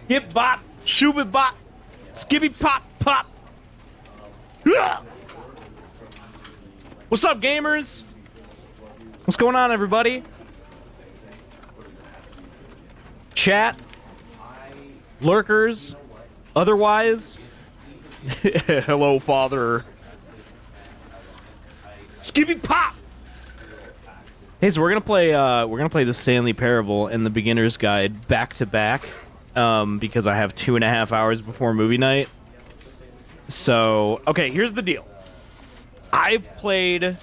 Hip bop, shooby bop, skibby pop pop. What's up, gamers? What's going on, everybody? Chat, lurkers, otherwise. Hello, father. Skibby pop. Hey, so we're gonna play the Stanley Parable and the Beginner's Guide back to back, because I have 2.5 hours before movie night. So, okay, here's the deal. I've played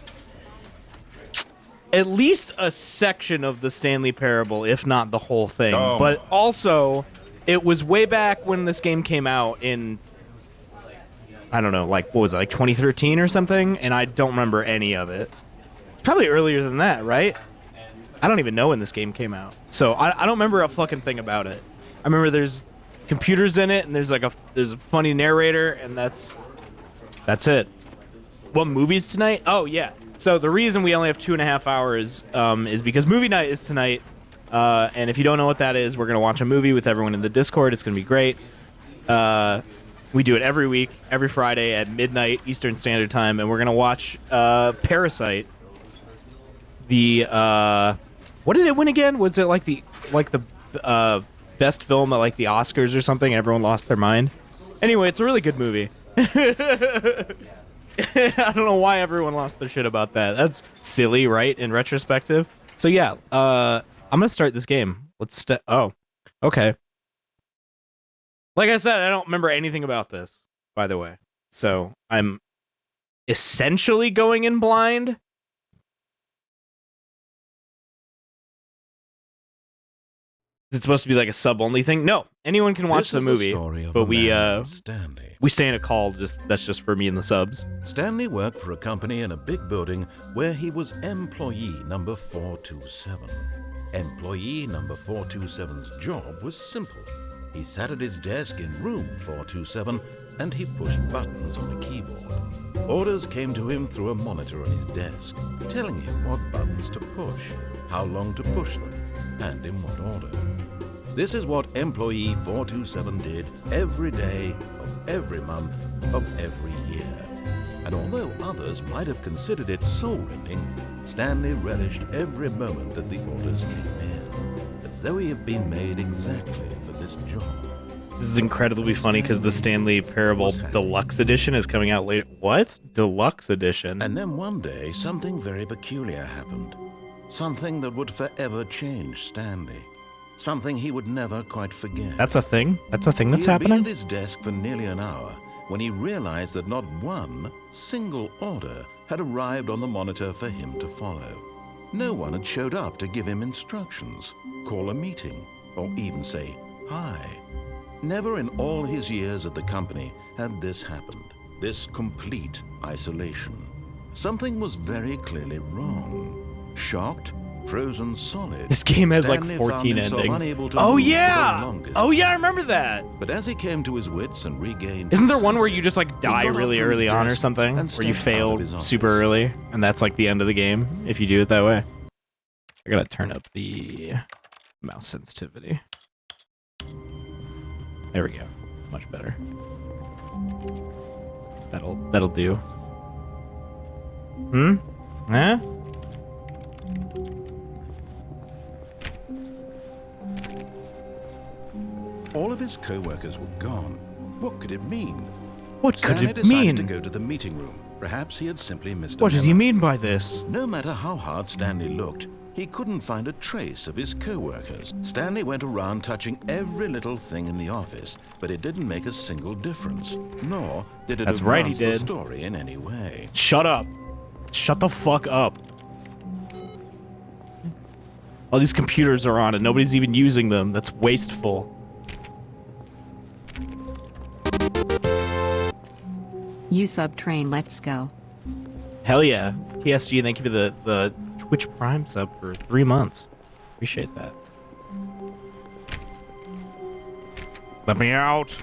at least a section of the Stanley Parable, if not the whole thing. Oh. But also, it was way back when this game came out in, I don't know, like, what was it, like 2013 or something? And I don't remember any of it. Probably earlier than that, right? I don't even know when this game came out. So I don't remember a fucking thing about it. I remember there's computers in it, and there's a funny narrator, and that's it. What movies tonight? Oh, yeah. So the reason we only have 2.5 hours is because movie night is tonight. And if you don't know what that is, we're going to watch a movie with everyone in the Discord. It's going to be great. We do it every week, every Friday at midnight Eastern Standard Time, and we're going to watch Parasite. The what did it win again? Was it like the best film at like the Oscars or something? Everyone lost their mind. Anyway, it's a really good movie. I don't know why everyone lost their shit about that. That's silly, right? In retrospective. So yeah, I'm gonna start this game. Oh, okay. Like I said, I don't remember anything about this, by the way. So I'm essentially going in blind. Is it supposed to be like a sub-only thing? No, anyone can watch the movie, but we stay in a call. That's just for me and the subs. Stanley worked for a company in a big building where he was employee number 427. Employee number 427's job was simple. He sat at his desk in room 427 and he pushed buttons on a keyboard. Orders came to him through a monitor on his desk, telling him what buttons to push, how long to push them, and in what order. This is what employee 427 did every day of every month of every year. And although others might have considered it soul-rending, Stanley relished every moment that the orders came in, as though he had been made exactly for this job. This is incredibly funny because the Stanley Parable Deluxe Edition is coming out later. What? Deluxe Edition? And then one day, something very peculiar happened. Something that would forever change Stanley. Something he would never quite forget. That's a thing? That's a thing that's happening? He had been at his desk for nearly an hour when he realized that not one single order had arrived on the monitor for him to follow. No one had showed up to give him instructions, call a meeting, or even say hi. Never in all his years at the company had this happened, this complete isolation. Something was very clearly wrong. Shocked, frozen solid. This game has Stanley like 14 endings. Oh yeah! Oh yeah, I remember that. But as he came to his wits and regained Isn't there one where you just like die really early on or something? Where you fail super early and that's like the end of the game if you do it that way? I gotta turn up the mouse sensitivity. There we go. Much better. That'll do. Huh? All of his co-workers were gone. What could it mean? What could Stanley it mean? decided to go to the meeting room. Perhaps he had simply missed a What does he memo. mean by this? No matter how hard Stanley looked, he couldn't find a trace of his co-workers. Stanley went around touching every little thing in the office, but it didn't make a single difference, nor did it advance the story in any way. Shut up. Shut the fuck up. All these computers are on and nobody's even using them. That's wasteful. You sub-train, let's go. Hell yeah. TSG, thank you for the Twitch Prime sub for 3 months. Appreciate that. Let me out.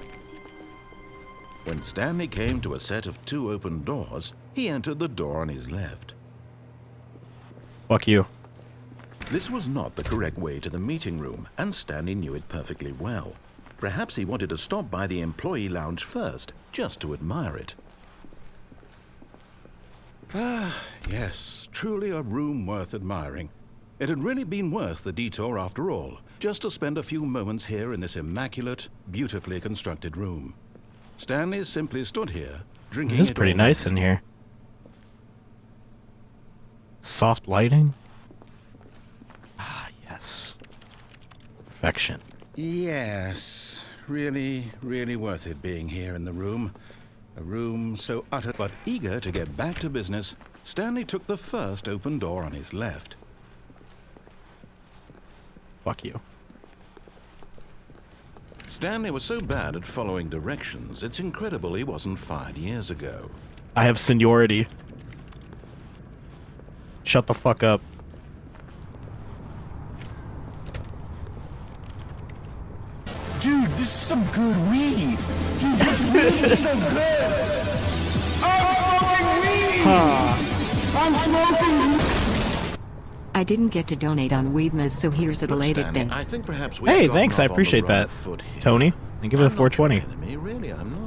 When Stanley came to a set of 2 open doors, he entered the door on his left. Fuck you. This was not the correct way to the meeting room, and Stanley knew it perfectly well. Perhaps he wanted to stop by the employee lounge first, just to admire it. Ah, yes, truly a room worth admiring. It had really been worth the detour after all, just to spend a few moments here in this immaculate, beautifully constructed room. Stanley simply stood here, drinking it. It's pretty nice in here. Soft lighting. Ah, yes. Perfection. Yes, really, really worth it being here in the room. A room so utter. But eager to get back to business, Stanley took the first open door on his left. Fuck you. Stanley was so bad at following directions, it's incredible he wasn't fired years ago. I have seniority. Shut the fuck up. Dude, this is some good weed. Dude, this weed is so good. I'm smoking weed. I didn't get to donate on Weedmas, so here's a belated Stanley, bit. I think perhaps we've Hey, gotten thanks. I off on the appreciate wrong that, foot here. Tony. And give it a I'm not your 420. enemy, really, I'm not.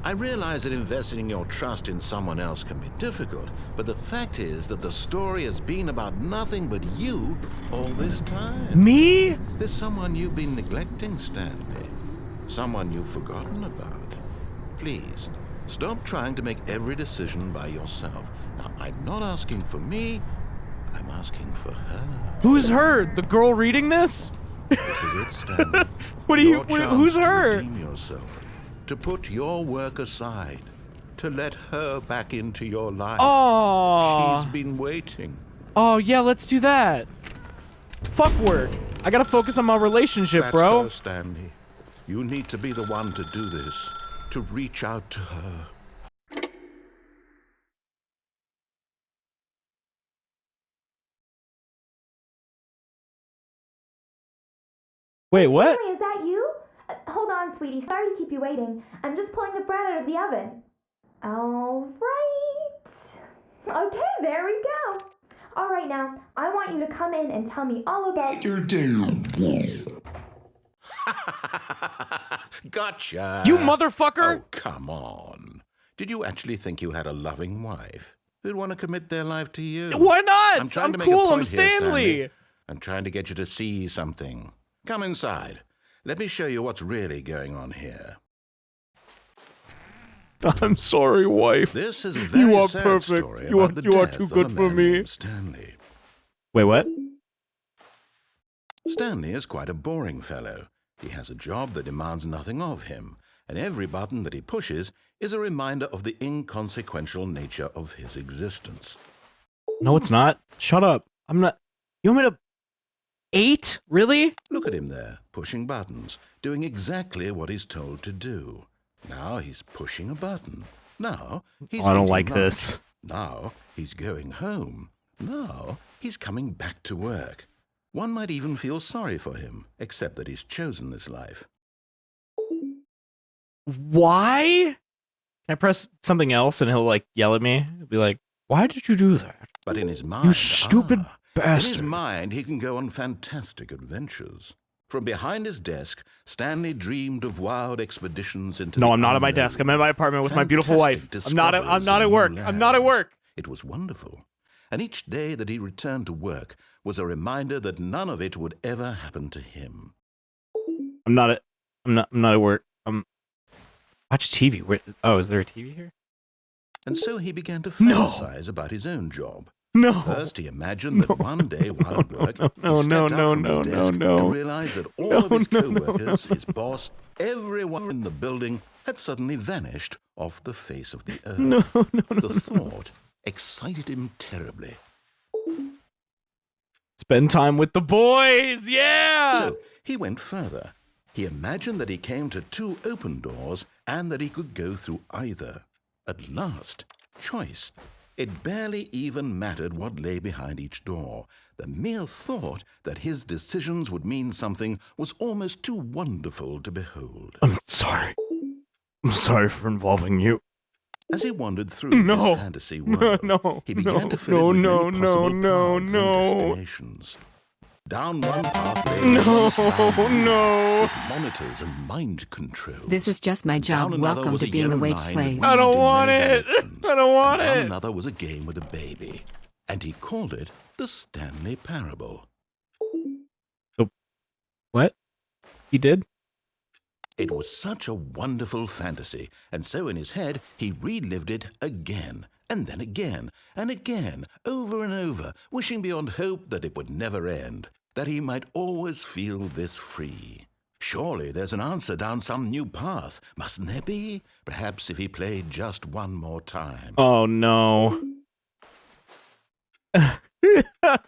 I realize that investing your trust in someone else can be difficult, but the fact is that the story has been about nothing but you all this time. Me? There's someone you've been neglecting, Stanley. Someone you've forgotten about. Please, stop trying to make every decision by yourself. Now, I'm not asking for me, I'm asking for her. Who's her? The girl reading this? This is it, Stanley. What do you? Your chance Who's to her? redeem yourself, to put your work aside, to let her back into your life. Oh. She's been waiting. Oh yeah, let's do that. Fuck work. I gotta focus on my relationship, That's bro. her, Stanley. You need to be the one to do this, to reach out to her. Wait, what? Stanley, is that you? Hold on, sweetie. Sorry to keep you waiting. I'm just pulling the bread out of the oven. All right. Okay, there we go. All right, now, I want you to come in and tell me all about your day. Gotcha. You motherfucker! Oh, come on. Did you actually think you had a loving wife who'd want to commit their life to you? Why not? I'm trying to make cool. a point I'm here, Stanley. Stanley. I'm trying to get you to see something. Come inside. Let me show you what's really going on here. I'm sorry, wife. This is a very You are sad perfect. story You are- about the you are death too of good a for man me. named Stanley. Wait, what? Stanley is quite a boring fellow. He has a job that demands nothing of him, and every button that he pushes is a reminder of the inconsequential nature of his existence. No, it's not. Shut up. I'm not. You want me to? 8? Really? Look at him there, pushing buttons, doing exactly what he's told to do. Now he's pushing a button. Now he's I don't eating like lunch. this. Now he's going home. Now he's coming back to work. One might even feel sorry for him, except that he's chosen this life. Why? Can I press something else and he'll like yell at me? He'll be like, "Why did you do that? But in his mind, You stupid in his bastard." mind, he can go on fantastic adventures. From behind his desk, Stanley dreamed of wild expeditions into No, the I'm not at my unknown. desk. I'm at my apartment with my beautiful wife. Fantastic I'm not at discoveries work. in I'm new not at lands. work. It was wonderful. And each day that he returned to work was a reminder that none of it would ever happen to him. I'm not at work. Watch TV. Is there a TV here? And so he began to No. fantasize about his own job. No. First, he imagined that one day while at work, no, he stepped no, up no, from his no, desk no. to realize that all of his co-workers, his boss, everyone in the building had suddenly vanished off the face of the earth. The thought excited him terribly. Spend time with the boys. Yeah. So he went further. He imagined that he came to 2 open doors and that he could go through either. At last, choice. It barely even mattered what lay behind each door. The mere thought that his decisions would mean something was almost too wonderful to behold. I'm sorry. I'm sorry for involving you. As he wandered through this fantasy world, he began to fill it with many possible paths and destinations. Down one pathway. No. With monitors and mind control. This is just my job. Welcome to being a wage slave. I don't want it. I don't want it. Another was a game with a baby, and he called it the Stanley Parable. What? He did? It was such a wonderful fantasy, and so in his head he relived it again, and then again, and again, over and over, wishing beyond hope that it would never end, that he might always feel this free. Surely there's an answer down some new path, mustn't there be? Perhaps if he played just one more time. Oh, no. I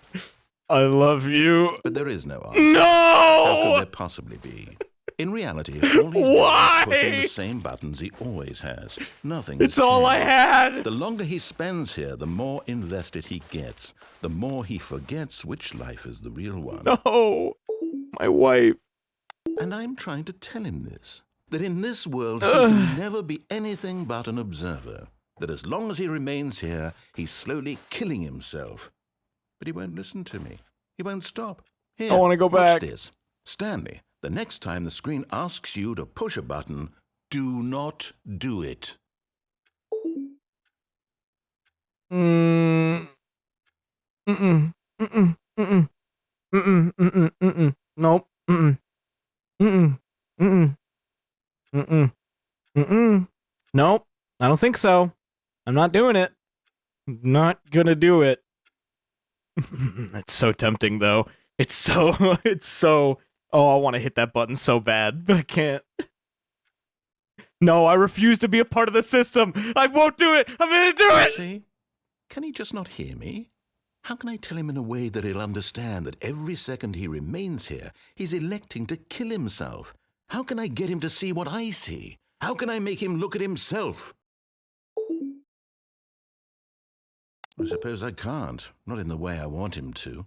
love you. But there is no answer. No! How could there possibly be? In reality, all he's doing Why? is pushing the same buttons he always has. Nothing. It's all I had. The longer he spends here, the more invested he gets. The more he forgets which life is the real one. No. My wife. And I'm trying to tell him this. That in this world, he can never be anything but an observer. That as long as he remains here, he's slowly killing himself. But he won't listen to me. He won't stop. Here, I want to go back. Watch this. Stanley, the next time the screen asks you to push a button, do not do it. Nope. Nope. I don't think so. I'm not doing it. Not gonna do it. It's so tempting, though. It's so. Oh, I want to hit that button so bad, but I can't. No, I refuse to be a part of the system. I won't do it. I'm gonna do it. See? Can he just not hear me? How can I tell him in a way that he'll understand that every second he remains here, he's electing to kill himself? How can I get him to see what I see? How can I make him look at himself? I suppose I can't, not in the way I want him to.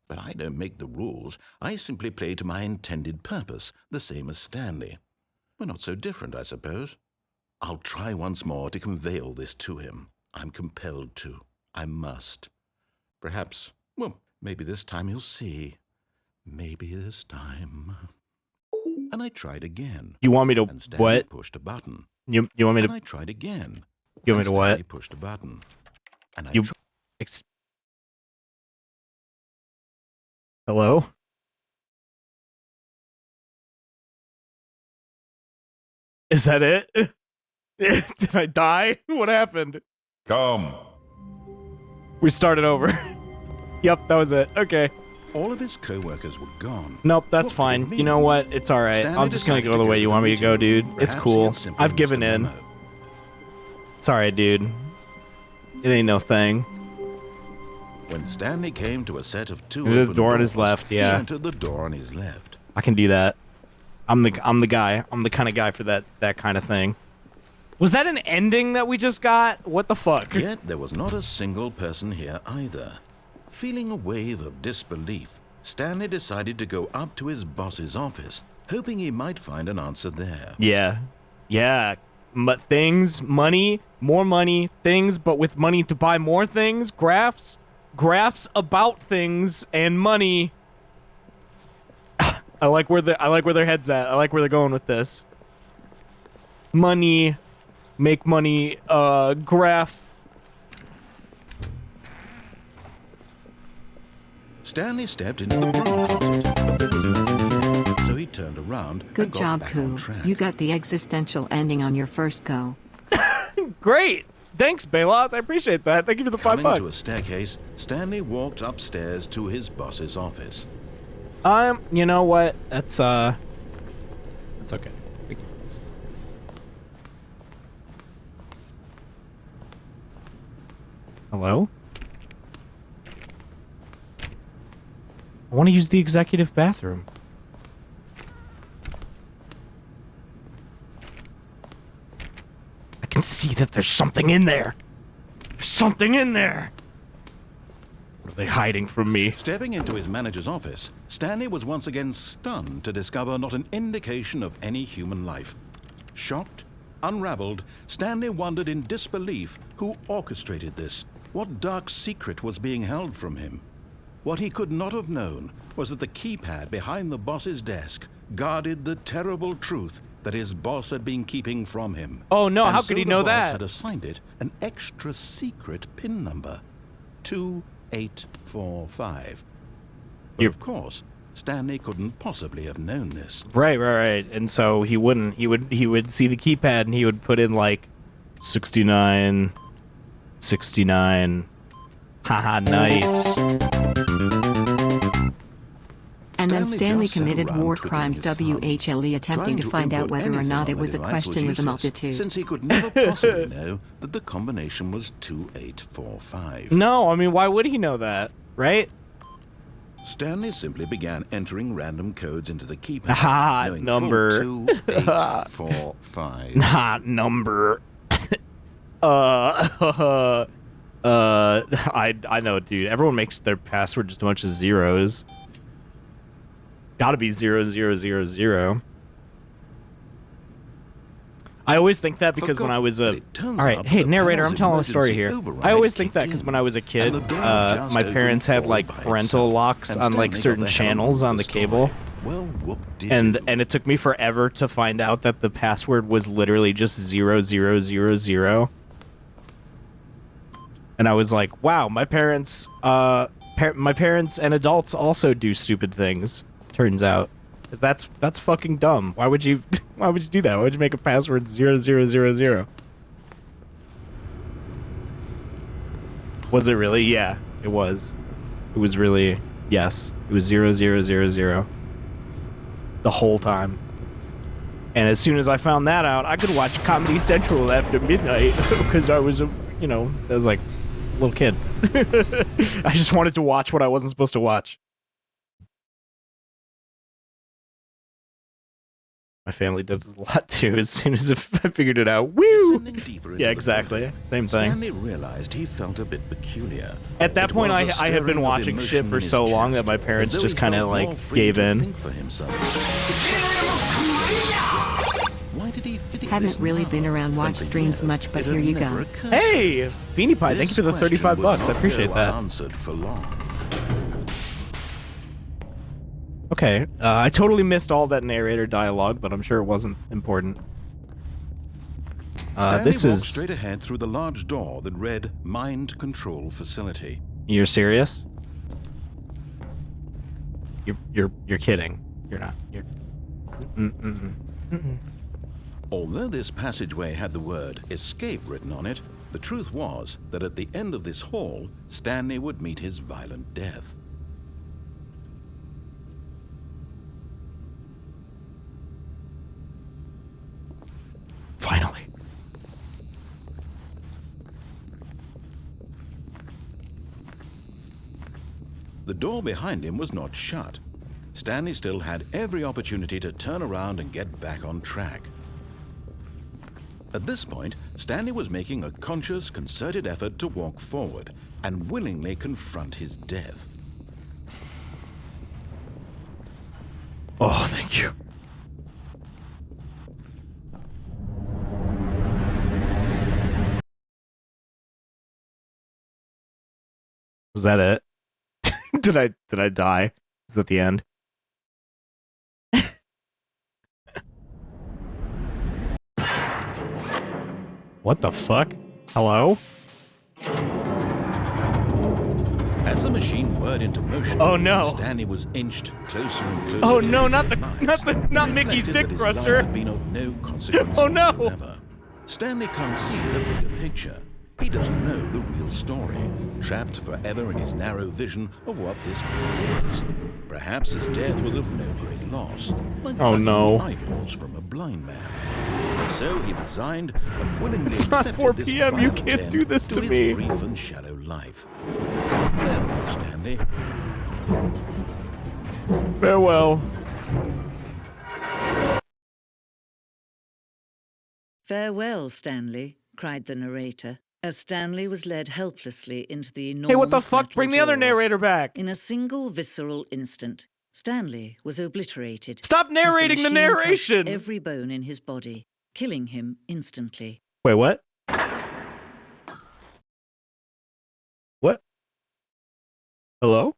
But I don't make the rules. I simply play to my intended purpose, the same as Stanley. We're not so different, I suppose. I'll try once more to convey all this to him. I'm compelled to. I must. Perhaps, well, maybe this time he'll see. Maybe this time. And I tried again. You want me to and Stanley what? Pushed a button. You want me to? And I tried again. You want me to what? Stanley pushed a button. And I Hello? Is that it? Did I die? What happened? Come. We started over. Yep, that was it. Okay. All of his co-workers were gone. Nope, that's What fine. could it You know mean? what? It's alright. Stanley I'm just gonna decided go the to way you want me to go, dude. meeting. It's Perhaps cool. he had simply I've given missed a in. memo. It's alright, dude. It ain't no thing. When Stanley came to a set of two There's a open door on his doors, left, yeah. He entered the door on his left. I can do that. I'm the guy. I'm the kind of guy for that kind of thing. Was that an ending that we just got? What the fuck? Yet there was not a single person here either. Feeling a wave of disbelief, Stanley decided to go up to his boss's office, hoping he might find an answer there. Yeah. Things, money, more money, things, but with money to buy more things, graphs about things and money. I like where their head's at. I like where they're going with this. Money, make money, graph. Stanley stepped into the broom closet, but there was nothing there, so he turned around Good and got job, back on Koo. track. You got the existential ending on your first go. Great. Thanks, Baylot. I appreciate that. Thank you for the $5. Coming to a staircase, Stanley walked upstairs to his boss's office. You know what? That's okay. Hello? I want to use the executive bathroom. I can see that there's something in there. There's something in there. What are they hiding from me? Stepping into his manager's office, Stanley was once again stunned to discover not an indication of any human life. Shocked, unraveled, Stanley wondered in disbelief who orchestrated this. What dark secret was being held from him? What he could not have known was that the keypad behind the boss's desk guarded the terrible truth that his boss had been keeping from him. Oh no, And how so could he the know boss that? had assigned it an extra secret PIN number, 2845. But of course, Stanley couldn't possibly have known this. Right. And so he wouldn't. He would see the keypad and he would put in like 69. Haha, nice. And then Stanley just sat committed around war twiddling crimes, his thumb, WHLE, attempting trying to find out input whether or anything not on it the was a device question with a useless, multitude. Since he could never possibly know that the combination was 2845. No, I mean, why would he know that, right? Stanley simply began entering random codes into the keypad. Ah, knowing number. full 2845. Not number. I know, dude. Everyone makes their password just a bunch of zeros. Gotta be 0000. I always think that because when I was a... Alright, hey, narrator, I'm telling a story here. I always think that because when I was a kid, my parents had, like, parental locks on, like, certain channels on the cable. And it took me forever to find out that the password was literally just 0000. And I was like, wow, my parents and adults also do stupid things, turns out. Because that's fucking dumb. Why would you do that? Why would you make a password 0000? Was it really? Yeah, it was. It was really, yes. It was 0000. The whole time. And as soon as I found that out, I could watch Comedy Central after midnight because I was I was like a little kid. I just wanted to watch what I wasn't supposed to watch. My family did a lot too. As soon as I figured it out, woo! Yeah, exactly. Same thing. Stanley realized he felt a bit peculiar. At that point, I had been watching shit for so long that my parents just kind of like gave in. Haven't really been around watch streams much, but here you go. Hey, Beanie Pie, thank you for the 35 bucks. I appreciate that. Okay, I totally missed all that narrator dialogue, but I'm sure it wasn't important. This is straight ahead through the large door that read Mind Control Facility. You're serious? You're kidding. You're not. You're. Although this passageway had the word escape written on it, the truth was that at the end of this hall, Stanley would meet his violent death. Finally. The door behind him was not shut. Stanley still had every opportunity to turn around and get back on track. At this point, Stanley was making a conscious, concerted effort to walk forward and willingly confront his death. Oh, thank you. Was that it? Did I die? Is that the end? What the fuck? Hello? As the machine whirred into motion, oh no! Stanley was inched closer and closer. Oh to no! his Not demise, Mickey's dick that his life crusher! had been of no consequence Oh no! whatsoever. Stanley can't see the bigger picture. He doesn't know the real story, trapped forever in his narrow vision of what this world is. Perhaps his death was of no great loss, like plucking the eyeballs from a blind man. So he resigned and willingly it's not 4 p.m. You can't do this to me. His brief and shallow life. Farewell, Stanley. Farewell. Farewell, Stanley, cried the narrator, as Stanley was led helplessly into the enormous Hey, what the fuck? metal Bring the other jaws. narrator back. In a single visceral instant, Stanley was obliterated. Stop narrating the machine narration! crushed every bone in his body, killing him instantly. Wait, what? What? Hello?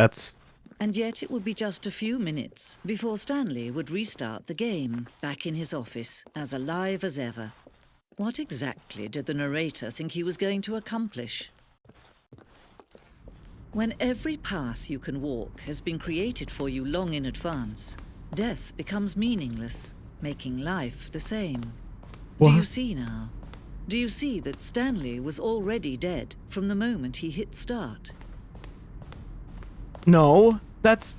That's... And yet it would be just a few minutes before Stanley would restart the game, back in his office, as alive as ever. What exactly did the narrator think he was going to accomplish? When every path you can walk has been created for you long in advance, death becomes meaningless, making life the same. What? Do you see now? Do you see that Stanley was already dead from the moment he hit start? No, that's...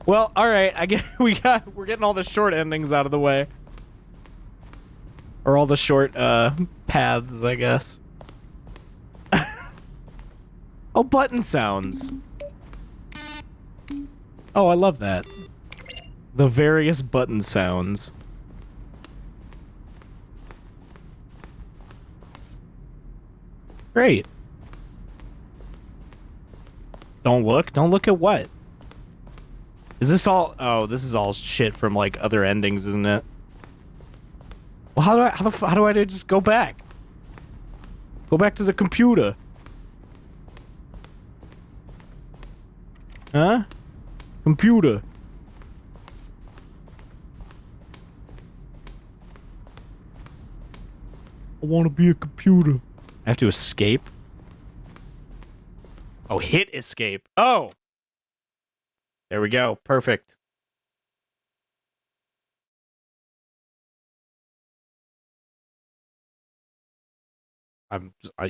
Well, all right. I get we're getting all the short endings out of the way, or all the short paths, I guess. Oh, button sounds. Oh, I love that. The various button sounds. Great. Don't look. Don't look at what? Is this all... Oh, this is all shit from, like, other endings, isn't it? Well, how do I just go back? Go back to the computer. Huh? Computer. I want to be a computer. I have to escape? Oh, hit escape. Oh! There we go. Perfect.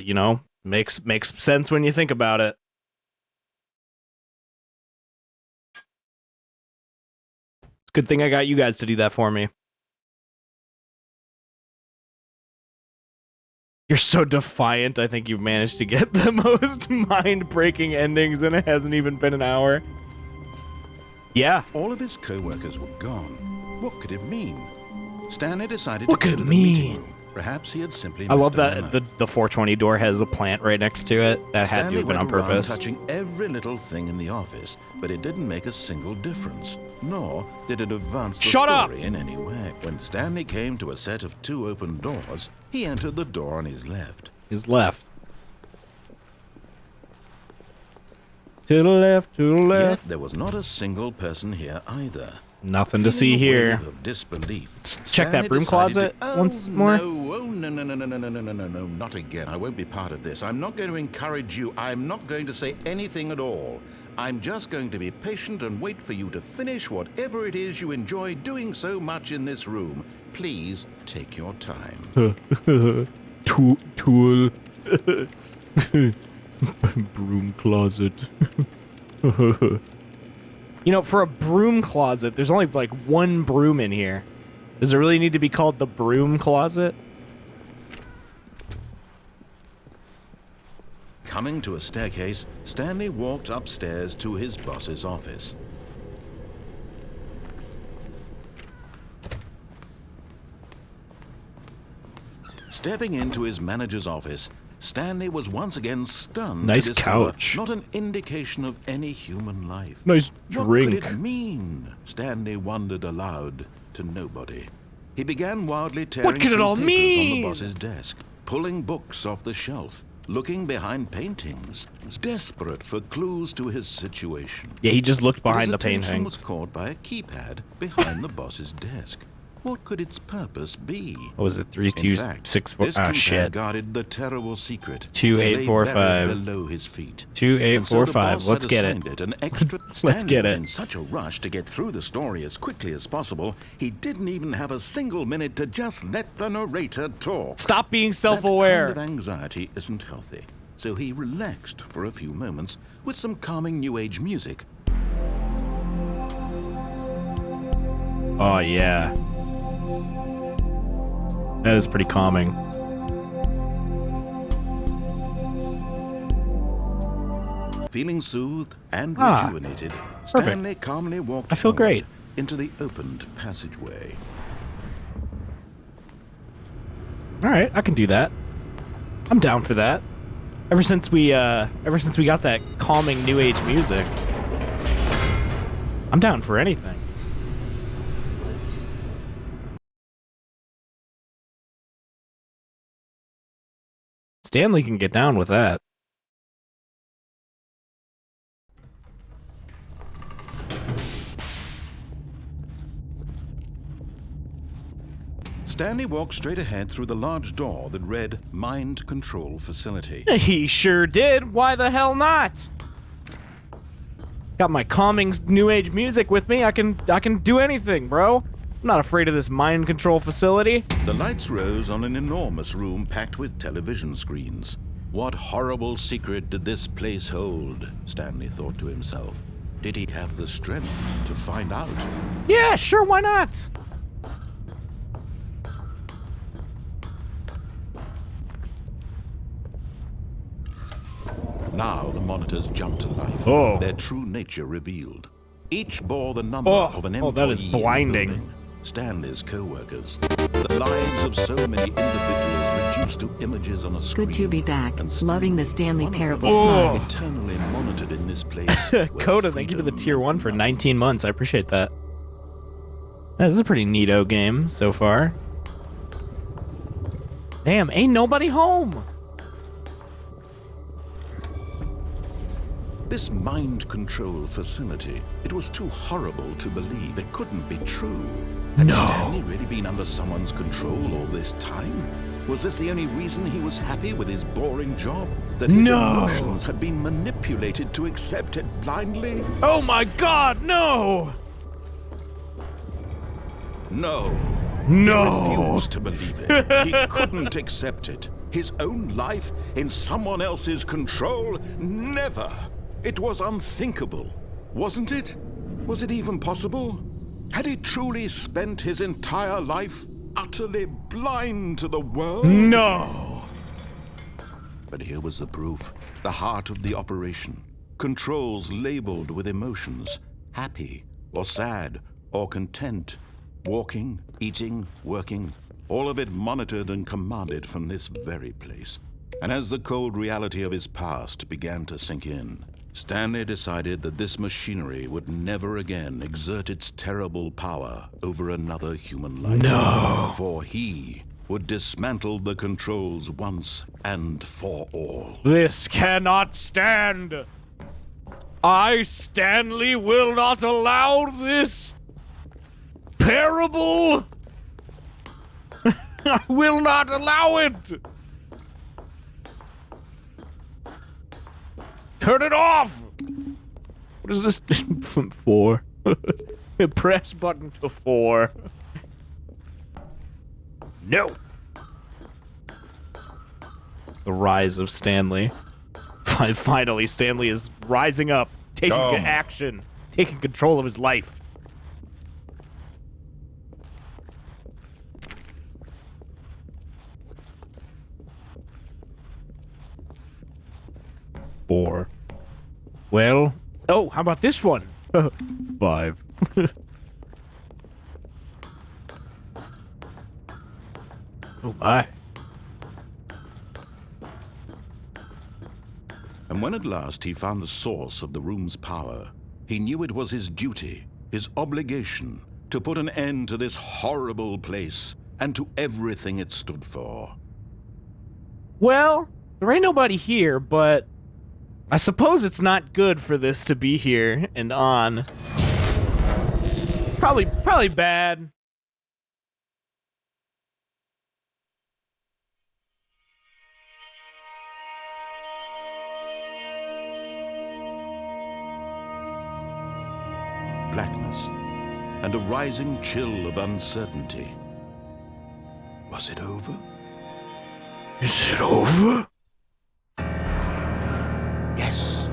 You know, makes sense when you think about it. It's a good thing I got you guys to do that for me. You're so defiant. I think you've managed to get the most mind-breaking endings, and it hasn't even been an hour. Yeah. All of his co-workers were gone. What could it mean? Stanley decided What to could go it to the meeting mean? room. Perhaps he had simply I love missed a that memo. the 420 door has a plant right next to it. That had to have been on went around purpose. touching every little thing in the office, but it didn't make a single difference, nor did it advance the Shut up! story in any way. When Stanley came to a set of 2 open doors, he entered the door on his left. His left. To the left, to the left. Yet there was not a single person here either. Nothing to see Feeling a here. wave of disbelief, Check that Stanley broom decided closet to- once more. No, not again. I won't be part of this. I'm not going to encourage you. I'm not going to say anything at all. I'm just going to be patient and wait for you to finish whatever it is you enjoy doing so much in this room. Please take your time. Tool. Broom closet. You know, for a broom closet, there's only like 1 broom in here. Does it really need to be called the broom closet? Coming to a staircase, Stanley walked upstairs to his boss's office. Stepping into his manager's office, Stanley was once again stunned Nice to discover couch. not an indication of any human life. Nice What drink. could it mean? Stanley wondered aloud to nobody. He began wildly tearing What could it through all papers mean? on the boss's desk, pulling books off the shelf, looking behind paintings, desperate for clues to his situation. Yeah, he just looked But behind his the attention was paintings. caught by a keypad behind the boss's desk. What could its purpose be? What was it? In fact, 3264. this Oh keypad shit. guarded the terrible secret 2845. that lay buried below his feet. 2845. And so the boss Let's had get it. assigned an extra. Let's get Stanley was it. in such a rush to get through the story as quickly as possible, he didn't even have a single minute to just let the narrator talk. Stop being That self-aware. kind of anxiety isn't healthy, so he relaxed for a few moments with some calming New Age music. Oh, yeah. That is pretty calming. Feeling soothed and Ah, rejuvenated, Stanley calmly walked I feel forward great. into the opened passageway. All right, I can do that. I'm down for that. Ever since we got that calming new age music, I'm down for anything. Stanley can get down with that. Stanley walked straight ahead through the large door that read Mind Control Facility. He sure did. Why the hell not? Got my calming new age music with me. I can do anything, bro. I'm not afraid of this mind control facility. The lights rose on an enormous room packed with television screens. What horrible secret did this place hold? Stanley thought to himself. Did he have the strength to find out? Yeah, sure, why not? Now the monitors jumped to life, their true nature revealed. Each bore the number of an employee that is blinding. in the building. Stanley's co-workers. The lives of so many individuals reduced to images on a screen. Good to be back. Loving the Stanley One of Parable them smile. eternally monitored in this place. Coda, thank you for the tier 1 for 19 months. I appreciate that. This is a pretty neato game so far. Damn, ain't nobody home. This mind control facility, it was too horrible to believe. It couldn't be true. Had Stanley really been under someone's control all this time? Was this the only reason he was happy with his boring job? That his emotions had been manipulated to accept it blindly? Oh my god, no! No. No! He refused to believe it. He couldn't accept it. His own life in someone else's control? Never! It was unthinkable, wasn't it? Was it even possible? Had he truly spent his entire life utterly blind to the world? No! But here was the proof. The heart of the operation. Controls labeled with emotions. Happy, or sad, or content. Walking, eating, working. All of it monitored and commanded from this very place. And as the cold reality of his past began to sink in, Stanley decided that this machinery would never again exert its terrible power over another human life. No! For he would dismantle the controls once and for all. This cannot stand! I, Stanley, will not allow this parable! I will not allow it! Turn it off! What is this? 4. Press button to 4. No! The rise of Stanley. Finally, Stanley is rising up, taking action, taking control of his life. Four. Well, oh, how about this one? 5. Oh my. And when at last he found the source of the room's power, he knew it was his duty, his obligation, to put an end to this horrible place and to everything it stood for. Well, there ain't nobody here, but I suppose it's not good for this to be here and on. Probably bad. Blackness and a rising chill of uncertainty. Was it over? Is it over? Yes.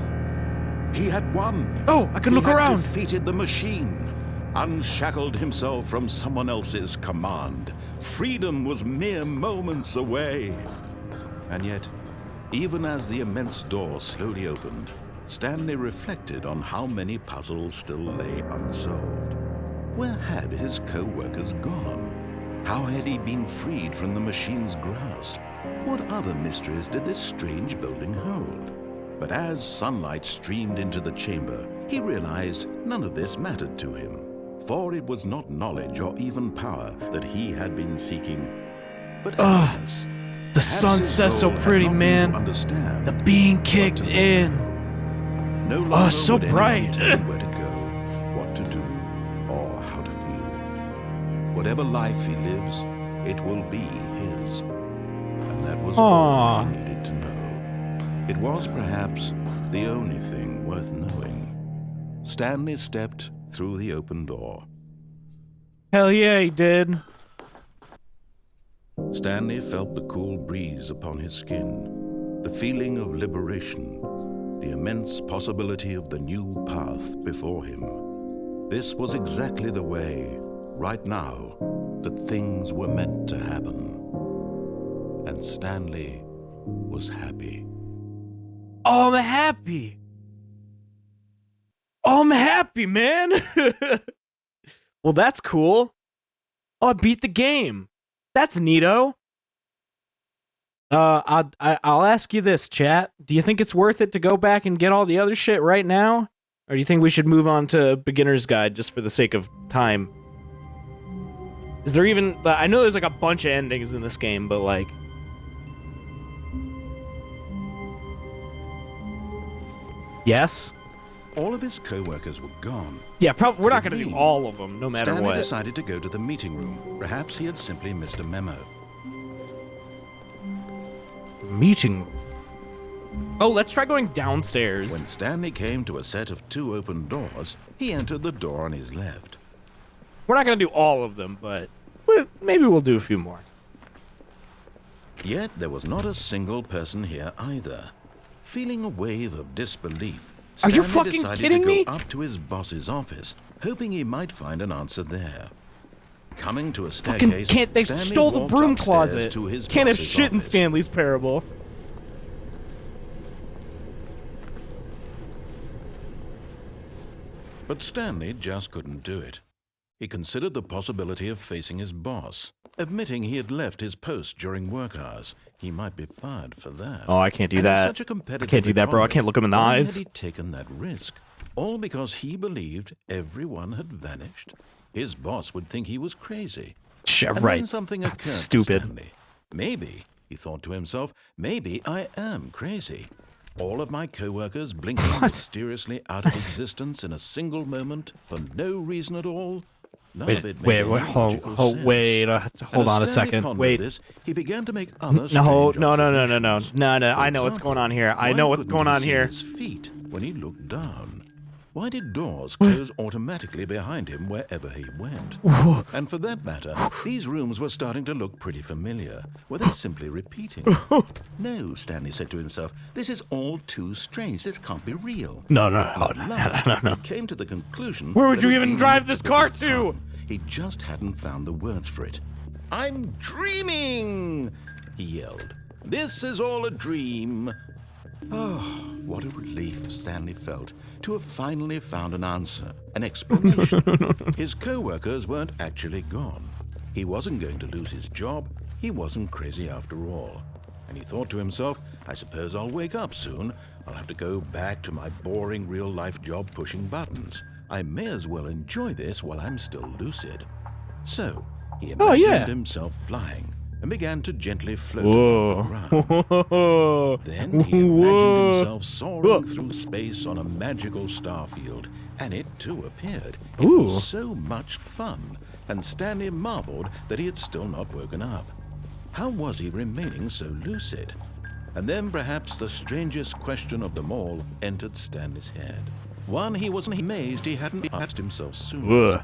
He had won. Oh, I can look around. He had defeated the machine, unshackled himself from someone else's command. Freedom was mere moments away. And yet, even as the immense door slowly opened, Stanley reflected on how many puzzles still lay unsolved. Where had his co-workers gone? How had he been freed from the machine's grasp? What other mysteries did this strange building hold? But as sunlight streamed into the chamber, he realized none of this mattered to him, for it was not knowledge or even power that he had been seeking, but happiness. The sunset's so pretty, man. The being kicked in. No longer Oh, so would anyone bright. tell him where to go, what to do, or how to feel. Whatever life he lives, it will be his. And that was all he needed to know. It was perhaps the only thing worth knowing. Stanley stepped through the open door. Hell yeah, he did. Stanley felt the cool breeze upon his skin, the feeling of liberation, the immense possibility of the new path before him. This was exactly the way, right now, that things were meant to happen. And Stanley was happy. Oh, I'm happy. Oh, I'm happy, man. Well, that's cool. Oh, I beat the game. That's neato. I'll ask you this, chat. Do you think it's worth it to go back and get all the other shit right now? Or do you think we should move on to Beginner's Guide just for the sake of time? Is there even... I know there's like a bunch of endings in this game, but like... Yes? All of his co-workers were gone. Yeah, probably. We're not Could going it to do be? all of them, no matter Stanley what. decided to go to the meeting room. Perhaps he had simply missed a memo. Meeting. Oh, let's try going downstairs. When Stanley came to a set of 2 open doors, he entered the door on his left. We're not going to do all of them, but maybe we'll do a few more. Yet there was not a single person here either. Feeling a wave of disbelief, Are you Stanley fucking decided kidding to go me? up to his boss's office, hoping he might find an answer there. Coming to a staircase, They Stanley stole the walked broom upstairs closet. to his Can't have boss's shit in office. Stanley's Parable. But Stanley just couldn't do it. He considered the possibility of facing his boss, admitting he had left his post during work hours. He might be fired for that. Oh, I can't do And in that. such a competitive I can't do that, bro. I economy, can't look him in the why eyes. had he taken that risk? All because he believed everyone had vanished? His boss would think he was crazy. Shit, And right. then something occurred That's to stupid. Stanley. Maybe, he thought to himself, maybe I am crazy. All of my co-workers blinking mysteriously out of existence in a single moment for no reason at all. None of it made any logical sense. Hold on a As Stanley second. pondered Wait. this, he began to make other No, strange no. observations. No, For I know what's example, going on here. I why know what's couldn't going he on see here. his feet when he looked down? Why did doors close automatically behind him wherever he went? And for that matter, these rooms were starting to look pretty familiar. Were they simply repeating? No, Stanley said to himself, this is all too strange. This can't be real. No. At last, he came to the conclusion. Where would that you it even had been drive the this tip of car his to? tongue. He just hadn't found the words for it. I'm dreaming, he yelled. This is all a dream. Oh, what a relief Stanley felt to have finally found an answer, an explanation. His co-workers weren't actually gone. He wasn't going to lose his job. He wasn't crazy after all. And he thought to himself, I suppose I'll wake up soon. I'll have to go back to my boring real-life job pushing buttons. I may as well enjoy this while I'm still lucid. So, he imagined himself flying and began to gently float above the ground. Then he imagined himself soaring through space on a magical starfield, and it too appeared. It was so much fun, and Stanley marveled that he had still not woken up. How was he remaining so lucid? And then perhaps the strangest question of them all entered Stanley's head. One he was amazed he hadn't asked himself sooner.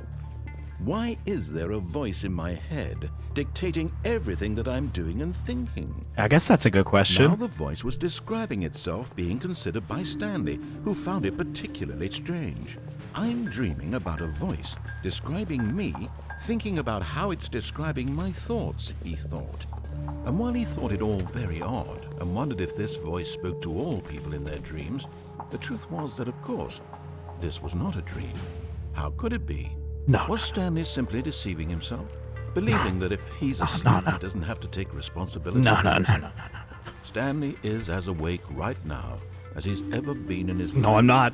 Why is there a voice in my head dictating everything that I'm doing and thinking? I guess that's a good question. Now the voice was describing itself being considered by Stanley, who found it particularly strange. I'm dreaming about a voice describing me, thinking about how it's describing my thoughts, he thought. And while he thought it all very odd and wondered if this voice spoke to all people in their dreams, the truth was that, of course, this was not a dream. How could it be? Was Stanley simply deceiving himself? Believing that if he's asleep, he doesn't have to take responsibility? No. Stanley is as awake right now as he's ever been in his life. No, I'm not.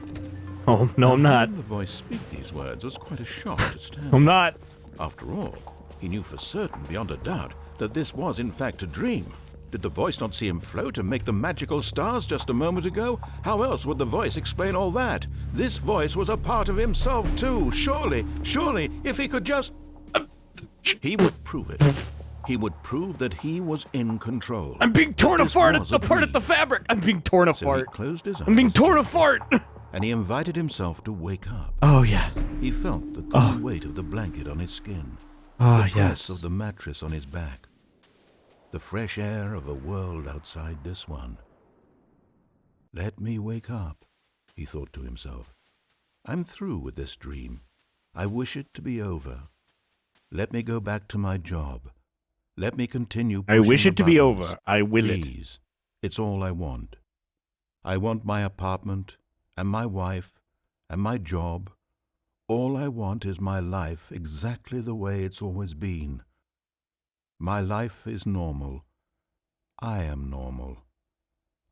Oh, no, I'm not. Hearing the voice speak these words was quite a shock to Stanley. I'm not. After all, he knew for certain, beyond a doubt, that this was in fact a dream. Did the voice not see him float and make the magical stars just a moment ago? How else would the voice explain all that? This voice was a part of himself too. Surely, if he could just... He would prove it. He would prove that he was in control. I'm being torn apart at the fabric. I'm being torn apart. So he closed his eyes. I'm being torn apart. And he invited himself to wake up. Oh, yes. He felt the cool weight of the blanket on his skin. Oh, the press yes. of the mattress on his back. The fresh air of a world outside this one. Let me wake up, he thought to himself. I'm through with this dream. I wish it to be over. Let me go back to my job. Let me continue pushing I wish it to be buttons. over. I will it. Please. It's all I want. I want my apartment, and my wife, and my job. All I want is my life exactly the way it's always been. My life is normal. I am normal.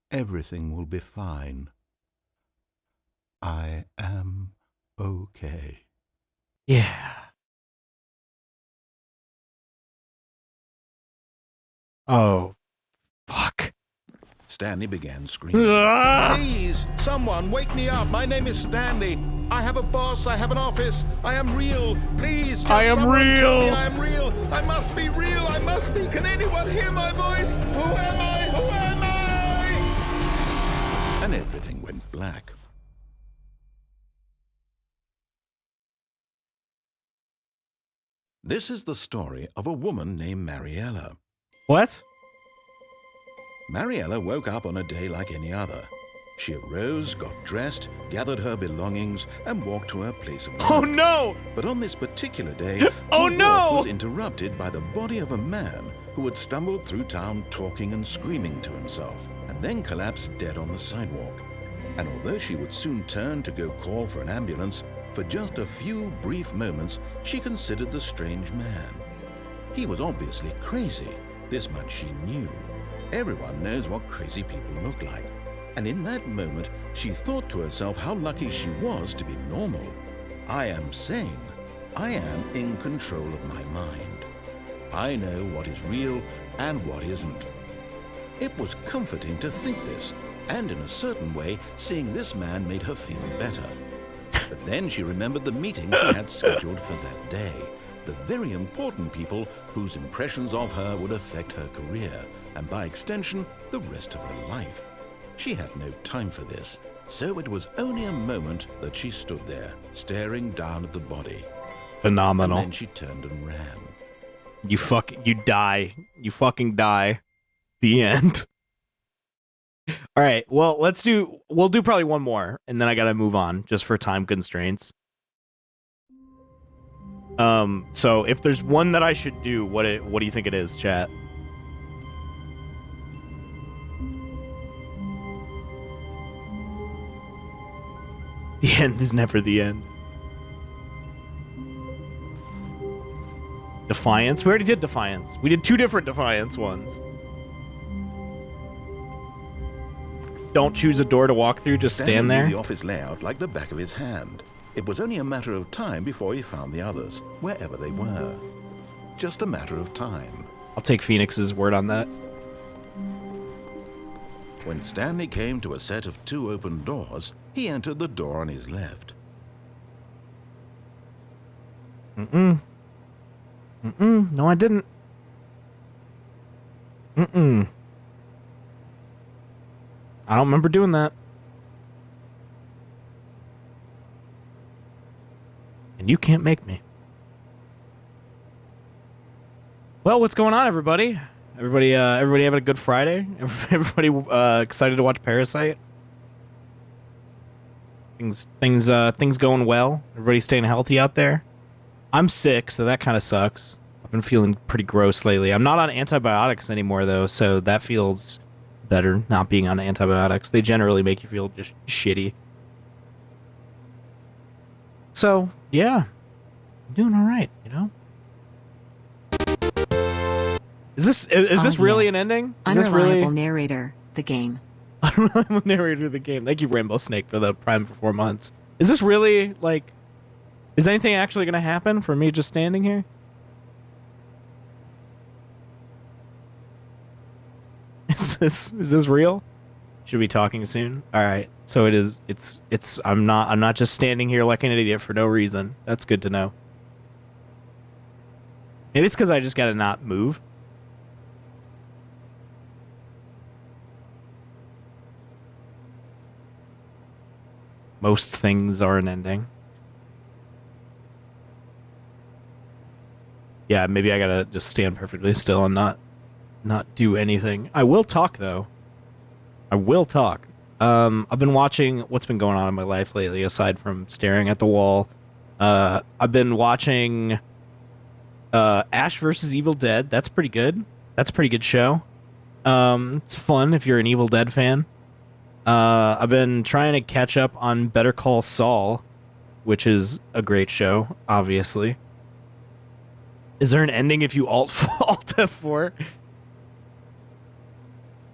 Everything will be fine. I am okay. Yeah. Oh, fuck. Stanley began screaming. Please, someone, wake me up. My name is Stanley. I have a boss. I have an office. I am real. Please, just I am someone real. tell me I am real. I must be real. I must be. Can anyone hear my voice? Who am I? Who am I? And everything went black. This is the story of a woman named Mariella. What? Mariella woke up on a day like any other. She arose, got dressed, gathered her belongings, and walked to her place of work. Oh no! But on this particular day, Oh, her no! walk was interrupted by the body of a man who had stumbled through town talking and screaming to himself, and then collapsed dead on the sidewalk. And although she would soon turn to go call for an ambulance, for just a few brief moments, she considered the strange man. He was obviously crazy. This much she knew. Everyone knows what crazy people look like. And in that moment, she thought to herself how lucky she was to be normal. I am sane. I am in control of my mind. I know what is real and what isn't. It was comforting to think this, and in a certain way, seeing this man made her feel better. But then she remembered the meeting she had scheduled for that day. The very important people whose impressions of her would affect her career, and by extension, the rest of her life. She had no time for this, so it was only a moment that she stood there, staring down at the body. Phenomenal. And then she turned and ran. You die. You fucking die. The end. All right, well, we'll do probably one more, and then I gotta move on, just for time constraints. So if there's one that I should do, what do you think it is, chat? The end is never the end. Defiance? We already did Defiance. We did 2 different Defiance ones. Don't choose a door to walk through, just stand Stanley there. knew the office layout like the back of his hand. It was only a matter of time before he found the others, wherever they were. Just a matter of time. I'll take Phoenix's word on that. When Stanley came to a set of 2 open doors, he entered the door on his left. No, I didn't. I don't remember doing that. And you can't make me. Well, what's going on, everybody? Everybody having a good Friday? Everybody excited to watch Parasite? Things going well? Everybody staying healthy out there? I'm sick, so that kind of sucks. I've been feeling pretty gross lately. I'm not on antibiotics anymore, though, so that feels better, not being on antibiotics. They generally make you feel just shitty. So, yeah. I'm doing all right, you know? Is this really yes. an ending? Is Unreliable this really... narrator, the game. Unreliable narrator of the game. Thank you, Rainbow Snake, for the Prime for 4 months. Is this really, like... Is anything actually going to happen for me just standing here? this real? Should we be talking soon? All right. So it is. It's. I'm not just standing here like an idiot for no reason. That's good to know. Maybe it's because I just gotta not move. Most things are an ending. Yeah, maybe I gotta just stand perfectly still and not do anything. I will talk though. I will talk. I've been watching what's been going on in my life lately, aside from staring at the wall. I've been watching Ash vs. Evil Dead. That's pretty good. That's a pretty good show. It's fun if you're an Evil Dead fan. I've been trying to catch up on Better Call Saul, which is a great show, obviously. Is there an ending if you alt F4?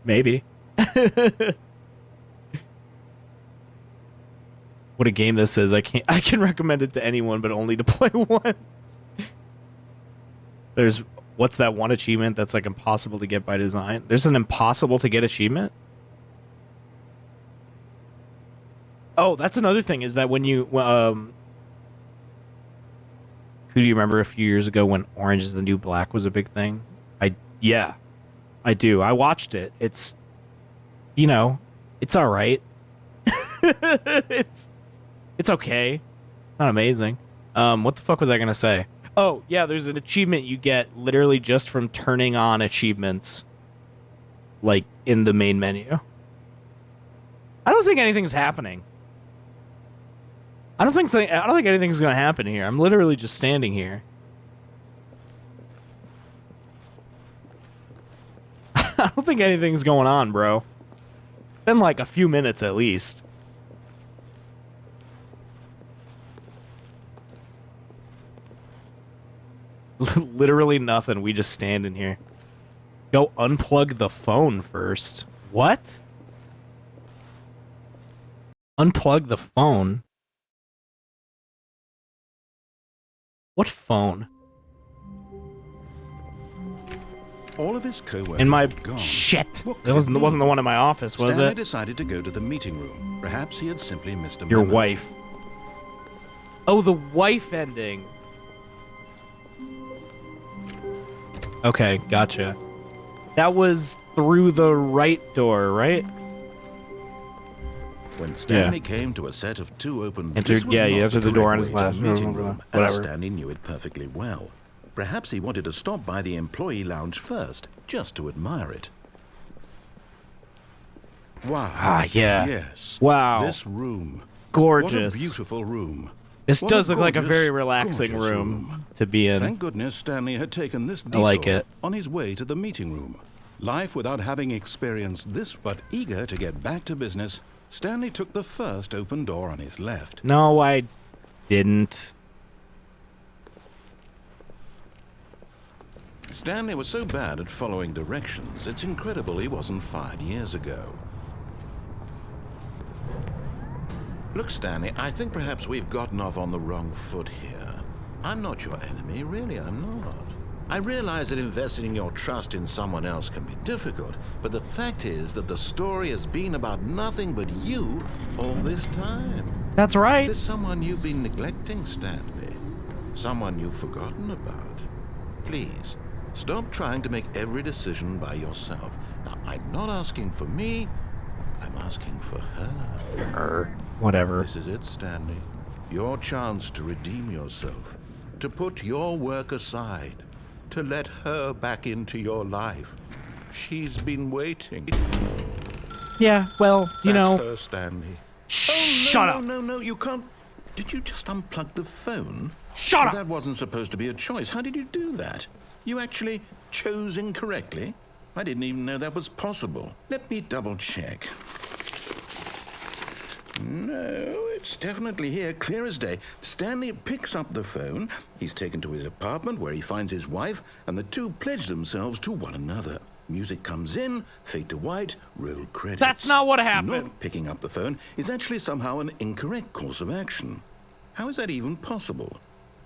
Maybe. What a game this is. I can recommend it to anyone, but only to play once. There's what's that one achievement that's like impossible to get by design? There's an impossible to get achievement? Oh, that's another thing, is that when you who do you remember a few years ago when Orange is the New Black was a big thing? Yeah, I do. I watched it. It's, you know, it's all right. It's okay. Not amazing. What the fuck was I gonna say? Oh, yeah, there's an achievement you get literally just from turning on achievements, like, in the main menu. I don't think anything's happening. I don't think anything's gonna happen here. I'm literally just standing here. I don't think anything's going on, bro. Been like a few minutes at least. Literally nothing. We just stand in here. Go unplug the phone first. What? Unplug the phone? What phone? All of his co-workers In my were gone. shit. What could That wasn't it the mean? one in my office, was Stanley it? decided to go to the meeting room. Perhaps he had simply missed a Your memo. wife. Oh, the wife ending. Okay, gotcha. That was through the right door, right? When Stanley came to a set of two open Entered- this was yeah, you not entered the correct door on his way to left. the meeting room, and Whatever. Stanley knew it perfectly well. Perhaps he wanted to stop by the employee lounge first, just to admire it. Wow. Ah, yeah. Yes. Wow. This room. Gorgeous. What a beautiful room. This What does a look like a gorgeous, very relaxing gorgeous room to be in. Thank goodness Stanley had taken this I detour like it. on his way to the meeting room. Life without having experienced this, but eager to get back to business, Stanley took the first open door on his left. No, I didn't. Stanley was so bad at following directions, it's incredible he wasn't fired years ago. Look, Stanley, I think perhaps we've gotten off on the wrong foot here. I'm not your enemy, really, I'm not. I realize that investing your trust in someone else can be difficult, but the fact is that the story has been about nothing but you all this time. That's right. There's someone you've been neglecting, Stanley. Someone you've forgotten about. Please, stop trying to make every decision by yourself. Now, I'm not asking for me, I'm asking for her. Whatever. This is it, Stanley. Your chance to redeem yourself. To put your work aside. To let her back into your life. She's been waiting. Yeah, well, you That's know. her, Stanley. Shut up. No, you can't. Did you just unplug the phone? Shut up. That wasn't supposed to be a choice. How did you do that? You actually chose incorrectly? I didn't even know that was possible. Let me double check. No, it's definitely here, clear as day. Stanley picks up the phone. He's taken to his apartment where he finds his wife, and the two pledge themselves to one another. Music comes in, fade to white, roll credits. That's not what happened. Not picking up the phone is actually somehow an incorrect course of action. How is that even possible?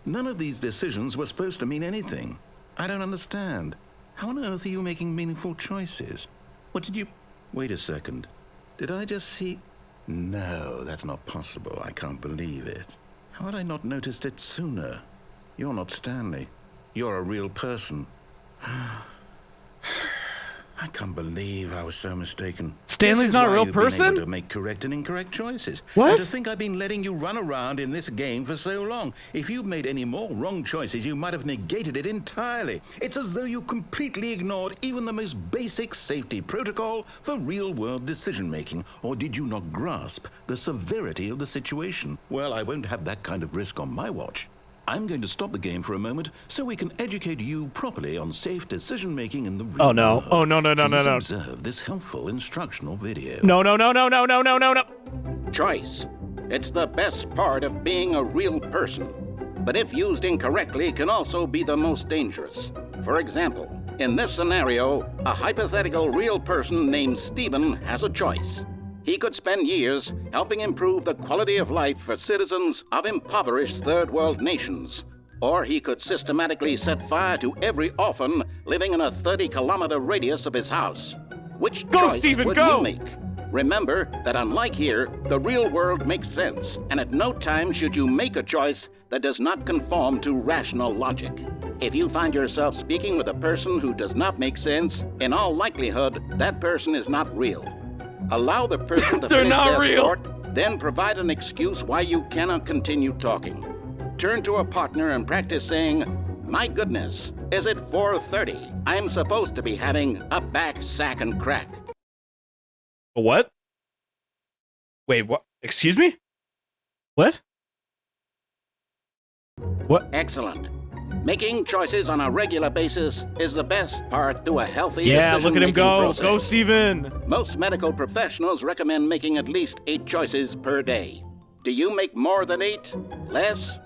None of these decisions were supposed to mean anything. I don't understand. How on earth are you making meaningful choices? What did you... Wait a second. Did I just see... No, that's not possible. I can't believe it. How had I not noticed it sooner? You're not Stanley. You're a real person. I can't believe I was so mistaken. Stanley's not a real person? This is why you've been able to make correct and incorrect choices. What? And to think I've been letting you run around in this game for so long. If you'd made any more wrong choices, you might have negated it entirely. It's as though you completely ignored even the most basic safety protocol for real-world decision-making. Or did you not grasp the severity of the situation? Well, I won't have that kind of risk on my watch. I'm going to stop the game for a moment so we can educate you properly on safe decision-making in the real world. Oh, no, no, no, no, no. Please observe this helpful instructional video. No, no, no, no, no, no, no, no, no. Choice. It's the best part of being a real person. But if used incorrectly, can also be the most dangerous. For example, in this scenario, a hypothetical real person named Stephen has a choice. He could spend years helping improve the quality of life for citizens of impoverished third world nations. Or he could systematically set fire to every orphan living in a 30-kilometer radius of his house. Which choice would you make? Remember that unlike here, the real world makes sense, and at no time should you make a choice that does not conform to rational logic. If you find yourself speaking with a person who does not make sense, in all likelihood, that person is not real. Allow the person to finish their thought, then provide an excuse why you cannot continue talking. Turn to a partner and practice saying, "My goodness, is it 4:30? I'm supposed to be having a back, sack, and crack." What? Wait, what? Excuse me? What? What? Excellent. Making choices on a regular basis is the best part to a healthy Yeah, look at him go. process. Go, Steven. Most medical professionals recommend making at least 8 choices per day. Do you make more than 8? Less?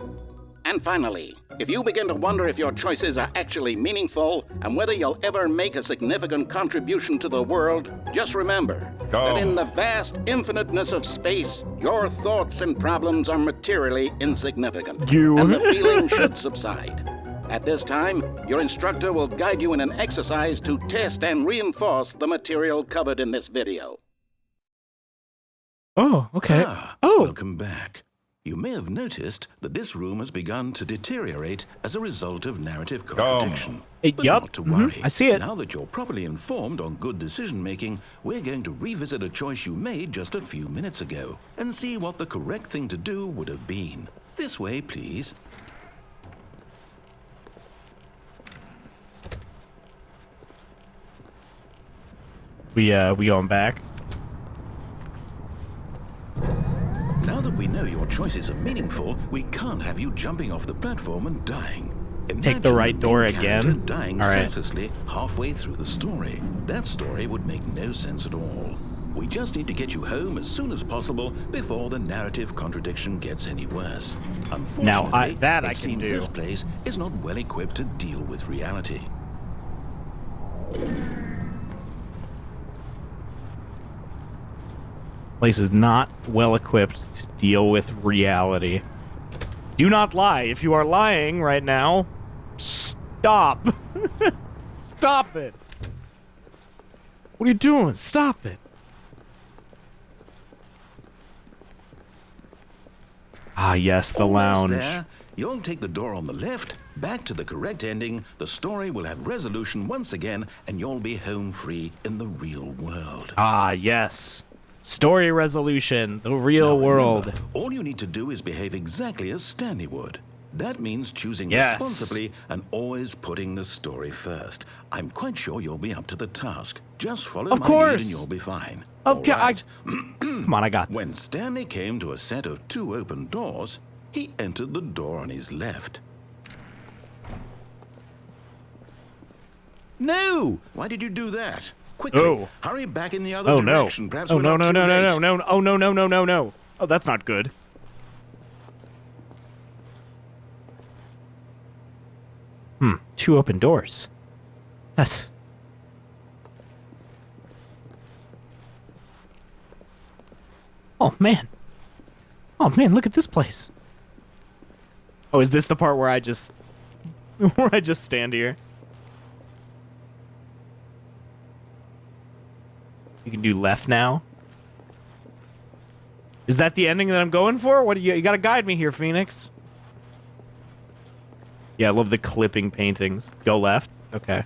And finally, if you begin to wonder if your choices are actually meaningful and whether you'll ever make a significant contribution to the world, just remember that in the vast infiniteness of space, your thoughts and problems are materially insignificant. And the feeling should subside. At this time, your instructor will guide you in an exercise to test and reinforce the material covered in this video. Oh, okay. Welcome back. You may have noticed that this room has begun to deteriorate as a result of narrative contradiction. But Yup. not to worry. I see it. Now that you're properly informed on good decision-making, we're going to revisit a choice you made just a few minutes ago and see what the correct thing to do would have been. This way, please. We going back? Now that we know your choices are meaningful, we can't have you jumping off the platform and dying. Take the right door Imagine the main character again? dying All right. senselessly halfway through the story. That story would make no sense at all. We just need to get you home as soon as possible before the narrative contradiction gets any worse. Unfortunately, Now, I can seems do. this place is not well equipped to deal with reality. Place is not well equipped to deal with reality. Do not lie. If you are lying right now, stop. Stop it. What are you doing? Stop it. Ah, yes, the Almost lounge. there. You'll take the door on the left, back to the correct ending, the story will have resolution once again, and you'll be home free in the real world. Ah, yes. Story resolution, the real Now, world. remember, all you need to do is behave exactly as Stanley would. That means choosing Yes. responsibly and always putting the story first. I'm quite sure you'll be up to the task. Just follow Of my course. lead and you'll be fine. Of All course. right. Come on, I got When this. Stanley came to a set of 2 open doors, he entered the door on his left. No! Why did you do that? Quickly, Oh. hurry back in the other Oh, no. direction. Perhaps Oh, we're no, not no, too no, no, late. no, no. Oh, no, no, no, no, no. Oh, that's not good. Hmm, 2 open doors. That's... Oh, man. Oh, man, look at this place. Oh, is this the part where I just... where I just stand here? You can do left now. Is that the ending that I'm going for? What do you gotta guide me here, Phoenix? Yeah, I love the clipping paintings. Go left? Okay.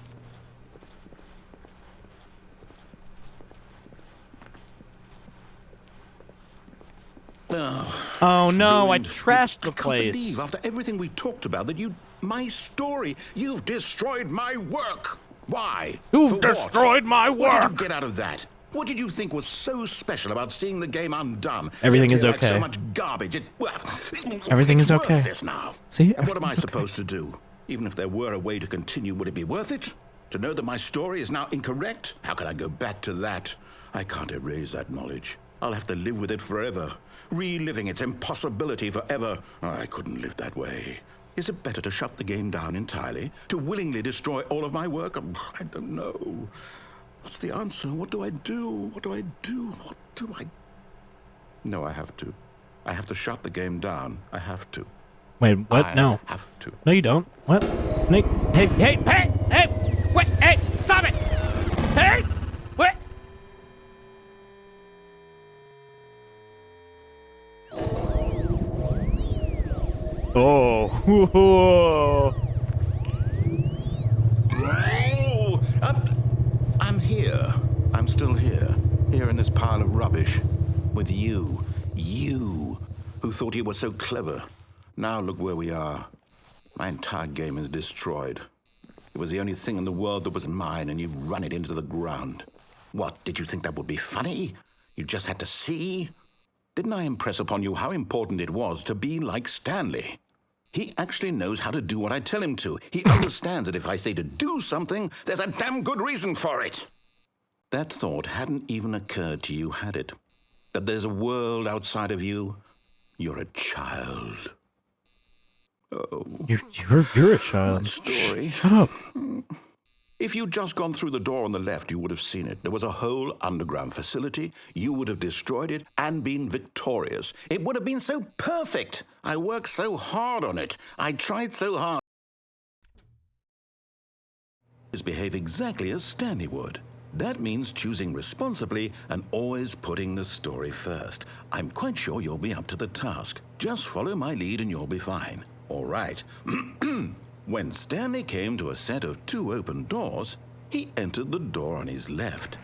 Oh no, I trashed the place. I can't believe after everything we talked about that my story, you've destroyed my work. Why? You've destroyed my work. What did you get out of that? What did you think was so special about seeing the game undone? Everything is okay. So much garbage. Everything is okay. Worthless now. See? And what am I supposed to do? Even if there were a way to continue, would it be worth it? To know that my story is now incorrect? How can I go back to that? I can't erase that knowledge. I'll have to live with it forever, reliving its impossibility forever. I couldn't live that way. Is it better to shut the game down entirely? To willingly destroy all of my work? I don't know. What's the answer? What do I do? What do I do? What do I... No, I have to. I have to shut the game down. I have to. Wait, what? No. I have to. No, you don't. What? Nick, hey! Wait, hey! Stop it! Hey! What? Oh. Oh, I'm here. I'm still here. Here in this pile of rubbish. With you. You, who thought you were so clever. Now look where we are. My entire game is destroyed. It was the only thing in the world that was mine, and you've run it into the ground. What, did you think that would be funny? You just had to see? Didn't I impress upon you how important it was to be like Stanley? He actually knows how to do what I tell him to. He understands that if I say to do something, there's a damn good reason for it. That thought hadn't even occurred to you, had it? That there's a world outside of you? You're a child. Oh. You're a child. That story. Shut up. If you'd just gone through the door on the left, you would have seen it. There was a whole underground facility. You would have destroyed it and been victorious. It would have been so perfect. I worked so hard on it. I tried so hard. Behave exactly as Stanley would. That means choosing responsibly and always putting the story first. I'm quite sure you'll be up to the task. Just follow my lead and you'll be fine. All right. When Stanley came to a set of 2 open doors, he entered the door on his left.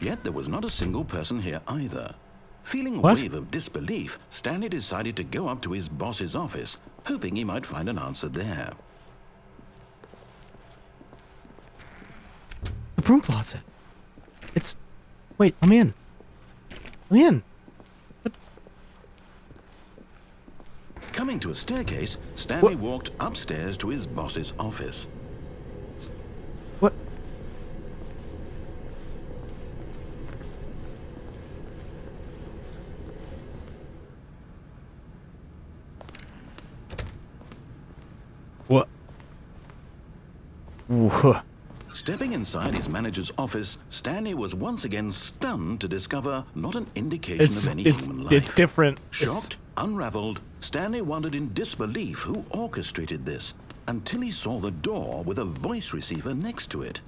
Yet there was not a single person here either. Feeling a wave of disbelief, Stanley decided to go up to his boss's office, hoping he might find an answer there. The broom closet. It's... Wait, let me in. Let me in. What? Coming to a staircase, Stanley walked upstairs to his boss's office. What? What? Stepping inside his manager's office, Stanley was once again stunned to discover not an indication of any human life. It's different. Shocked, unraveled, Stanley wondered in disbelief who orchestrated this, until he saw the door with a voice receiver next to it.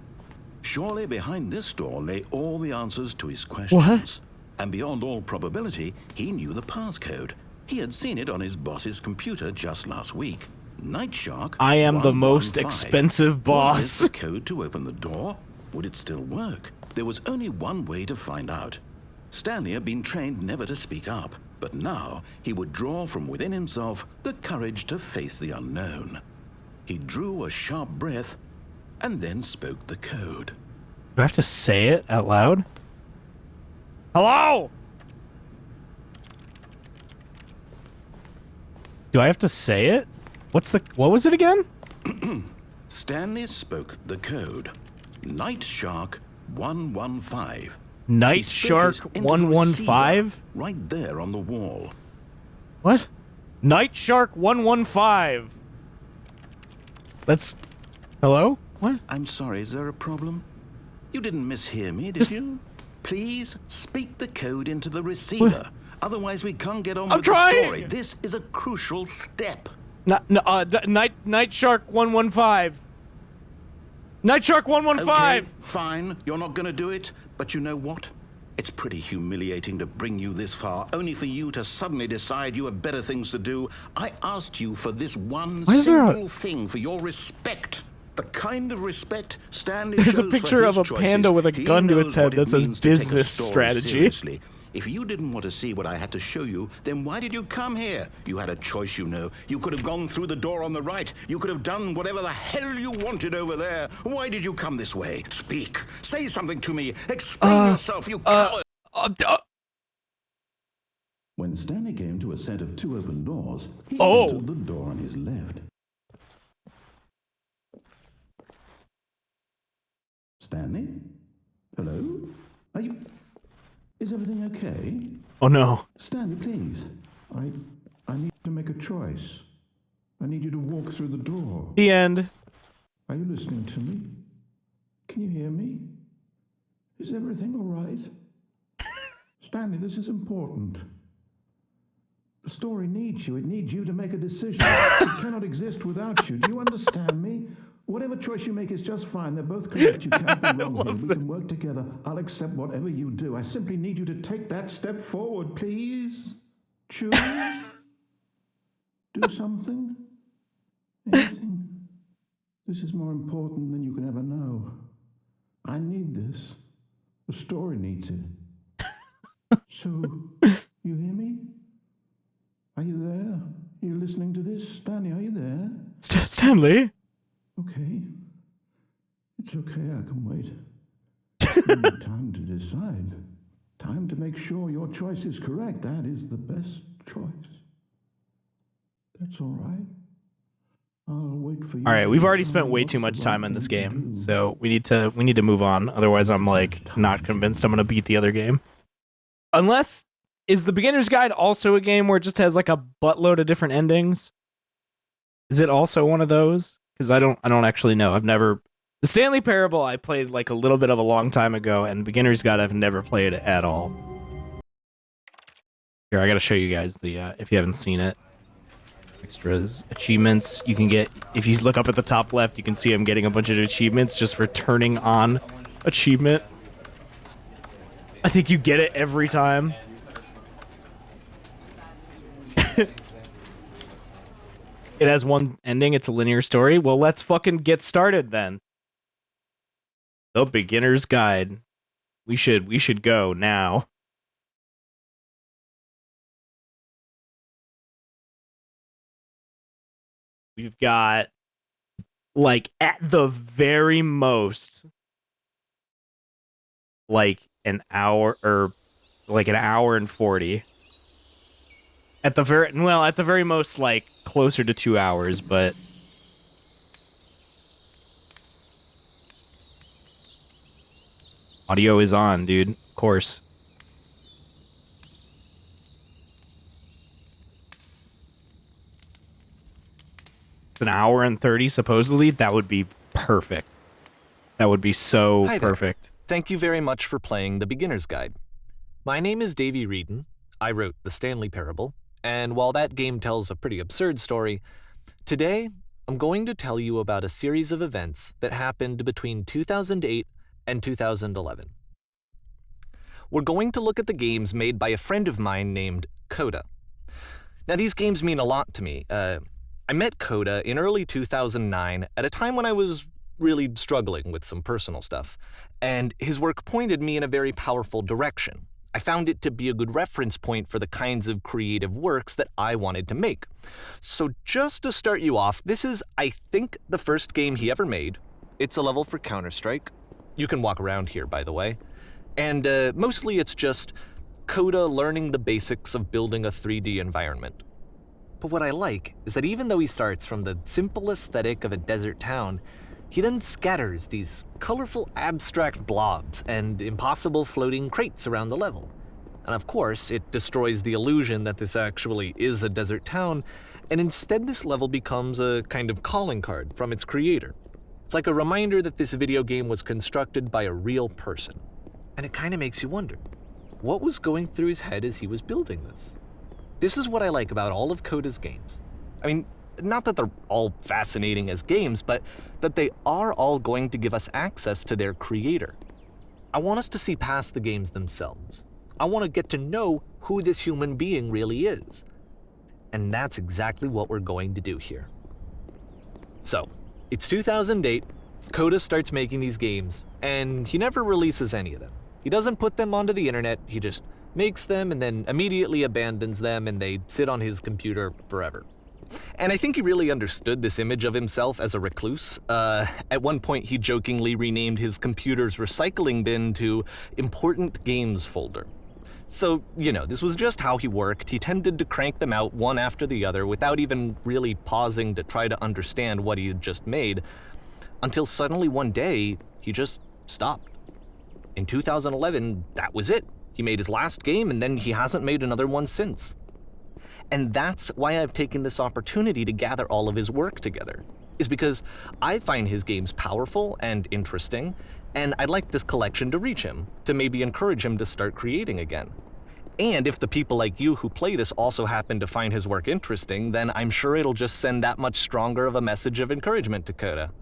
Surely behind this door lay all the answers to his questions. What? And beyond all probability, he knew the passcode. He had seen it on his boss's computer just last week. Night Shark. I am the most 115. expensive boss. Was this the code to open the door? Would it still work? There was only one way to find out. Stanley had been trained never to speak up, but now he would draw from within himself the courage to face the unknown. He drew a sharp breath and then spoke the code. Do I have to say it out loud? Hello? Do I have to say it? What was it again? Stanley spoke the code. Night Shark 115. Night Shark 115? Right there on the wall. What? Night Shark 115. That's... Hello? What? I'm sorry, is there a problem? You didn't mishear me, did you? Please speak the code into the receiver. What? Otherwise, we can't get on I'm with trying. the story. This is a crucial step. Night Shark 115. Night Shark 115. Okay, fine. You're not going to do it. But you know what? It's pretty humiliating to bring you this far, only for you to suddenly decide you have better things to do. I asked you for this one simple thing, for your respect. The kind of respect Stanley There's a shows picture for of his a panda choices. with a He gun to knows its head what it that says means to take a business story strategy. seriously. If you didn't want to see what I had to show you, then why did you come here? You had a choice, you know. You could have gone through the door on the right. You could have done whatever the hell you wanted over there. Why did you come this way? Speak. Say something to me. Explain yourself, you coward. When Stanley came to a set of 2 open doors, he entered the door on his left. Stanley? Hello? Are you... Is everything okay? Oh no. Stanley, please. I need to make a choice. I need you to walk through the door. The end. Are you listening to me? Can you hear me? Is everything all right? Stanley, this is important. The story needs you. It needs you to make a decision. It cannot exist without you. Do you understand me? Whatever choice you make is just fine. They're both correct. You can't be wrong here. We can work together. I'll accept whatever you do. I simply need you to take that step forward, please. Choose. Do something. Anything. This is more important than you can ever know. I need this. The story needs it. So, you hear me? Are you there? Are you listening to this? Stanley, are you there? Stanley? Okay. It's okay, I can wait. You need time to decide. Time to make sure your choice is correct. That is the best choice. That's all right. I'll wait for you. All right, we've already spent way too much time on this game, so we need to move on. Otherwise, I'm like not convinced I'm gonna beat the other game. Unless, is the Beginner's Guide also a game where it just has like a buttload of different endings? Is it also one of those? Because I don't actually know. I've never... The Stanley Parable I played like a little bit of a long time ago, and Beginner's Guide I've never played at all. Here, I gotta show you guys the, if you haven't seen it. Extras, achievements, you can get... If you look up at the top left, you can see I'm getting a bunch of achievements just for turning on achievement. I think you get it every time. It has one ending, it's a linear story. Well, let's fucking get started then. The Beginner's Guide. We should go now. We've got, like, at the very most, like, an hour, or, like, an hour and 40. At the very most, like, closer to 2 hours, but... Audio is on, dude. Of course. It's an hour and 30, supposedly. That would be perfect. That would be so perfect. Thank you very much for playing The Beginner's Guide. My name is Davey Reedon. I wrote The Stanley Parable. And while that game tells a pretty absurd story, today I'm going to tell you about a series of events that happened between 2008 and 2011. We're going to look at the games made by a friend of mine named Coda. Now, these games mean a lot to me. I met Coda in early 2009 at a time when I was really struggling with some personal stuff, and his work pointed me in a very powerful direction. I found it to be a good reference point for the kinds of creative works that I wanted to make. So just to start you off, this is, I think, the first game he ever made. It's a level for Counter-Strike. You can walk around here, by the way. And mostly it's just Coda learning the basics of building a 3D environment. But what I like is that even though he starts from the simple aesthetic of a desert town, he then scatters these colorful abstract blobs and impossible floating crates around the level. And of course, it destroys the illusion that this actually is a desert town, and instead this level becomes a kind of calling card from its creator. It's like a reminder that this video game was constructed by a real person. And it kind of makes you wonder, what was going through his head as he was building this? This is what I like about all of Coda's games. I mean, not that they're all fascinating as games, but that they are all going to give us access to their creator. I want us to see past the games themselves. I want to get to know who this human being really is. And that's exactly what we're going to do here. So, it's 2008, Coda starts making these games, and he never releases any of them. He doesn't put them onto the internet, he just makes them and then immediately abandons them, and they sit on his computer forever. And I think he really understood this image of himself as a recluse. At one point, he jokingly renamed his computer's recycling bin to Important Games Folder. So, you know, this was just how he worked. He tended to crank them out one after the other without even really pausing to try to understand what he had just made, until suddenly one day, he just stopped. In 2011, that was it. He made his last game, and then he hasn't made another one since. And that's why I've taken this opportunity to gather all of his work together, is because I find his games powerful and interesting, and I'd like this collection to reach him, to maybe encourage him to start creating again. And if the people like you who play this also happen to find his work interesting, then I'm sure it'll just send that much stronger of a message of encouragement to Coda.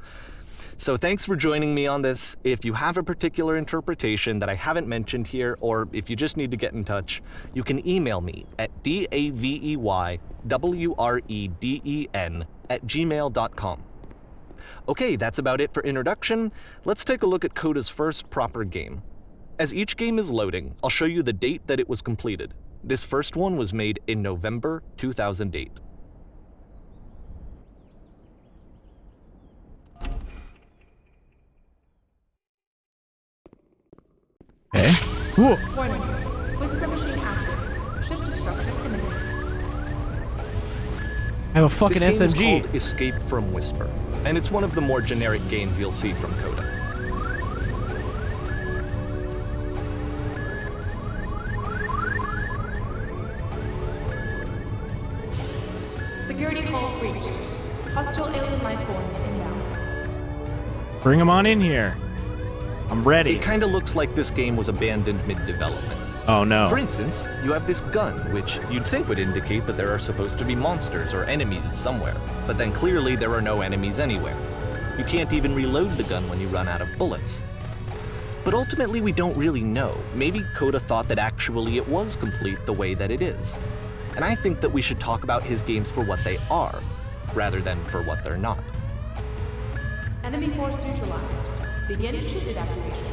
So thanks for joining me on this. If you have a particular interpretation that I haven't mentioned here, or if you just need to get in touch, you can email me at daveywreden@gmail.com. Okay, that's about it for introduction. Let's take a look at Coda's first proper game. As each game is loading, I'll show you the date that it was completed. This first one was made in November 2008. Okay. Whoa. Warning. Whisper machine active. Shift destruction imminent. I have a fucking This game SMG. is called Escape from Whisper, and it's one of the more generic games you'll see from Coda. Security call breached. Hostile alien life forms inbound. Bring him on in here. I'm ready. It kind of looks like this game was abandoned mid-development. Oh no. For instance, you have this gun, which you'd think would indicate that there are supposed to be monsters or enemies somewhere, but then clearly there are no enemies anywhere. You can't even reload the gun when you run out of bullets. But ultimately we don't really know. Maybe Coda thought that actually it was complete the way that it is. And I think that we should talk about his games for what they are, rather than for what they're not. Enemy force neutralized. Begin shield activation.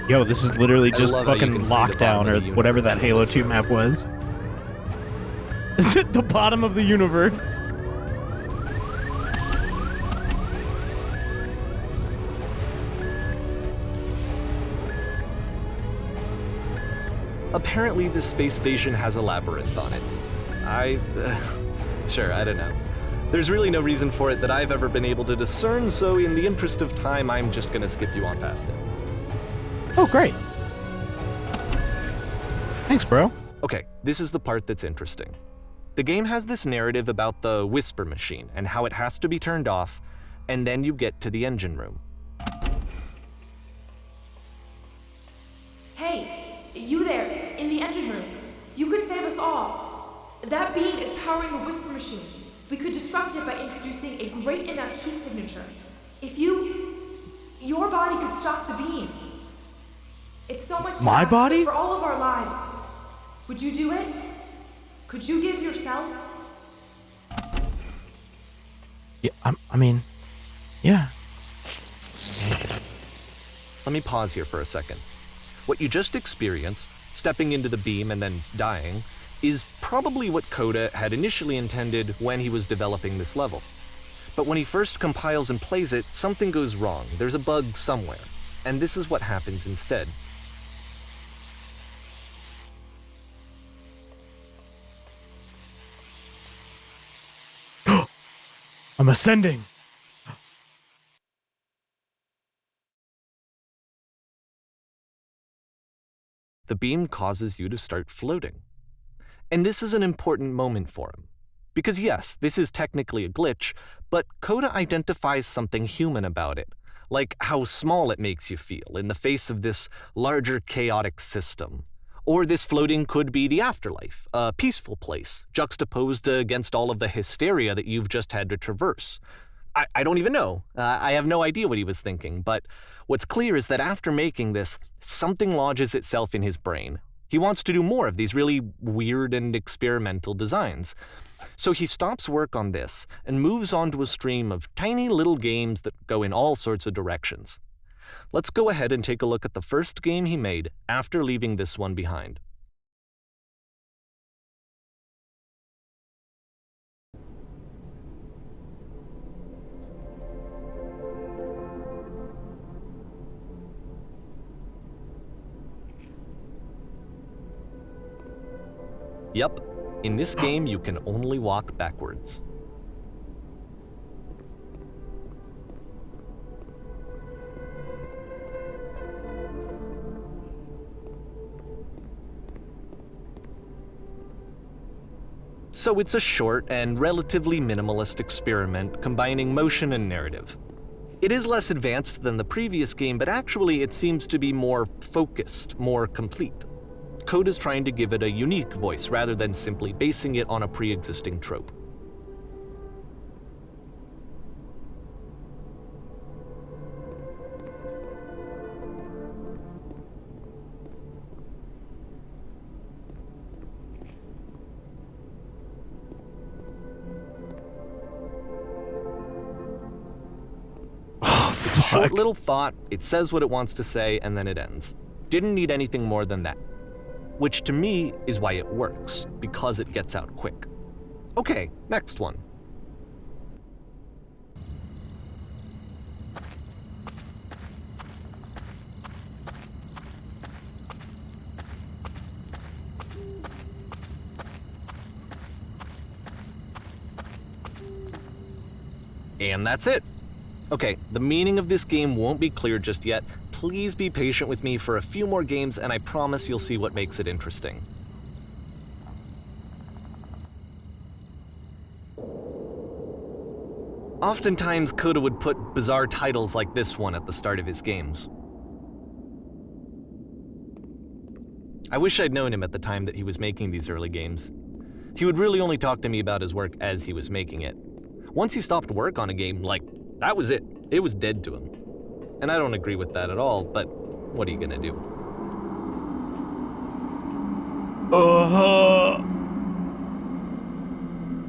Yo, this is literally I just love how you fucking can see the Lockdown bottom or of the whatever that universe Halo in 2 this map was. Is it the bottom of the universe? Apparently this space station has a labyrinth on it. Sure, I don't know. There's really no reason for it that I've ever been able to discern, so in the interest of time, I'm just gonna skip you on past it. Oh, great. Thanks, bro. Okay, this is the part that's interesting. The game has this narrative about the whisper machine and how it has to be turned off, and then you get to the engine room. Hey, you there, in the engine room. You could save us all. That beam is powering the whisper machine. We could disrupt it by introducing a great enough heat signature. If your body could stop the beam. It's so much My task body? for all of our lives. Would you do it? Could you give yourself? Yeah, I mean, yeah. Let me pause here for a second. What you just experienced, stepping into the beam and then dying, is probably what Coda had initially intended when he was developing this level. But when he first compiles and plays it, something goes wrong. There's a bug somewhere. And this is what happens instead. I'm ascending. the beam causes you to start floating. And this is an important moment for him. Because yes, this is technically a glitch, but Coda identifies something human about it, like how small it makes you feel in the face of this larger chaotic system. Or this floating could be the afterlife, a peaceful place, juxtaposed against all of the hysteria that you've just had to traverse. I don't even know. I have no idea what he was thinking, but what's clear is that after making this, something lodges itself in his brain. He wants to do more of these really weird and experimental designs. So he stops work on this and moves on to a stream of tiny little games that go in all sorts of directions. Let's go ahead and take a look at the first game he made after leaving this one behind. Yep, in this game you can only walk backwards. So it's a short and relatively minimalist experiment combining motion and narrative. It is less advanced than the previous game, but actually it seems to be more focused, more complete. Coda's trying to give it a unique voice rather than simply basing it on a pre-existing trope. It's a short little thought, it says what it wants to say, and then it ends. Didn't need anything more than that. Which to me is why it works, because it gets out quick. Okay, next one. And that's it. Okay, the meaning of this game won't be clear just yet. Please be patient with me for a few more games, and I promise you'll see what makes it interesting. Oftentimes, Coda would put bizarre titles like this one at the start of his games. I wish I'd known him at the time that he was making these early games. He would really only talk to me about his work as he was making it. Once he stopped work on a game, that was it. It was dead to him. And I don't agree with that at all, but what are you gonna do?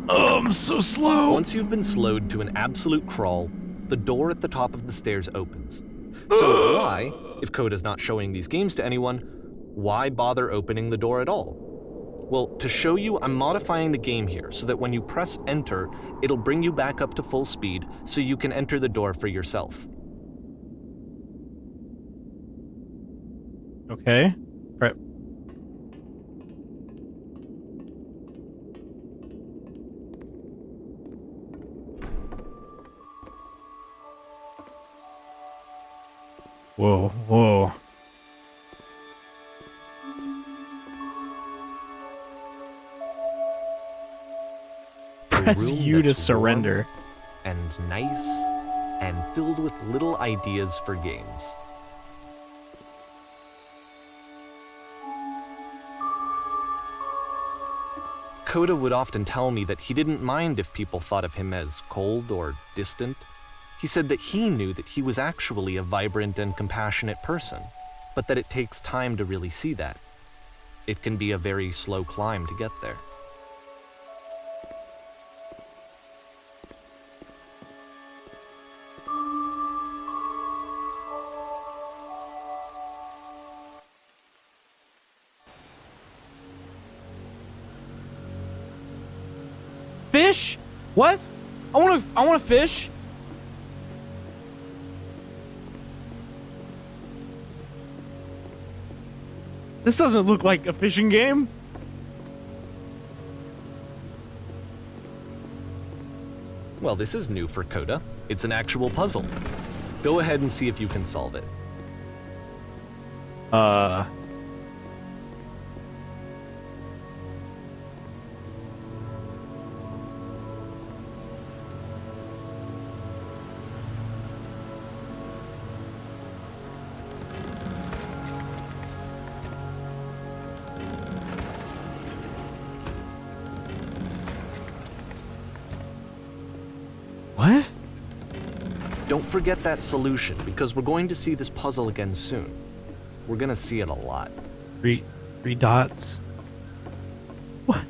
I'm so slow. Once you've been slowed to an absolute crawl, the door at the top of the stairs opens. So why, if Coda's not showing these games to anyone, why bother opening the door at all? Well, to show you, I'm modifying the game here so that when you press enter, it'll bring you back up to full speed so you can enter the door for yourself. Okay. Right. Whoa, whoa. Press U to surrender. And nice, and filled with little ideas for games. Coda would often tell me that he didn't mind if people thought of him as cold or distant. He said that he knew that he was actually a vibrant and compassionate person, but that it takes time to really see that. It can be a very slow climb to get there. Fish? What? I want to fish. This doesn't look like a fishing game. Well, this is new for Coda. It's an actual puzzle. Go ahead and see if you can solve it. don't forget that solution, because we're going to see this puzzle again soon. We're gonna see it a lot. Three dots. What?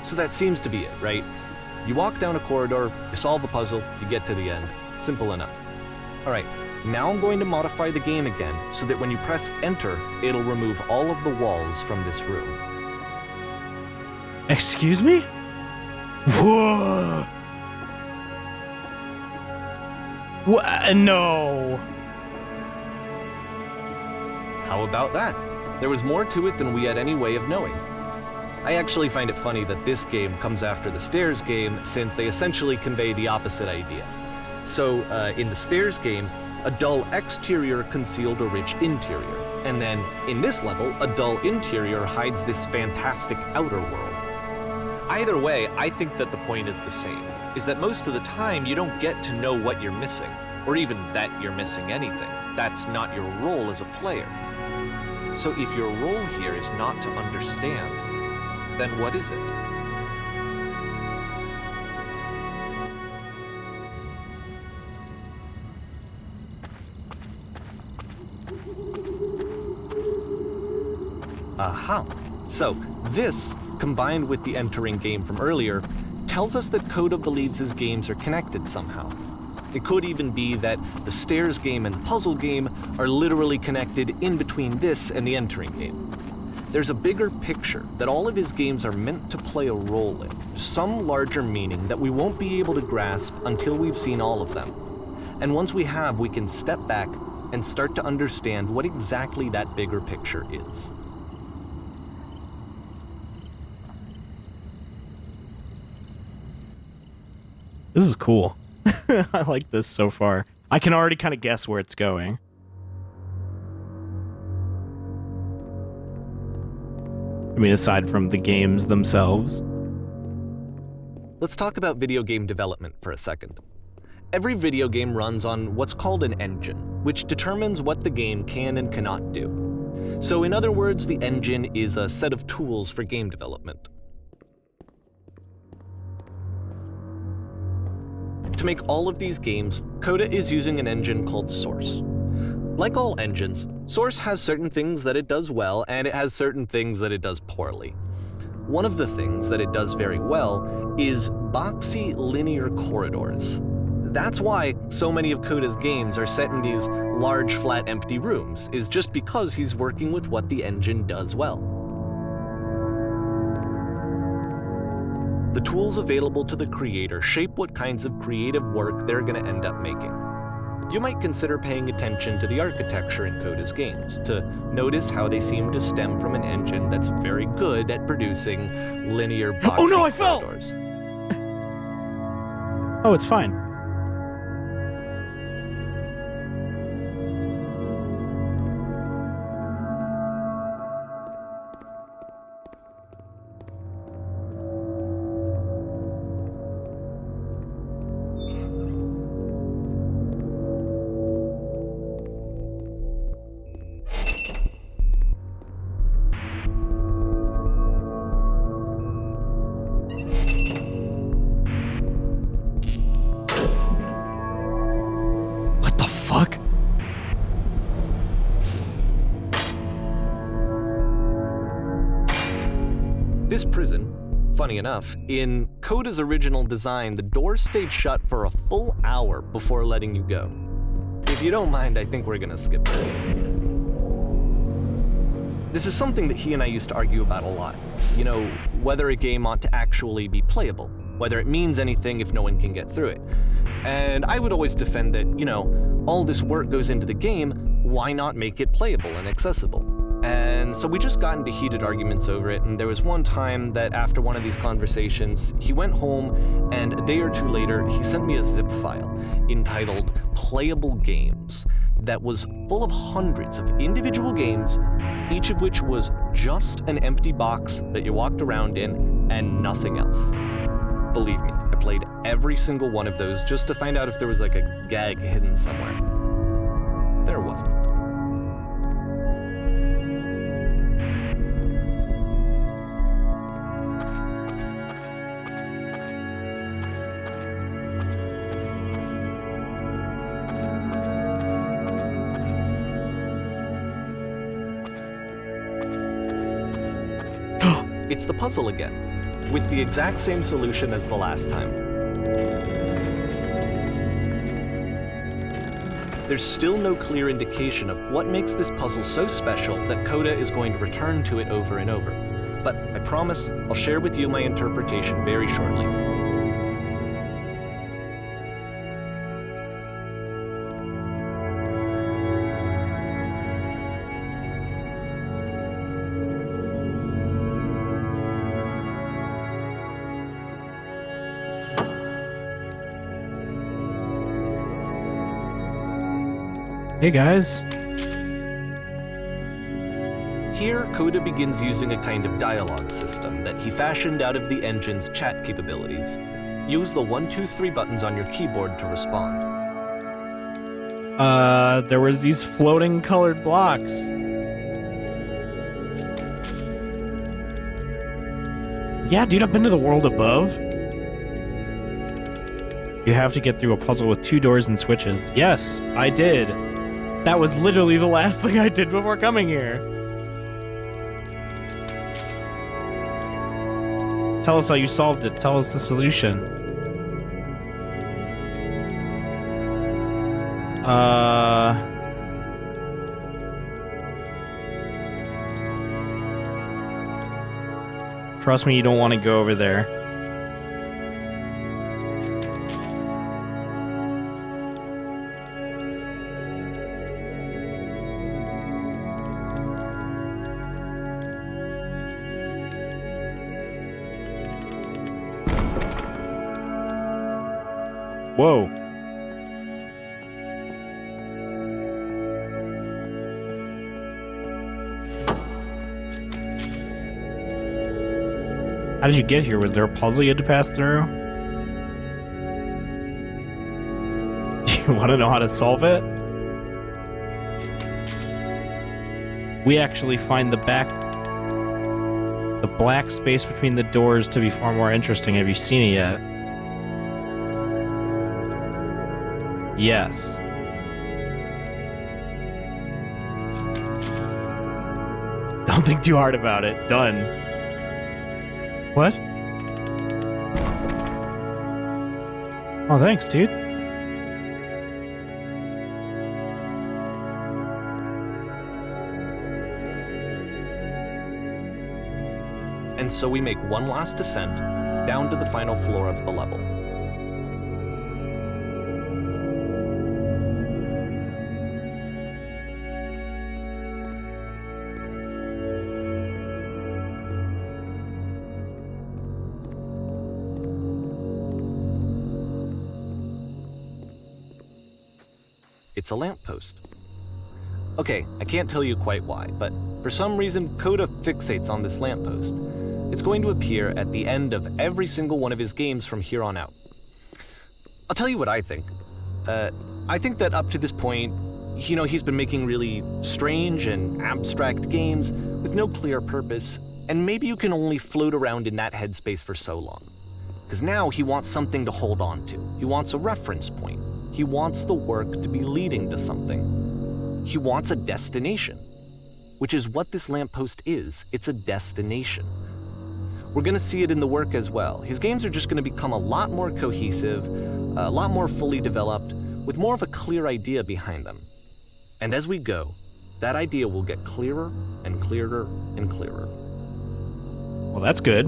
So that seems to be it, right? You walk down a corridor, you solve a puzzle, you get to the end. Simple enough. All right, now I'm going to modify the game again so that when you press enter, it'll remove all of the walls from this room. Excuse me? Whoa! What? No. How about that? There was more to it than we had any way of knowing. I actually find it funny that this game comes after the Stairs game, since they essentially convey the opposite idea. So, in the Stairs game, a dull exterior concealed a rich interior, and then, in this level, a dull interior hides this fantastic outer world. Either way, I think that the point is the same, is that most of the time you don't get to know what you're missing, or even that you're missing anything. That's not your role as a player. So if your role here is not to understand, then what is it? Aha! So, this, combined with the entering game from earlier, tells us that Coda believes his games are connected somehow. It could even be that the Stairs game and the puzzle game are literally connected in between this and the entering game. There's a bigger picture that all of his games are meant to play a role in, some larger meaning that we won't be able to grasp until we've seen all of them. And once we have, we can step back and start to understand what exactly that bigger picture is. This is cool. I like this so far. I can already kind of guess where it's going. I mean, aside from the games themselves. Let's talk about video game development for a second. Every video game runs on what's called an engine, which determines what the game can and cannot do. So in other words, the engine is a set of tools for game development. To make all of these games, Coda is using an engine called Source. Like all engines, Source has certain things that it does well, and it has certain things that it does poorly. One of the things that it does very well is boxy linear corridors. That's why so many of Coda's games are set in these large, flat, empty rooms, is just because he's working with what the engine does well. The tools available to the creator shape what kinds of creative work they're going to end up making. You might consider paying attention to the architecture in Coda's games, to notice how they seem to stem from an engine that's very good at producing linear boxy Oh no, I fell! corridors. Oh, it's fine. Fuck. This prison, funny enough, in Coda's original design, the doors stayed shut for a full hour before letting you go. If you don't mind, I think we're gonna skip it. This is something that he and I used to argue about a lot. You know, whether a game ought to actually be playable, whether it means anything if no one can get through it. And I would always defend that, you know, all this work goes into the game, why not make it playable and accessible? And so we just got into heated arguments over it, and there was one time that after one of these conversations, he went home, and a day or two later, he sent me a zip file entitled Playable Games that was full of hundreds of individual games, each of which was just an empty box that you walked around in and nothing else. Believe me, I played every single one of those just to find out if there was like a gag hidden somewhere. There wasn't. it's the puzzle again, with the exact same solution as the last time. There's still no clear indication of what makes this puzzle so special that Coda is going to return to it over and over. But I promise I'll share with you my interpretation very shortly. Hey guys. Here, Coda begins using a kind of dialogue system that he fashioned out of the engine's chat capabilities. Use the 1, 2, 3 buttons on your keyboard to respond. There was these floating colored blocks. Yeah, dude, I've been to the world above. You have to get through a puzzle with 2 doors and switches. Yes, I did. That was literally the last thing I did before coming here. Tell us how you solved it. Tell us the solution. Trust me, you don't want to go over there. Whoa. How did you get here? Was there a puzzle you had to pass through? Do you want to know how to solve it? We actually find the black space between the doors to be far more interesting. Have you seen it yet? Yes. Don't think too hard about it. Done. What? Oh, thanks, dude. And so we make one last descent down to the final floor of the level. It's a lamppost. Okay, I can't tell you quite why, but for some reason, Coda fixates on this lamppost. It's going to appear at the end of every single one of his games from here on out. I'll tell you what I think. I think that up to this point, you know, he's been making really strange and abstract games with no clear purpose, and maybe you can only float around in that headspace for so long. Because now he wants something to hold on to. He wants a reference point. He wants the work to be leading to something. He wants a destination, which is what this lamppost is. It's a destination. We're going to see it in the work as well. His games are just going to become a lot more cohesive, a lot more fully developed, with more of a clear idea behind them. And as we go, that idea will get clearer and clearer and clearer. Well, that's good.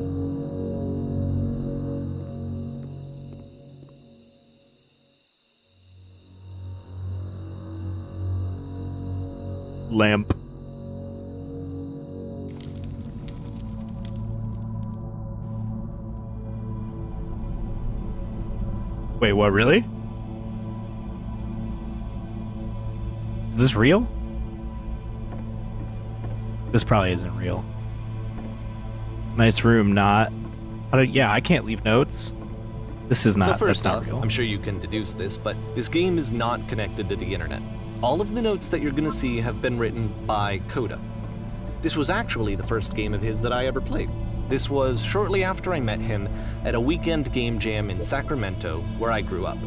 Lamp. Wait, what, really? Is this real? This probably isn't real. Nice room, not. Yeah, I can't leave notes. This is not. So first that's off, not real. I'm sure you can deduce this, but this game is not connected to the internet. All of the notes that you're going to see have been written by Coda. This was actually the first game of his that I ever played. This was shortly after I met him at a weekend game jam in Sacramento, where I grew up.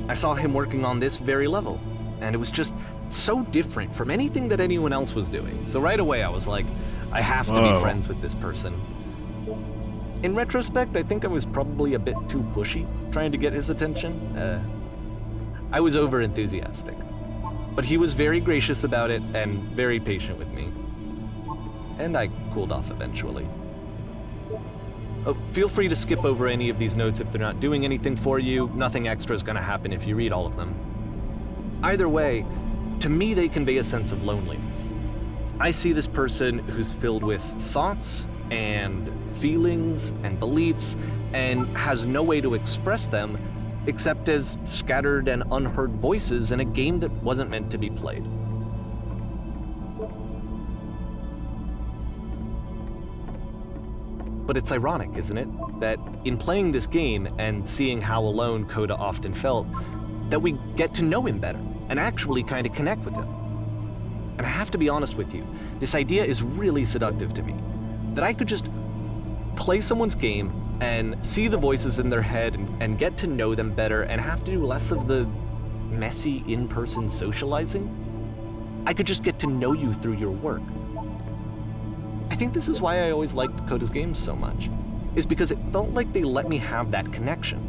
I saw him working on this very level, and it was just so different from anything that anyone else was doing. So right away I was like, I have to be friends with this person. In retrospect, I think I was probably a bit too pushy, trying to get his attention. I was over-enthusiastic. But he was very gracious about it and very patient with me. And I cooled off eventually. Oh, feel free to skip over any of these notes if they're not doing anything for you. Nothing extra is going to happen if you read all of them. Either way, to me they convey a sense of loneliness. I see this person who's filled with thoughts and feelings and beliefs and has no way to express them except as scattered and unheard voices in a game that wasn't meant to be played. But it's ironic, isn't it, that in playing this game and seeing how alone Coda often felt, that we get to know him better and actually kind of connect with him. And I have to be honest with you, this idea is really seductive to me, that I could just play someone's game and see the voices in their head and get to know them better and have to do less of the messy in-person socializing. I could just get to know you through your work. I think this is why I always liked Coda's games so much, is because it felt like they let me have that connection.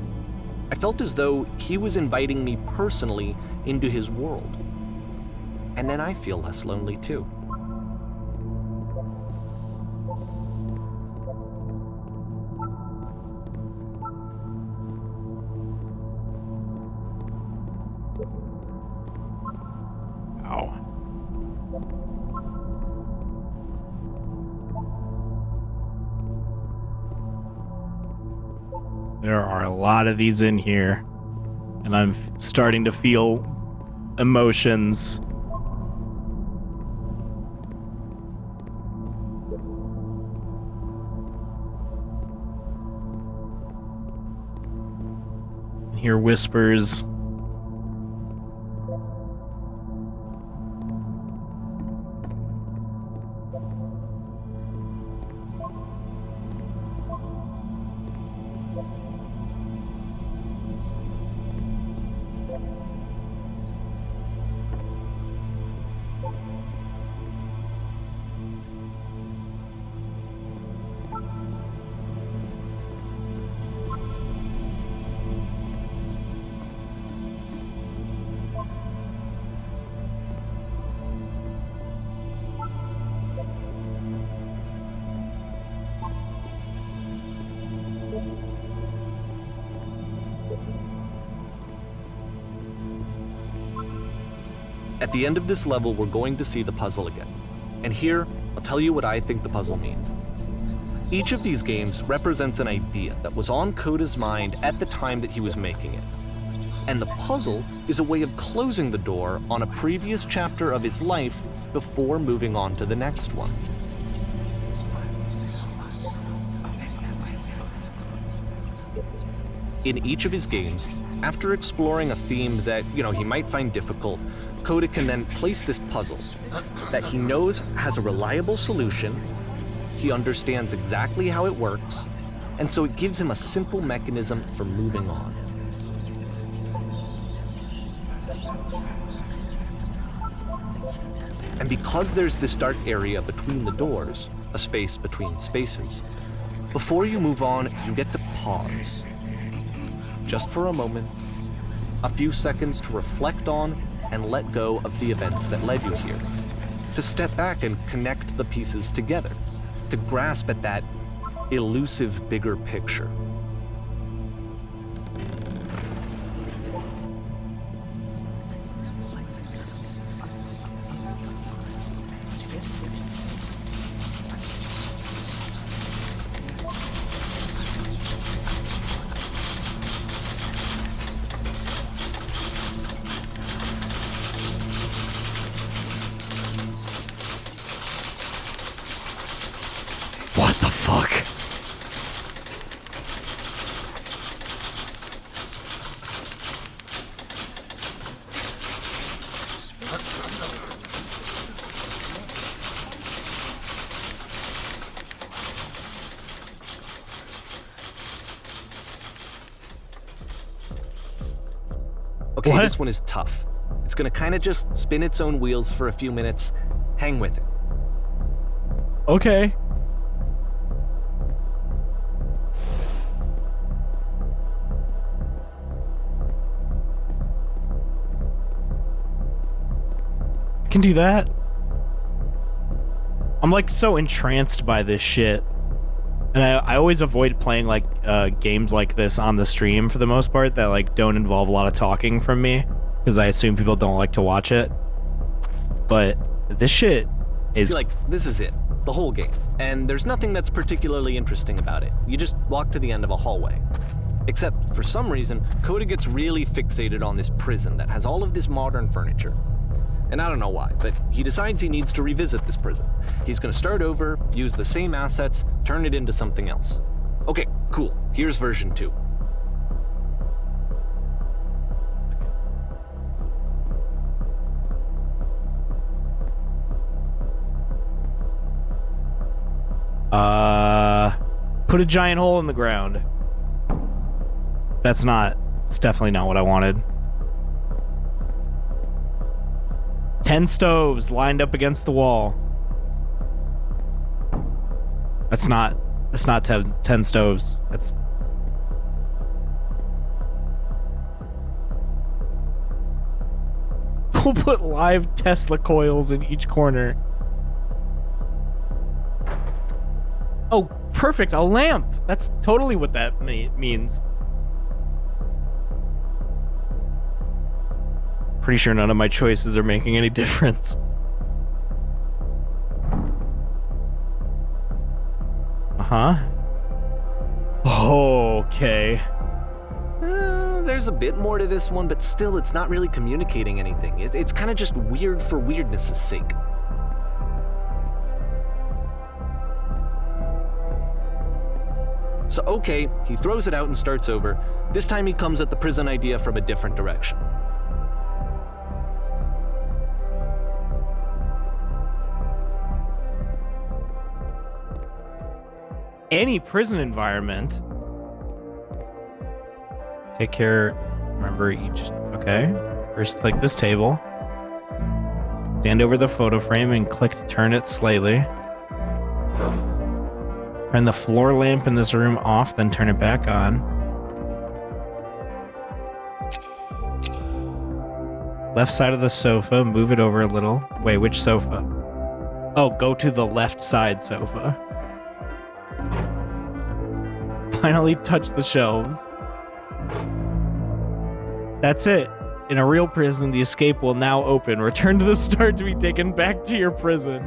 I felt as though he was inviting me personally into his world. And then I feel less lonely too. Wow. There are a lot of these in here, and I'm starting to feel emotions. I hear whispers. At the end of this level, we're going to see the puzzle again. And here, I'll tell you what I think the puzzle means. Each of these games represents an idea that was on Coda's mind at the time that he was making it. And the puzzle is a way of closing the door on a previous chapter of his life before moving on to the next one. In each of his games, after exploring a theme that, he might find difficult, Coda can then place this puzzle that he knows has a reliable solution, he understands exactly how it works, and so it gives him a simple mechanism for moving on. And because there's this dark area between the doors, a space between spaces, before you move on, you get to pause. Just for a moment, a few seconds to reflect on and let go of the events that led you here, to step back and connect the pieces together, to grasp at that elusive bigger picture. What the fuck? Okay, What? This one is tough. It's gonna kind of just spin its own wheels for a few minutes. Hang with it. Okay. can do that. I'm like so entranced by this shit. And I always avoid playing like games like this on the stream for the most part that like don't involve a lot of talking from me, because I assume people don't like to watch it. But this shit is like, this is it, the whole game. And there's nothing that's particularly interesting about it. You just walk to the end of a hallway. Except, for some reason, Coda gets really fixated on this prison that has all of this modern furniture. And I don't know why, but he decides he needs to revisit this prison. He's gonna start over, use the same assets, turn it into something else. Okay, cool. Here's version 2. Put a giant hole in the ground. It's definitely not what I wanted. 10 stoves lined up against the wall. That's not 10 stoves. We'll put live Tesla coils in each corner. Oh, perfect, a lamp. That's totally what that means. Pretty sure none of my choices are making any difference. Uh-huh. Okay. There's a bit more to this one, but still, it's not really communicating anything. It's kind of just weird for weirdness' sake. So, okay, he throws it out and starts over. This time he comes at the prison idea from a different direction. Any prison environment. Take care, remember each, okay. First, click this table. Stand over the photo frame and click to turn it slightly. Turn the floor lamp in this room off, then turn it back on. Left side of the sofa, move it over a little. Wait, which sofa? Oh, go to the left side sofa. Finally touch the shelves. That's it. In a real prison, the escape will now open. Return to the start to be taken back to your prison.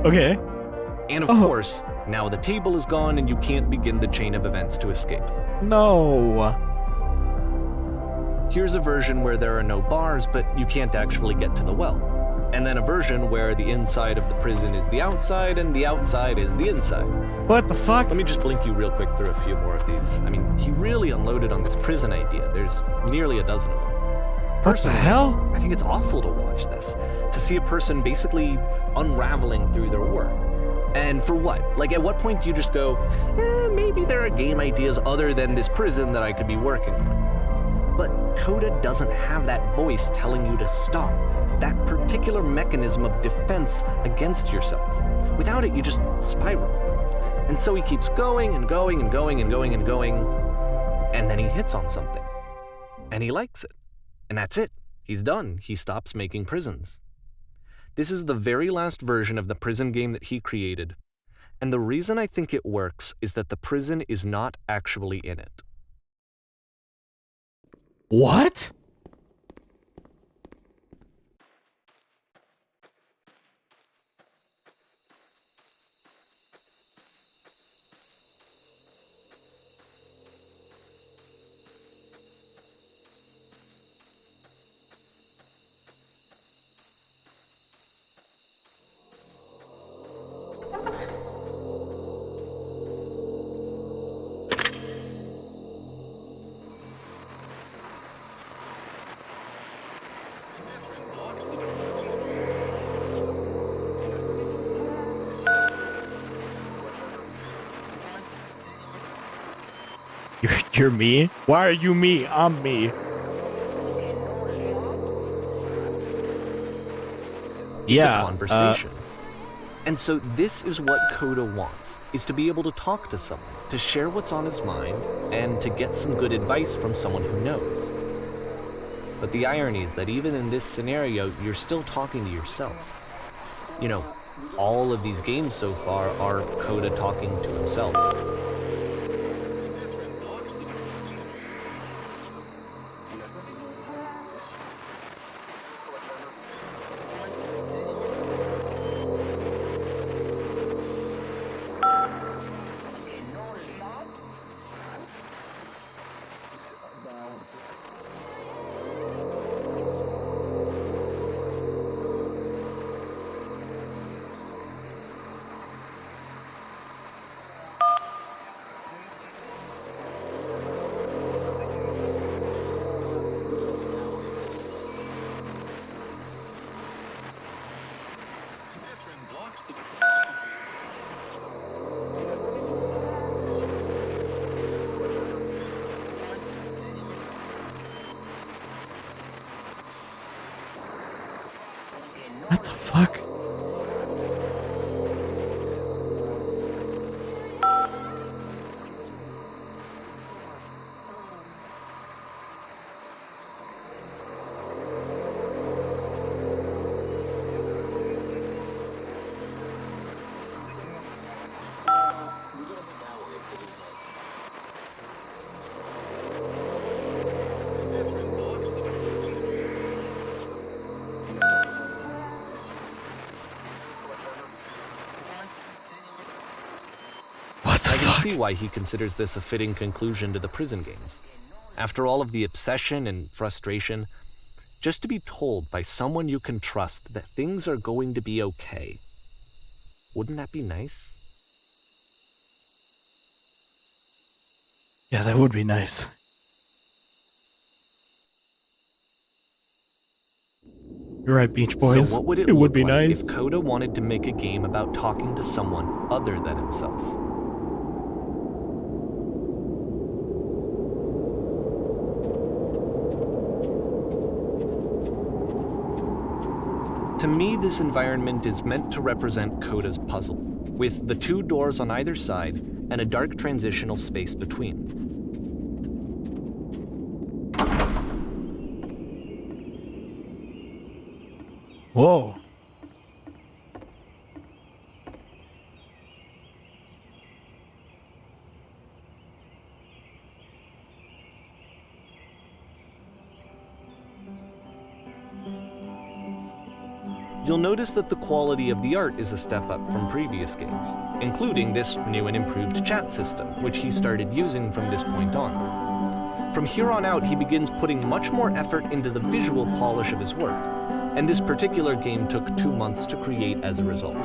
Okay. And of course, now the table is gone and you can't begin the chain of events to escape. No. Here's a version where there are no bars, but you can't actually get to the well. And then a version where the inside of the prison is the outside and the outside is the inside. What the fuck? Let me just blink you real quick through a few more of these. I mean, he really unloaded on this prison idea. There's nearly a dozen of them. What the hell? I think it's awful to watch this. To see a person basically unraveling through their work. And for what? Like, at what point do you just go, maybe there are game ideas other than this prison that I could be working on? But Coda doesn't have that voice telling you to stop. That particular mechanism of defense against yourself. Without it, you just spiral. And so he keeps going and going and going and going and going. And then he hits on something. And he likes it. And that's it. He's done. He stops making prisons. This is the very last version of the prison game that he created. And the reason I think it works is that the prison is not actually in it. What? You're me? Why are you me? I'm me. It's a conversation. And so this is what Coda wants, is to be able to talk to someone, to share what's on his mind, and to get some good advice from someone who knows. But the irony is that even in this scenario, you're still talking to yourself. You know, all of these games so far are Coda talking to himself. What the fuck? See why he considers this a fitting conclusion to the prison games. After all of the obsession and frustration, just to be told by someone you can trust that things are going to be okay. Wouldn't that be nice? Yeah, that would be nice. You're right, Beach Boys. So what would it would be like nice if Coda wanted to make a game about talking to someone other than himself? To me, this environment is meant to represent Coda's puzzle, with the two doors on either side and a dark transitional space between. Whoa. You'll notice that the quality of the art is a step up from previous games, including this new and improved chat system, which he started using from this point on. From here on out, he begins putting much more effort into the visual polish of his work, and this particular game took 2 months to create as a result.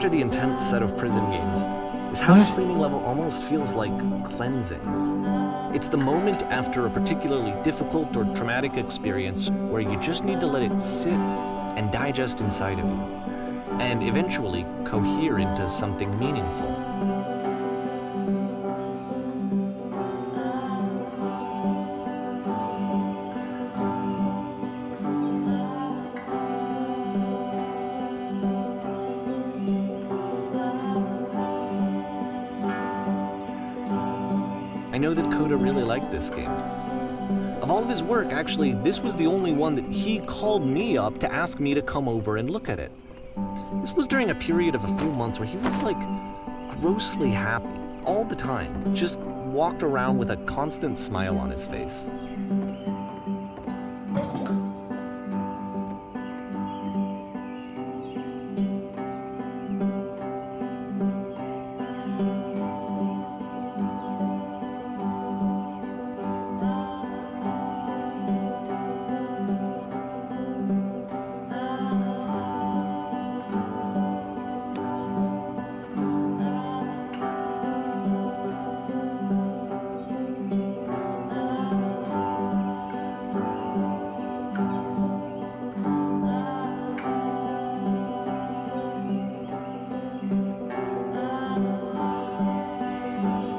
after the intense set of prison games, this house cleaning level almost feels like cleansing. It's the moment after a particularly difficult or traumatic experience where you just need to let it sit and digest inside of you, and eventually cohere into something meaningful. I know that Coda really liked this game. Of all of his work, actually, this was the only one that he called me up to ask me to come over and look at it. This was during a period of a few months where he was like grossly happy all the time, just walked around with a constant smile on his face.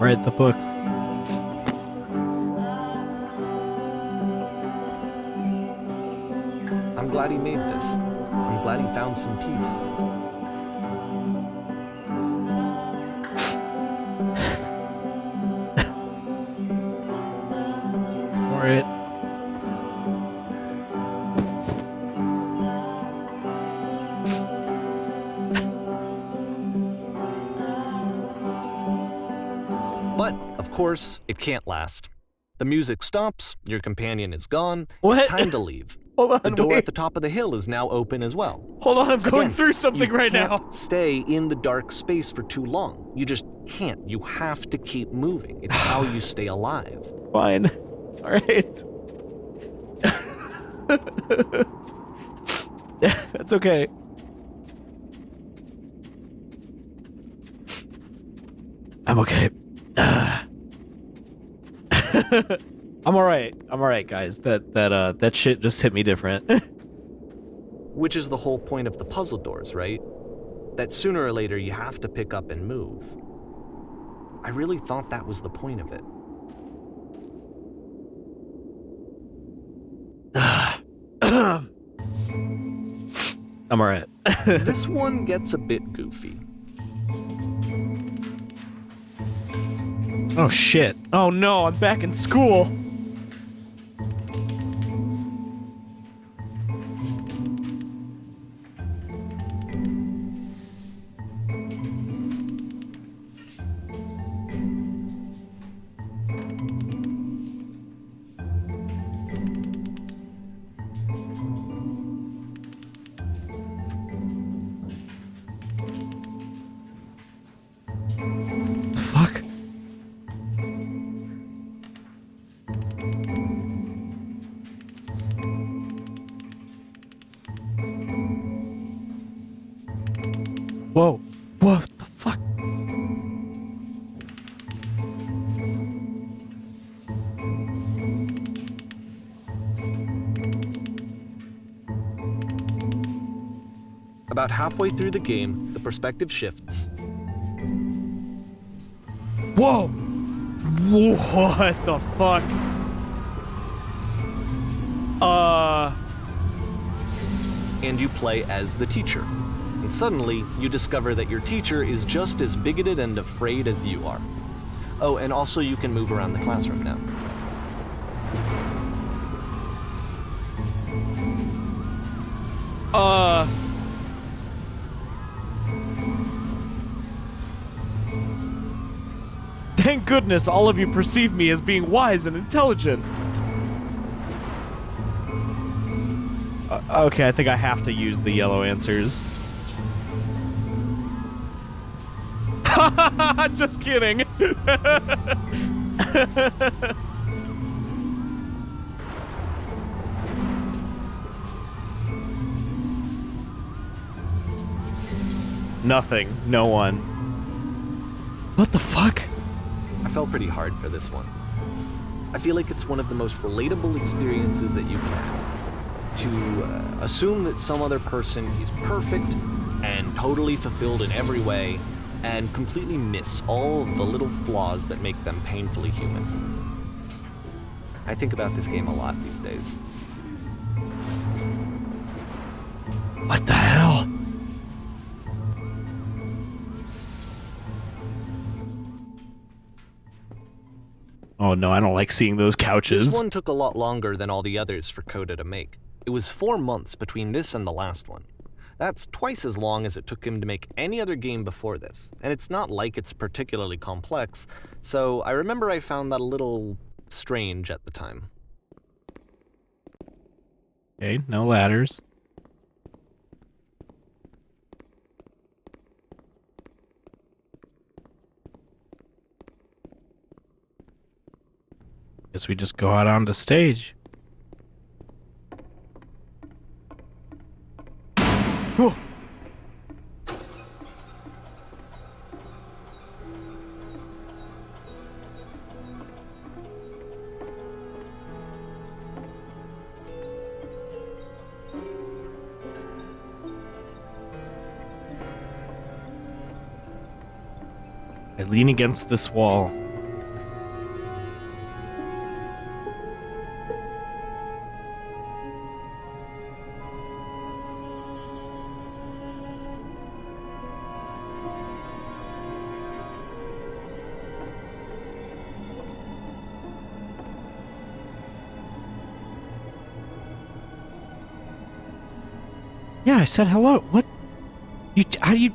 Write the books. I'm glad he made this. I'm glad he found some peace. All right. But, of course, it can't last. The music stops, your companion is gone, What? It's time to leave. Hold on, The door wait. at the top of the hill is now open as well. Hold on, I'm going Again, through something you right can't now. stay in the dark space for too long. You just can't. You have to keep moving. It's how you stay alive. Fine. All right. That's okay. I'm okay. I'm all right. I'm all right, guys. That shit just hit me different. Which is the whole point of the puzzle doors, right? That sooner or later you have to pick up and move. I really thought that was the point of it. I'm all right. This one gets a bit goofy. Oh shit. Oh no, I'm back in school. Fuck. Whoa. What the fuck? About halfway through the game, the perspective shifts. Whoa! What the fuck? And you play as the teacher. And suddenly, you discover that your teacher is just as bigoted and afraid as you are. Oh, and also you can move around the classroom now. Thank goodness all of you perceive me as being wise and intelligent. Okay, I think I have to use the yellow answers. Just kidding. Nothing. No one. What the fuck? I felt pretty hard for this one. I feel like it's one of the most relatable experiences that you can have. To assume that some other person is perfect and totally fulfilled in every way, and completely miss all of the little flaws that make them painfully human. I think about this game a lot these days. What the hell? Oh no, I don't like seeing those couches. This one took a lot longer than all the others for Coda to make. It was 4 months between this and the last one. That's twice as long as it took him to make any other game before this, and it's not like it's particularly complex, so I remember I found that a little strange at the time. Okay, no ladders. Guess we just go out onto stage. Whoa. I lean against this wall. Yeah, I said hello. What?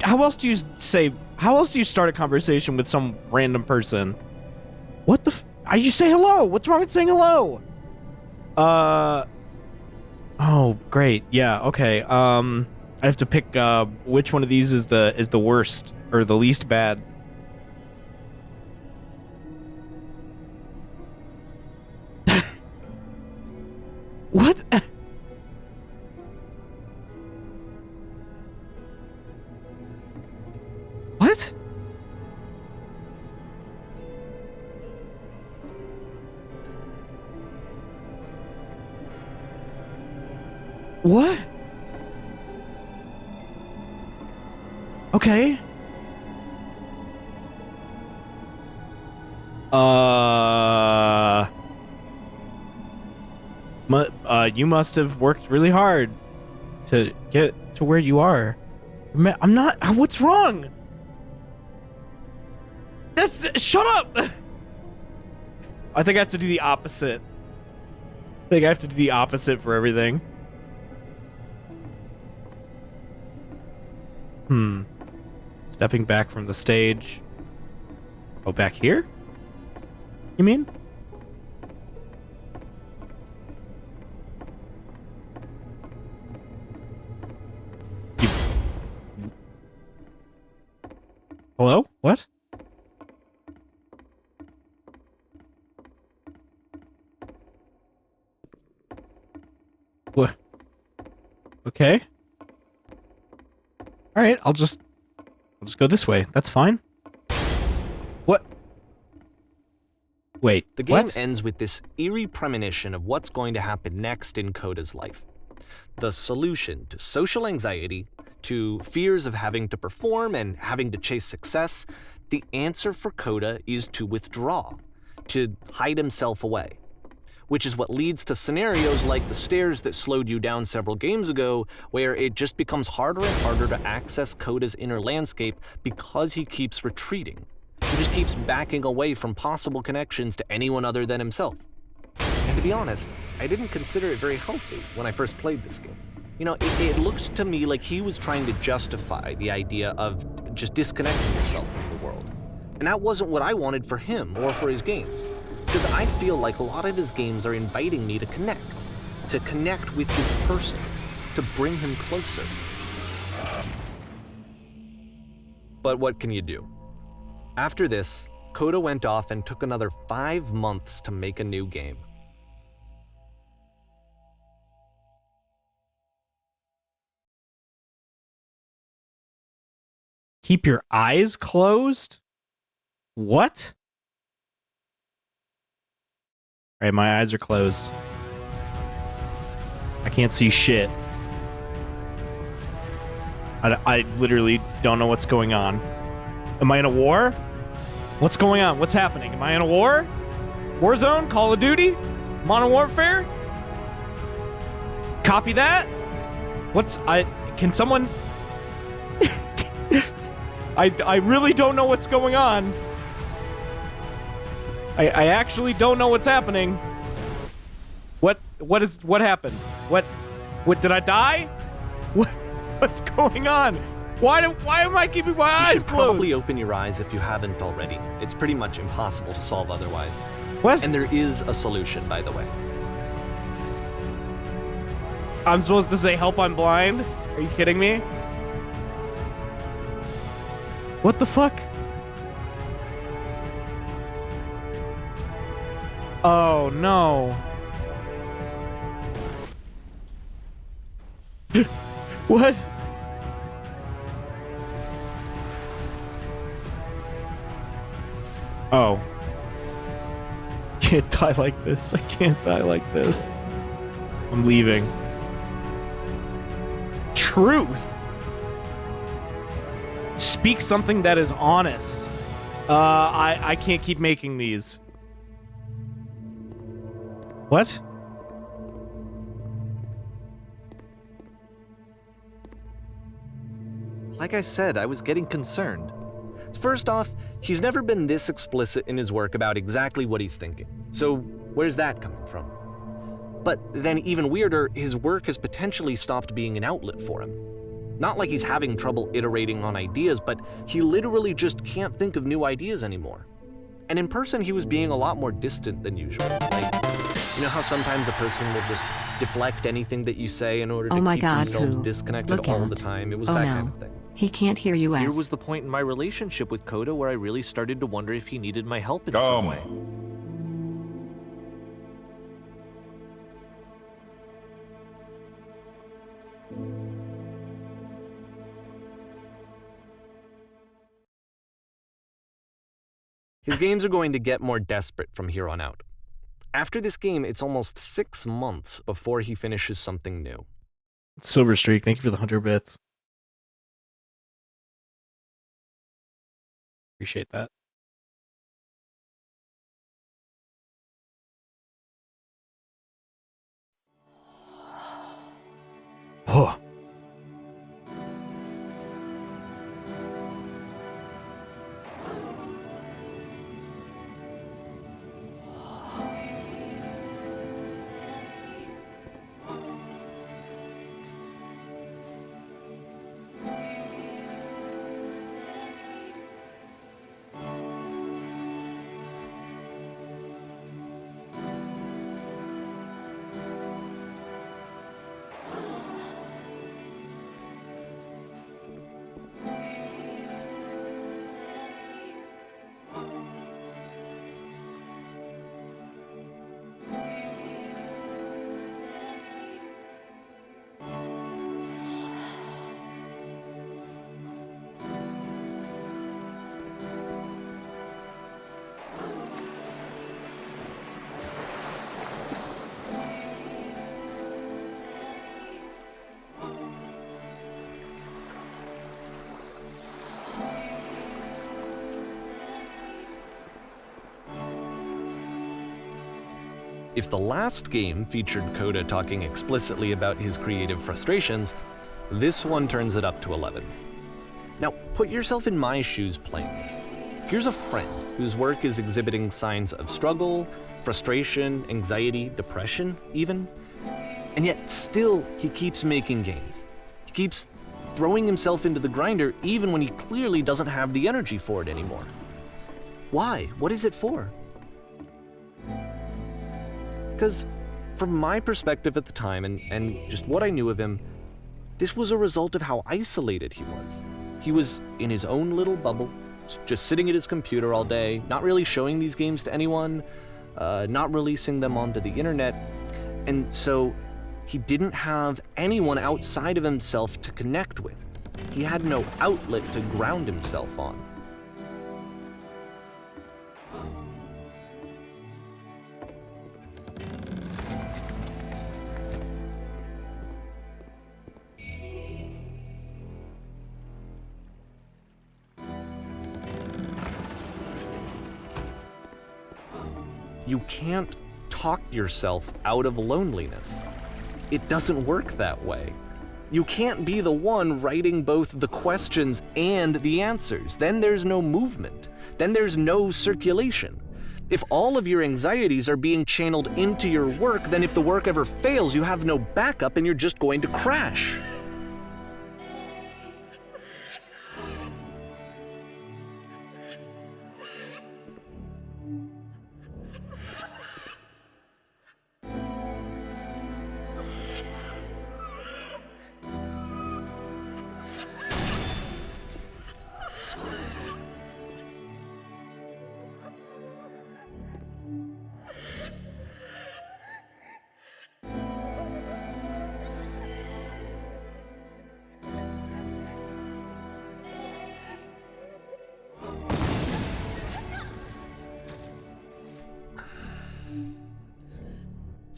How else do you start a conversation with some random person? What the you say hello. What's wrong with saying hello? Oh, great. Yeah, okay. I have to pick which one of these is the worst or the least bad. What? What? What? Okay. You must have worked really hard to get to where you are. I'm not. What's wrong? Shut up! I think I have to do the opposite. I think I have to do the opposite for everything. Stepping back from the stage. Oh, back here? You mean? Hello? What? What? Okay. All right, I'll just go this way. That's fine. What? Wait, the game what? ends with this eerie premonition of what's going to happen next in Coda's life. The solution to social anxiety, to fears of having to perform and having to chase success, the answer for Coda is to withdraw, to hide himself away. Which is what leads to scenarios like the stairs that slowed you down several games ago, where it just becomes harder and harder to access Coda's inner landscape because he keeps retreating. He just keeps backing away from possible connections to anyone other than himself. And to be honest, I didn't consider it very healthy when I first played this game. You know, it looked to me like he was trying to justify the idea of just disconnecting yourself from the world. And that wasn't what I wanted for him or for his games. Because I feel like a lot of his games are inviting me to connect with his person, to bring him closer. But what can you do? After this, Coda went off and took another 5 months to make a new game. Keep your eyes closed? What? All right, my eyes are closed. I can't see shit. I literally don't know what's going on. Am I in a war? What's going on? What's happening? Am I in a war? Warzone? Call of Duty? Modern Warfare? Copy that? Can someone... I really don't know what's going on. I actually don't know what's happening. What happened? What did I die? What's going on? Why am I keeping my eyes closed? You should probably open your eyes if you haven't already. It's pretty much impossible to solve otherwise. What? And there is a solution, by the way. I'm supposed to say, help, I'm blind? Are you kidding me? What the fuck? Oh, no. What? Oh. Can't die like this. I can't die like this. I'm leaving. Truth. Speak something that is honest. I can't keep making these. What? Like I said, I was getting concerned. First off, he's never been this explicit in his work about exactly what he's thinking. So where's that coming from? But then even weirder, his work has potentially stopped being an outlet for him. Not like he's having trouble iterating on ideas, but he literally just can't think of new ideas anymore. And in person, he was being a lot more distant than usual. Like, you know how sometimes a person will just deflect anything that you say in order to keep themselves disconnected all the time? It was that kind of thing. He can't hear you. Here was the point in my relationship with Coda where I really started to wonder if he needed my help in some way. His games are going to get more desperate from here on out. After this game, it's almost 6 months before he finishes something new. Silver Streak, thank you for the 100 bits. Appreciate that. Oh. If the last game featured Coda talking explicitly about his creative frustrations, this one turns it up to 11. Now, put yourself in my shoes playing this. Here's a friend whose work is exhibiting signs of struggle, frustration, anxiety, depression, even. And yet, still, he keeps making games. He keeps throwing himself into the grinder even when he clearly doesn't have the energy for it anymore. Why? What is it for? Because from my perspective at the time, and just what I knew of him, this was a result of how isolated he was. He was in his own little bubble, just sitting at his computer all day, not really showing these games to anyone, not releasing them onto the internet, and so he didn't have anyone outside of himself to connect with. He had no outlet to ground himself on. You can't talk yourself out of loneliness. It doesn't work that way. You can't be the one writing both the questions and the answers. Then there's no movement. Then there's no circulation. If all of your anxieties are being channeled into your work, then if the work ever fails, you have no backup and you're just going to crash.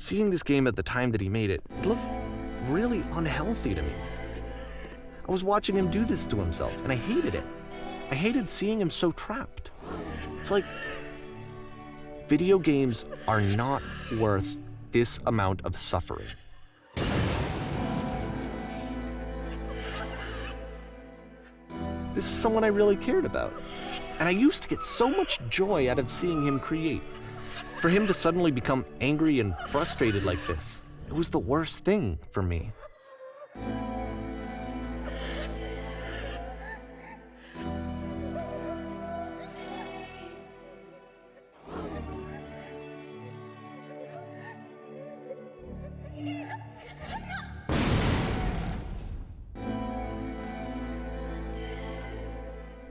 Seeing this game at the time that he made it, it looked really unhealthy to me. I was watching him do this to himself, and I hated it. I hated seeing him so trapped. It's like, video games are not worth this amount of suffering. This is someone I really cared about, and I used to get so much joy out of seeing him create. For him to suddenly become angry and frustrated like this, it was the worst thing for me.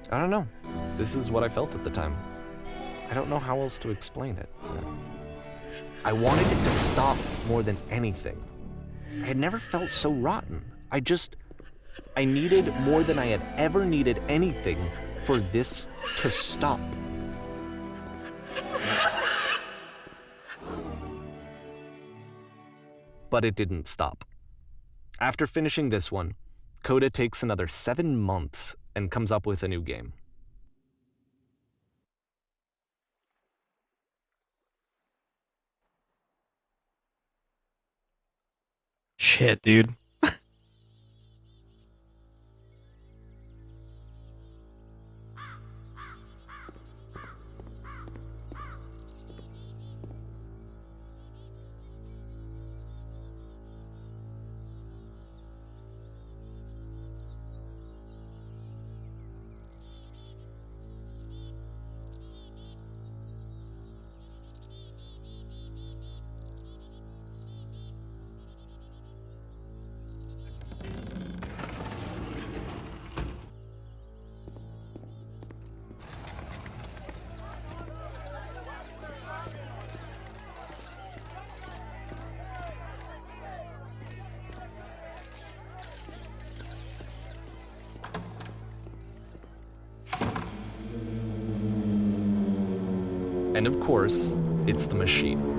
I don't know. This is what I felt at the time. I don't know how else to explain it. I wanted it to stop more than anything. I had never felt so rotten. I needed more than I had ever needed anything for this to stop. But it didn't stop. After finishing this one, Coda takes another 7 months and comes up with a new game. Shit, dude. And of course, it's the machine.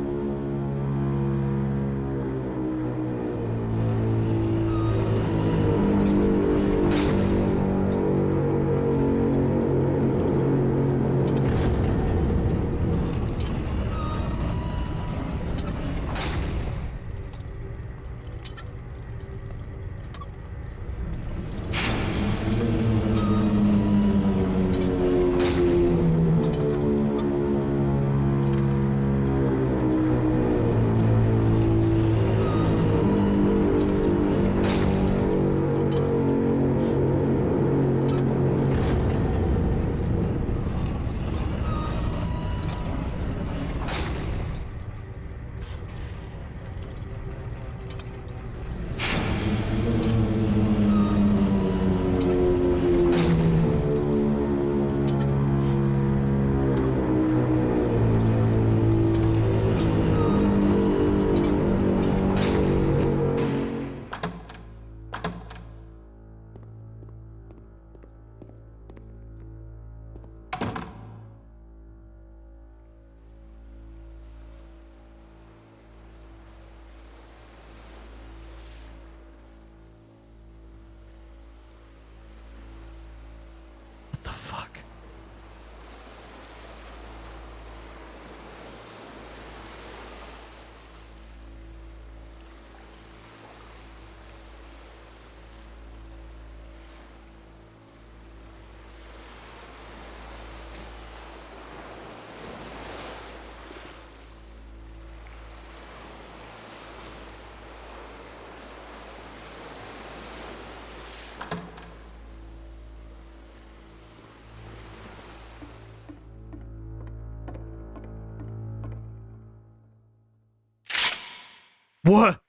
What?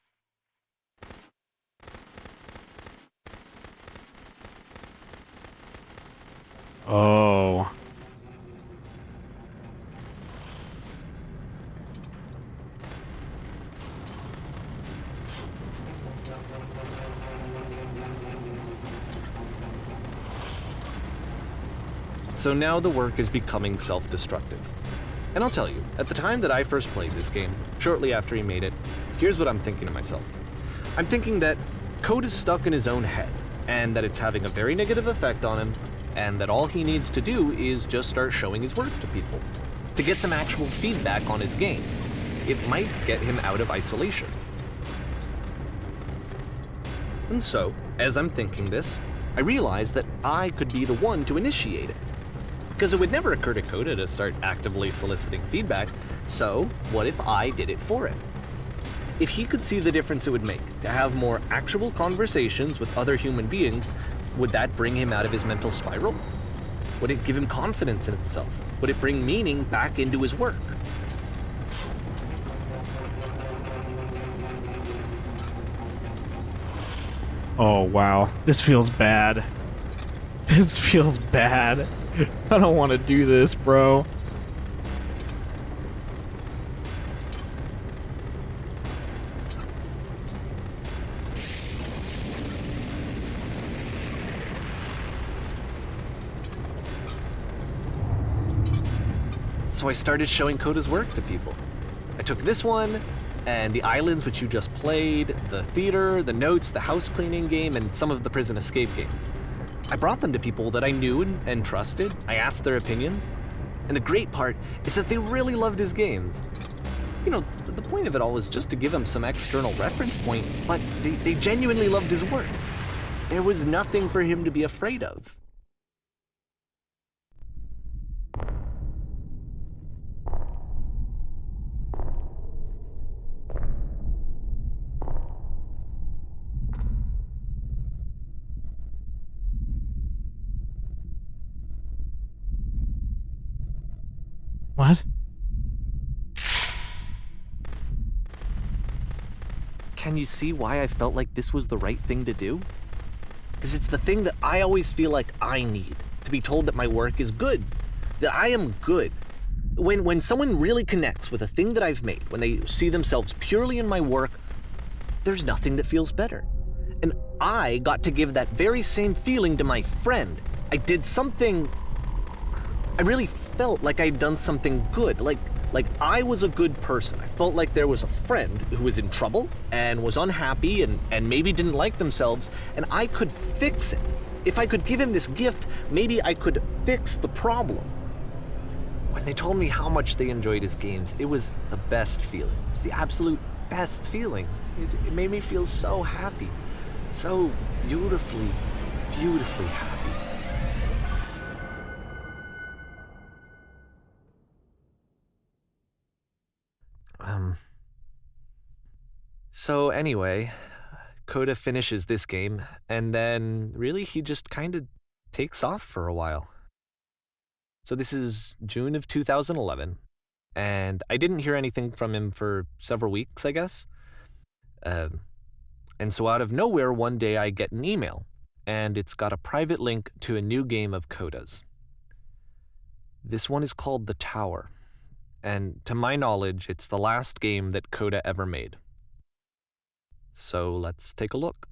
Oh. So now the work is becoming self-destructive. And I'll tell you, at the time that I first played this game, shortly after he made it, here's what I'm thinking to myself. I'm thinking that code is stuck in his own head, and that it's having a very negative effect on him, and that all he needs to do is just start showing his work to people, to get some actual feedback on his games. It might get him out of isolation. And so, as I'm thinking this, I realize that I could be the one to initiate it. Because it would never occur to Coda to start actively soliciting feedback, so what if I did it for him? If he could see the difference it would make to have more actual conversations with other human beings, would that bring him out of his mental spiral? Would it give him confidence in himself? Would it bring meaning back into his work? Oh, wow. This feels bad. This feels bad. I don't want to do this, bro. So I started showing Coda's work to people. I took this one, and the islands which you just played, the theater, the notes, the house cleaning game, and some of the prison escape games. I brought them to people that I knew and trusted. I asked their opinions. And the great part is that they really loved his games. You know, the point of it all was just to give him some external reference point, but they genuinely loved his work. There was nothing for him to be afraid of. What? Can you see why I felt like this was the right thing to do? Because it's the thing that I always feel like I need, to be told that my work is good, that I am good. When someone really connects with a thing that I've made, when they see themselves purely in my work, there's nothing that feels better. And I got to give that very same feeling to my friend. I did something... I really felt like I'd done something good, like I was a good person. I felt like there was a friend who was in trouble and was unhappy and maybe didn't like themselves, and I could fix it. If I could give him this gift, maybe I could fix the problem. When they told me how much they enjoyed his games, it was the best feeling. It was the absolute best feeling. It made me feel so happy, so beautifully, beautifully happy. So anyway, Coda finishes this game, and then really he just kind of takes off for a while. So this is June of 2011, and I didn't hear anything from him for several weeks, I guess. And so out of nowhere, one day I get an email, and it's got a private link to a new game of Coda's. This one is called The Tower, and to my knowledge, it's the last game that Coda ever made. So let's take a look.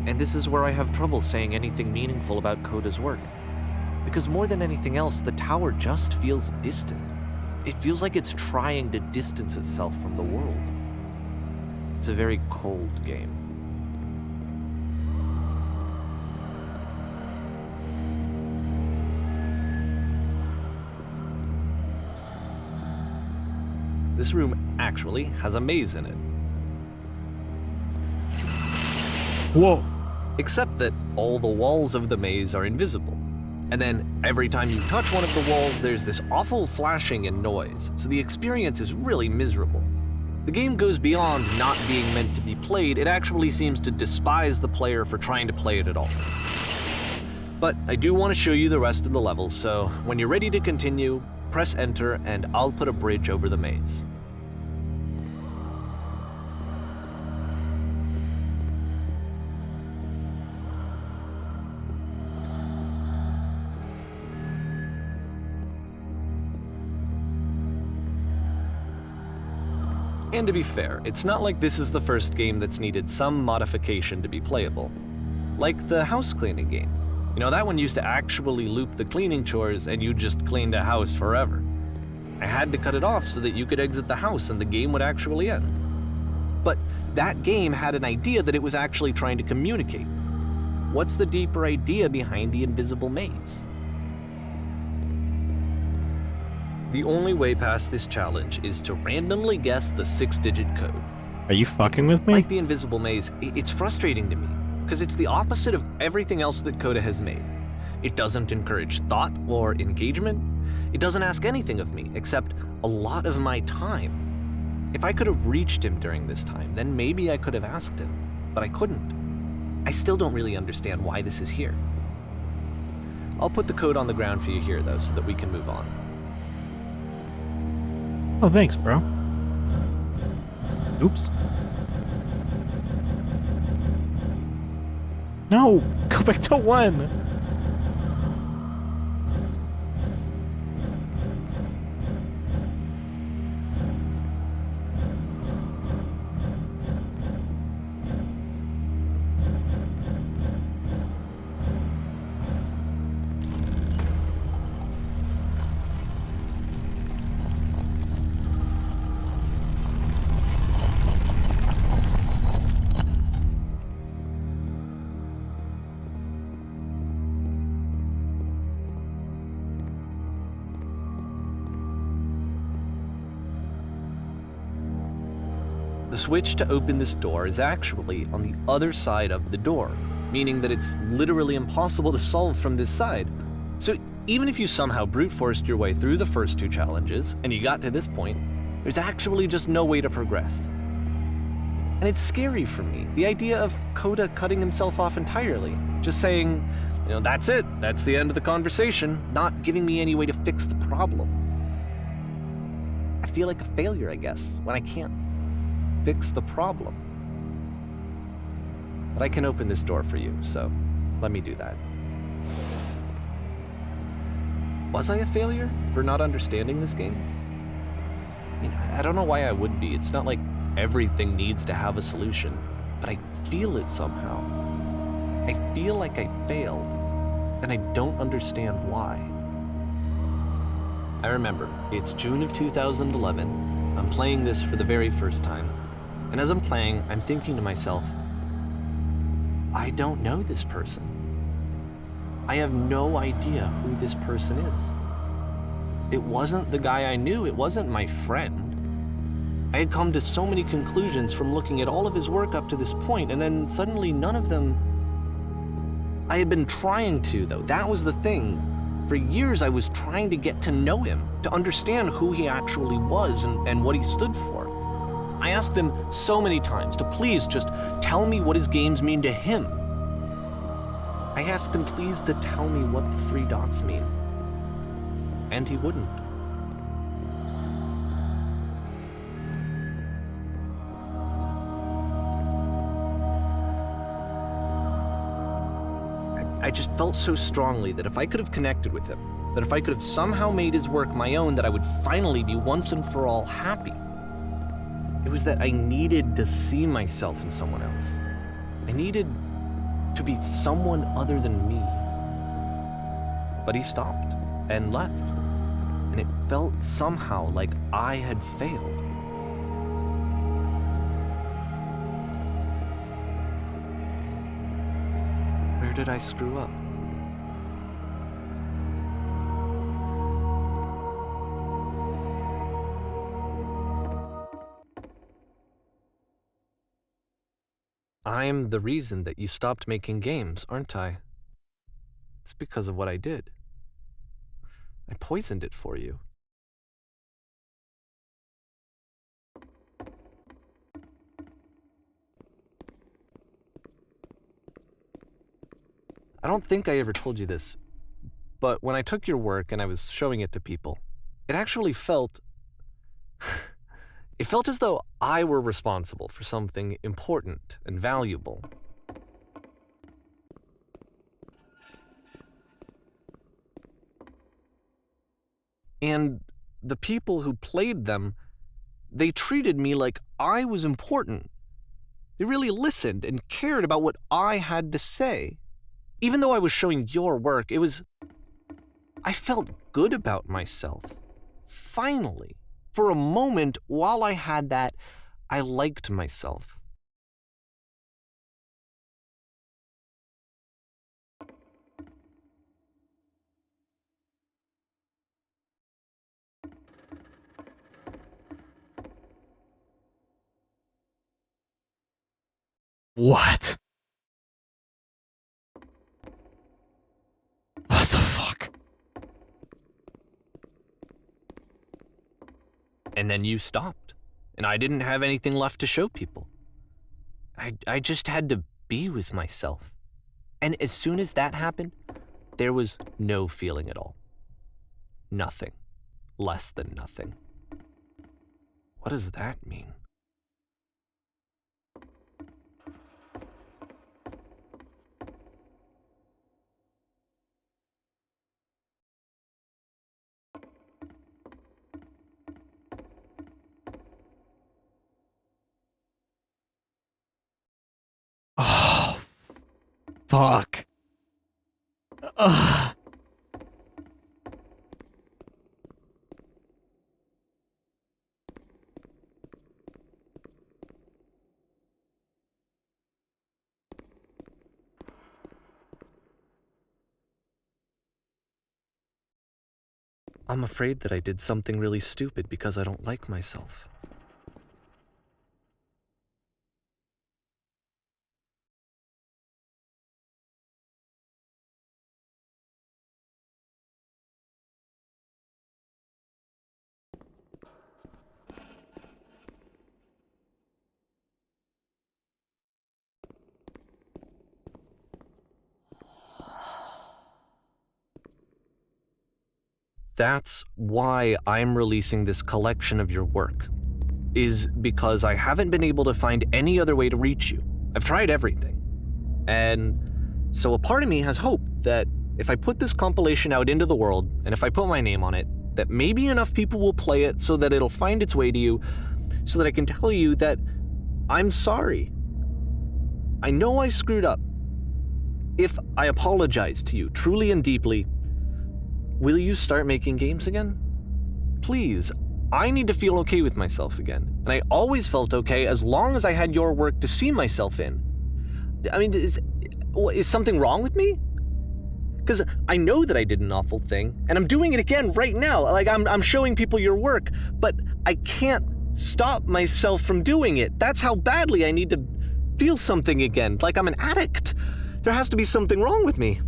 And this is where I have trouble saying anything meaningful about Coda's work. Because more than anything else, the tower just feels distant. It feels like it's trying to distance itself from the world. It's a very cold game. This room actually has a maze in it. Whoa. Except that all the walls of the maze are invisible. And then every time you touch one of the walls, there's this awful flashing and noise, so the experience is really miserable. The game goes beyond not being meant to be played, it actually seems to despise the player for trying to play it at all. But I do want to show you the rest of the levels, so when you're ready to continue, press enter and I'll put a bridge over the maze. And to be fair, it's not like this is the first game that's needed some modification to be playable. Like the house cleaning game. You know, that one used to actually loop the cleaning chores and you just cleaned a house forever. I had to cut it off so that you could exit the house and the game would actually end. But that game had an idea that it was actually trying to communicate. What's the deeper idea behind the invisible maze? The only way past this challenge is to randomly guess the 6-digit code. Are you fucking with me? Like the invisible maze, it's frustrating to me, because it's the opposite of everything else that Coda has made. It doesn't encourage thought or engagement. It doesn't ask anything of me, except a lot of my time. If I could have reached him during this time, then maybe I could have asked him, but I couldn't. I still don't really understand why this is here. I'll put the code on the ground for you here, though, so that we can move on. Oh, thanks, bro. Oops. No! Go back to 1! The switch to open this door is actually on the other side of the door, meaning that it's literally impossible to solve from this side. So even if you somehow brute forced your way through the first 2 challenges and you got to this point, there's actually just no way to progress. And it's scary for me, the idea of Coda cutting himself off entirely, just saying, you know, that's it, that's the end of the conversation, not giving me any way to fix the problem. I feel like a failure, I guess, when I can't fix the problem. But I can open this door for you, so let me do that. Was I a failure for not understanding this game? I mean, I don't know why I would be. It's not like everything needs to have a solution, but I feel it somehow. I feel like I failed, and I don't understand why. I remember, it's June of 2011. I'm playing this for the very first time. And as I'm playing, I'm thinking to myself, I don't know this person. I have no idea who this person is. It wasn't the guy I knew, it wasn't my friend. I had come to so many conclusions from looking at all of his work up to this point, and then suddenly none of them... I had been trying to, though. That was the thing. For years I was trying to get to know him, to understand who he actually was and what he stood for. I asked him so many times to please just tell me what his games mean to him. I asked him please to tell me what the 3 dots mean. And he wouldn't. I just felt so strongly that if I could have connected with him, that if I could have somehow made his work my own, that I would finally be once and for all happy. It was that I needed to see myself in someone else. I needed to be someone other than me. But he stopped and left, and it felt somehow like I had failed. Where did I screw up? I'm the reason that you stopped making games, aren't I? It's because of what I did. I poisoned it for you. I don't think I ever told you this, but when I took your work and I was showing it to people, it actually felt... it felt as though I were responsible for something important and valuable. And the people who played them, they treated me like I was important. They really listened and cared about what I had to say. Even though I was showing your work, I felt good about myself. Finally. For a moment, while I had that, I liked myself. What? What the fuck? And then you stopped, and I didn't have anything left to show people. I just had to be with myself. And as soon as that happened, there was no feeling at all. Nothing. Less than nothing. What does that mean? Oh, fuck. Ugh. I'm afraid that I did something really stupid because I don't like myself. That's why I'm releasing this collection of your work, is because I haven't been able to find any other way to reach you. I've tried everything. And so a part of me has hope that if I put this compilation out into the world, and if I put my name on it, that maybe enough people will play it so that it'll find its way to you, so that I can tell you that I'm sorry. I know I screwed up. If I apologize to you truly and deeply, will you start making games again? Please, I need to feel okay with myself again. And I always felt okay as long as I had your work to see myself in. I mean, is something wrong with me? Because I know that I did an awful thing, and I'm doing it again right now. Like, I'm showing people your work, but I can't stop myself from doing it. That's how badly I need to feel something again, like I'm an addict. There has to be something wrong with me.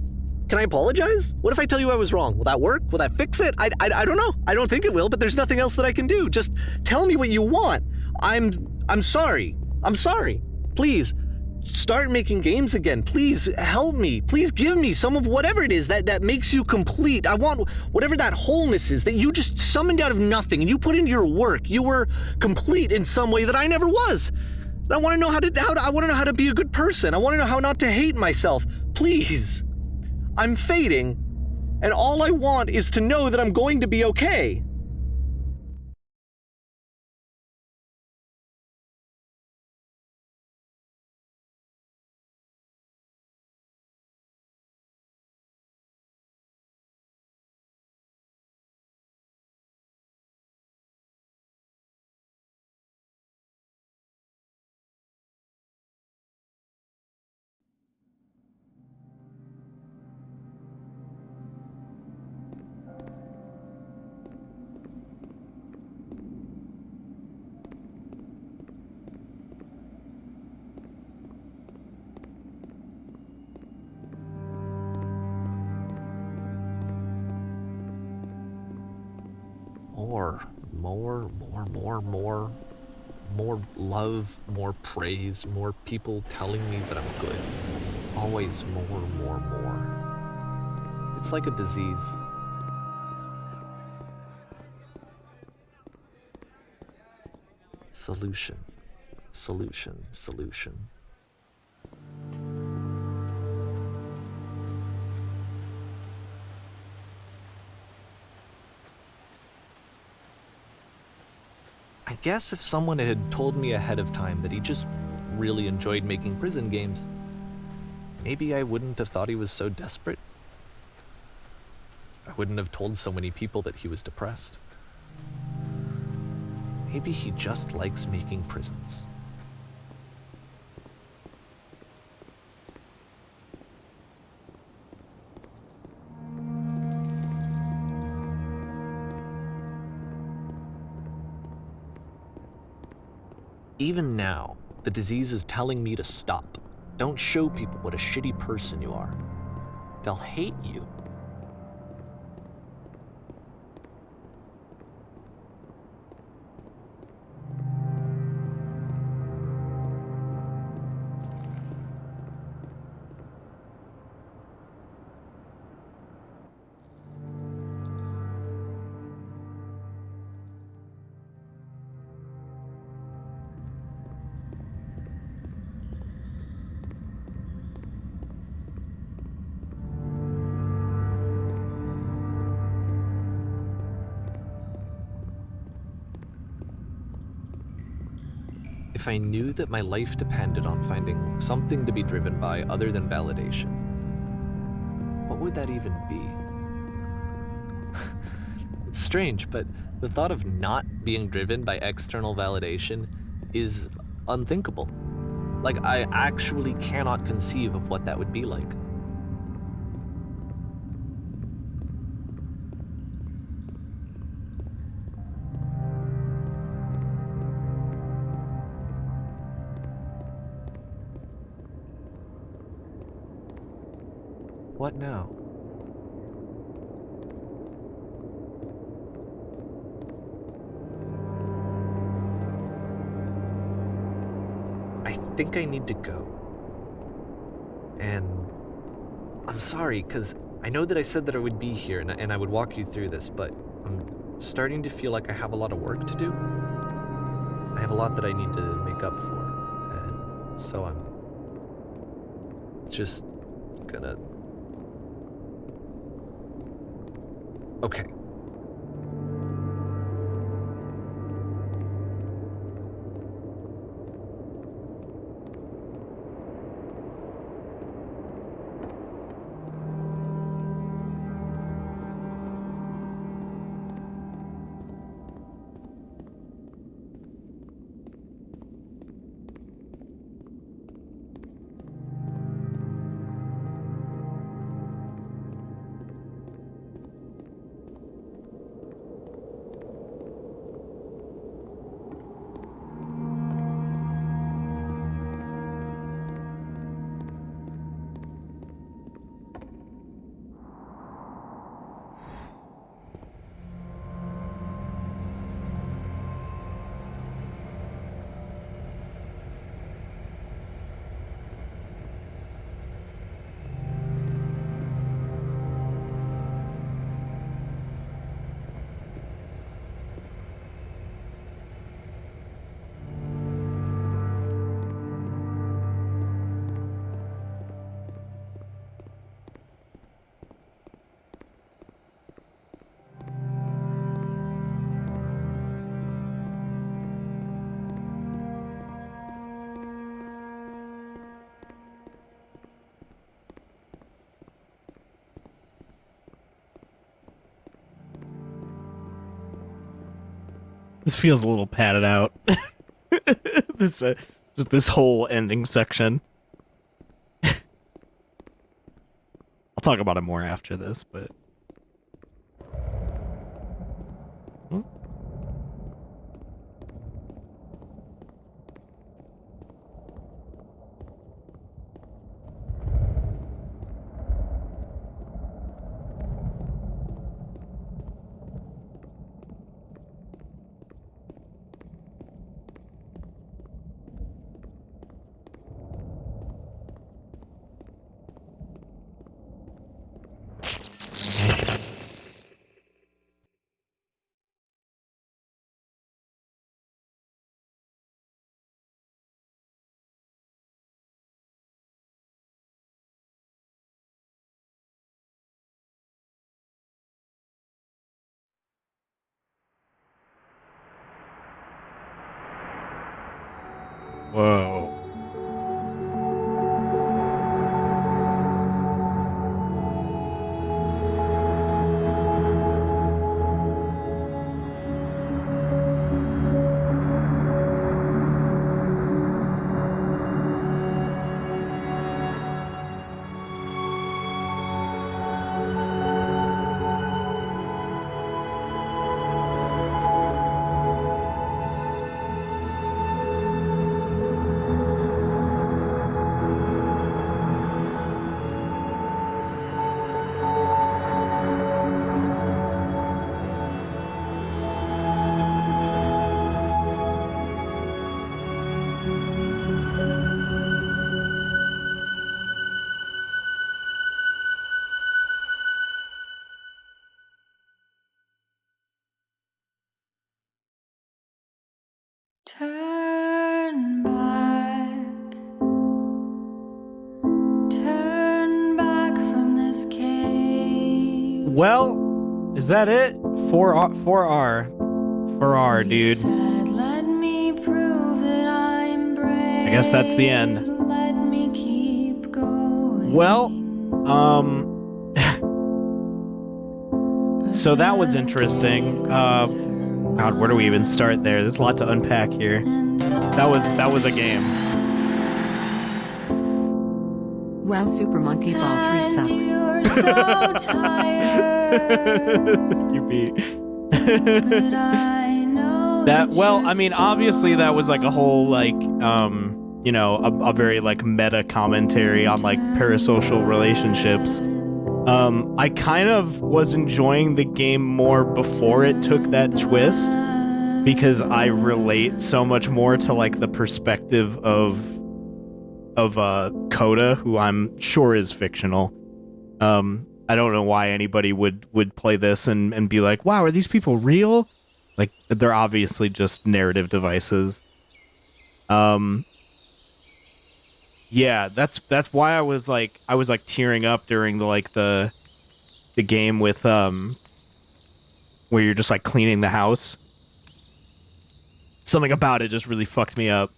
Can I apologize? What if I tell you I was wrong? Will that work? Will that fix it? I don't know. I don't think it will, but there's nothing else that I can do. Just tell me what you want. I'm sorry. I'm sorry. Please, start making games again. Please help me. Please give me some of whatever it is that makes you complete. I want whatever that wholeness is that you just summoned out of nothing and you put into your work. You were complete in some way that I never was. And I want to know I want to know how to be a good person. I want to know how not to hate myself. Please. I'm fading, and all I want is to know that I'm going to be okay. more love, more praise, more people telling me that I'm good. Always more. It's like a disease. Solution. I guess if someone had told me ahead of time that he just really enjoyed making prison games, maybe I wouldn't have thought he was so desperate. I wouldn't have told so many people that he was depressed. Maybe he just likes making prisons. Even now, the disease is telling me to stop. Don't show people what a shitty person you are. They'll hate you. If I knew that my life depended on finding something to be driven by other than validation, what would that even be? It's strange, but the thought of not being driven by external validation is unthinkable. Like, I actually cannot conceive of what that would be like. What now? I think I need to go. And I'm sorry, because I know that I said that I would be here and I would walk you through this, but I'm starting to feel like I have a lot of work to do. I have a lot that I need to make up for, and so I'm just gonna... Okay. This feels a little padded out. Just this whole ending section. I'll talk about it more after this, but... Whoa. Turn back. Turn back from this cave. Well, is that it? 4R, dude. Said, let me prove that I'm brave. I guess that's the end. Let me keep going. Well, so that was interesting. God, where do we even start there? There's a lot to unpack here. That was a game. Well, Super Monkey Ball 3 sucks. You're so tired. You beat. But I know Well, I mean, obviously that was like a whole like you know, a very like meta commentary on like parasocial relationships. I kind of was enjoying the game more before it took that twist because I relate so much more to like the perspective of Coda, who I'm sure is fictional. I don't know why anybody would play this and be like, wow, are these people real? Like, they're obviously just narrative devices. Yeah, that's why I was like tearing up during the game with where you're just like cleaning the house. Something about it just really fucked me up,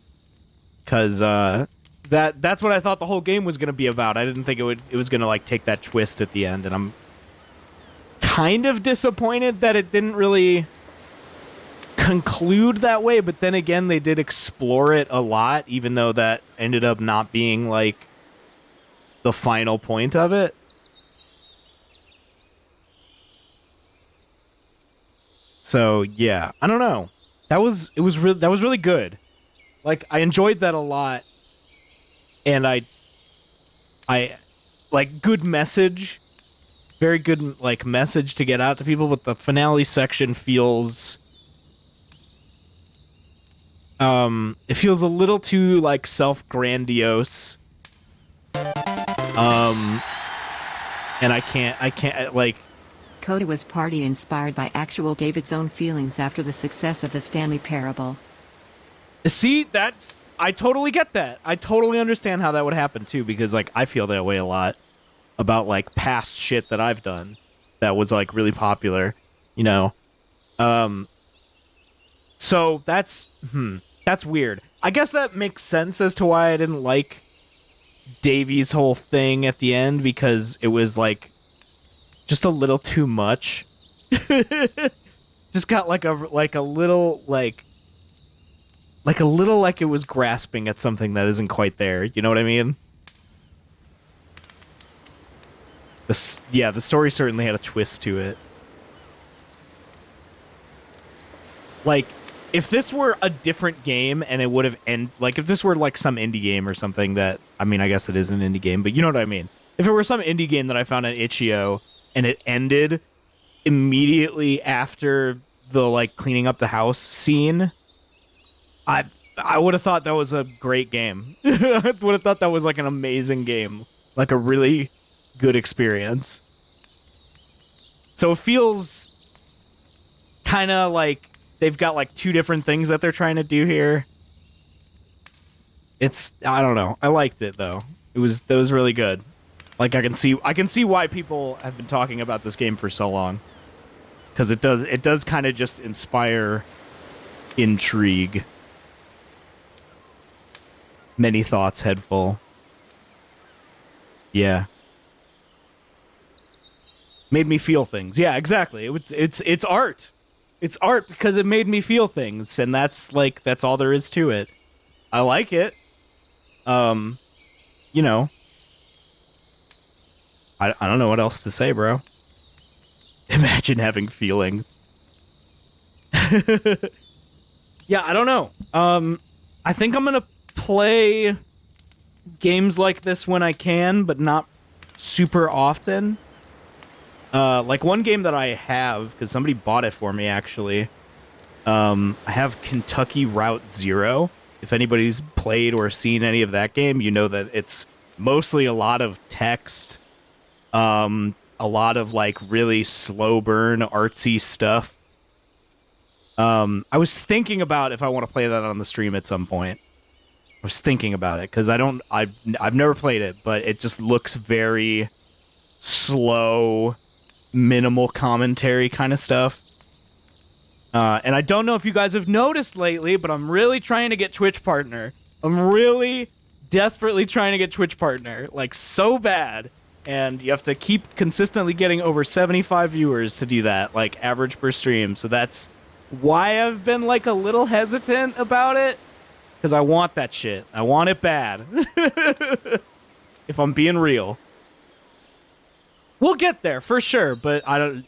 cause that's what I thought the whole game was gonna be about. I didn't think it was gonna like take that twist at the end, and I'm kind of disappointed that it didn't really conclude that way, but then again, they did explore it a lot, even though that ended up not being like the final point of it. So yeah, I don't know. That was really good. Like, I enjoyed that a lot, and I like, good message, very good like message to get out to people. But the finale section feels it feels a little too like self-grandiose, and I can't like. Coda was party inspired by actual David's own feelings after the success of the Stanley Parable. See, I totally get that. I totally understand how that would happen too, because like I feel that way a lot about like past shit that I've done that was like really popular, you know. So that's weird. I guess that makes sense as to why I didn't like Davy's whole thing at the end, because it was like just a little too much. Just got like a little like it was grasping at something that isn't quite there. You know what I mean? The story certainly had a twist to it. Like, if this were a different game and it would have like if this were like some indie game or something that, I mean, I guess it is an indie game, but you know what I mean? If it were some indie game that I found on itch.io and it ended immediately after the like cleaning up the house scene, I would have thought that was a great game. I would have thought that was like an amazing game, like a really good experience. So it feels kind of like they've got like two different things that they're trying to do here. I don't know. I liked it though. That was really good. Like, I can see why people have been talking about this game for so long, because it does kind of just inspire intrigue. Many thoughts, head full. Yeah. Made me feel things. Yeah, exactly. It's art. It's art because it made me feel things, and that's all there is to it. I like it. You know. I don't know what else to say, bro. Imagine having feelings. Yeah, I don't know. I think I'm gonna play games like this when I can, but not super often. Like one game that I have, because somebody bought it for me, actually. I have Kentucky Route Zero. If anybody's played or seen any of that game, you know that it's mostly a lot of text, a lot of, like, really slow burn, artsy stuff. I was thinking about if I want to play that on the stream at some point. I was thinking about it, because I've never played it, but it just looks very slow, minimal commentary kind of stuff. And I don't know if you guys have noticed lately, but I'm really trying to get Twitch partner. I'm really desperately trying to get Twitch partner, like, so bad. And you have to keep consistently getting over 75 viewers to do that, like, average per stream. So that's why I've been, like, a little hesitant about it. Because I want that shit. I want it bad. If I'm being real. We'll get there, for sure, but I don't...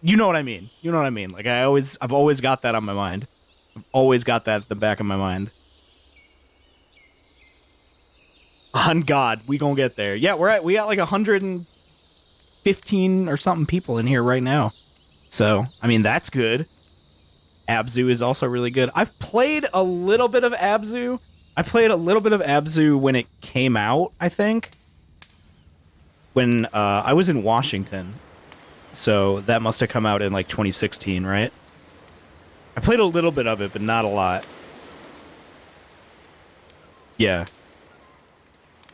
You know what I mean. You know what I mean. Like, I've always got that on my mind. I've always got that at the back of my mind. On God, we gonna get there. Yeah, we got like 115 or something people in here right now. So, I mean, that's good. Abzu is also really good. I've played a little bit of Abzu. I played a little bit of Abzu when it came out, I think. When I was in Washington. So that must have come out in like 2016, right? I played a little bit of it, but not a lot. Yeah.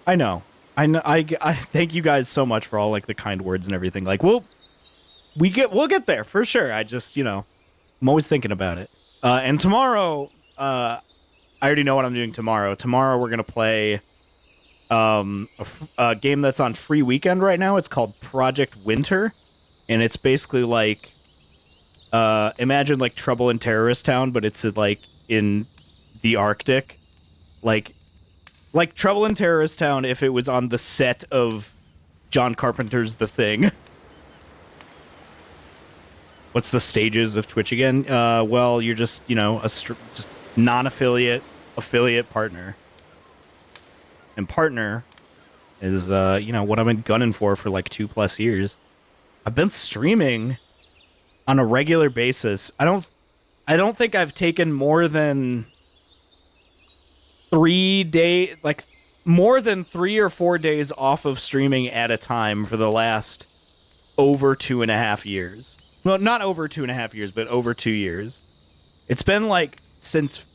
I know. I thank you guys so much for all, like, the kind words and everything. Like, we'll get there for sure. I just, you know, I'm always thinking about it. And tomorrow, I already know what I'm doing tomorrow. Tomorrow we're gonna play a game that's on free weekend right now. It's called Project Winter, and it's basically like imagine like Trouble in Terrorist Town, but it's like in the Arctic, like Trouble in Terrorist Town if it was on the set of John Carpenter's The Thing. What's the stages of Twitch again? Well, you're just, you know, just non-affiliate, affiliate, partner. And partner is, you know, what I've been gunning for like 2+ years. I've been streaming on a regular basis. I don't think I've taken more than 3 days, like more than 3 or 4 days off of streaming at a time for the last over 2.5 years. Well, not over 2.5 years, but over 2 years. It's been like since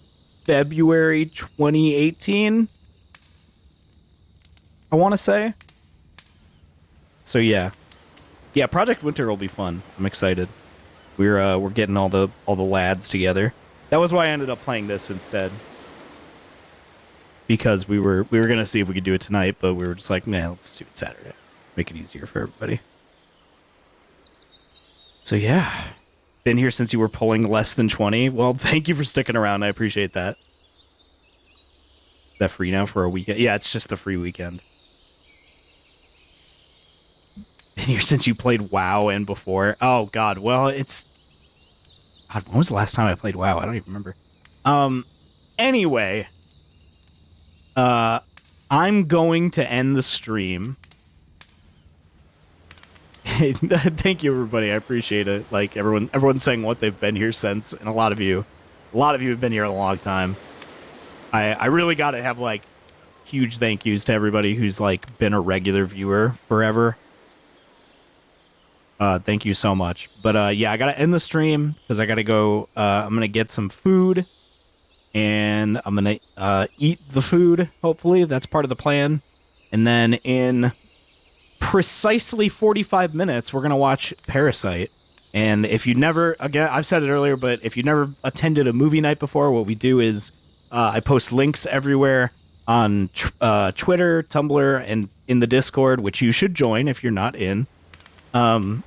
February 2018, I want to say. So yeah, Project Winter will be fun. I'm excited. We're getting all the lads together. That was why I ended up playing this instead. Because we were gonna see if we could do it tonight, but we were just like, nah, let's do it Saturday. Make it easier for everybody. So yeah, been here since you were pulling less than 20. Well, thank you for sticking around. I appreciate that. Is that free now for a weekend? Yeah, it's just the free weekend. Been here since you played WoW and before. Oh God, well it's... God, when was the last time I played WoW? I don't even remember. Anyway, I'm going to end the stream. Thank you, everybody. I appreciate it. Like everyone's saying what they've been here since, and a lot of you have been here a long time. I really got to have like huge thank yous to everybody who's like been a regular viewer forever. Thank you so much. But yeah, I gotta end the stream because I gotta go. I'm gonna get some food, and I'm gonna eat the food. Hopefully, that's part of the plan. And then in precisely 45 minutes, we're gonna watch Parasite. And if you never, again, I've said it earlier, but if you never attended a movie night before, what we do is I post links everywhere on Twitter, Tumblr, and in the Discord, which you should join if you're not in. And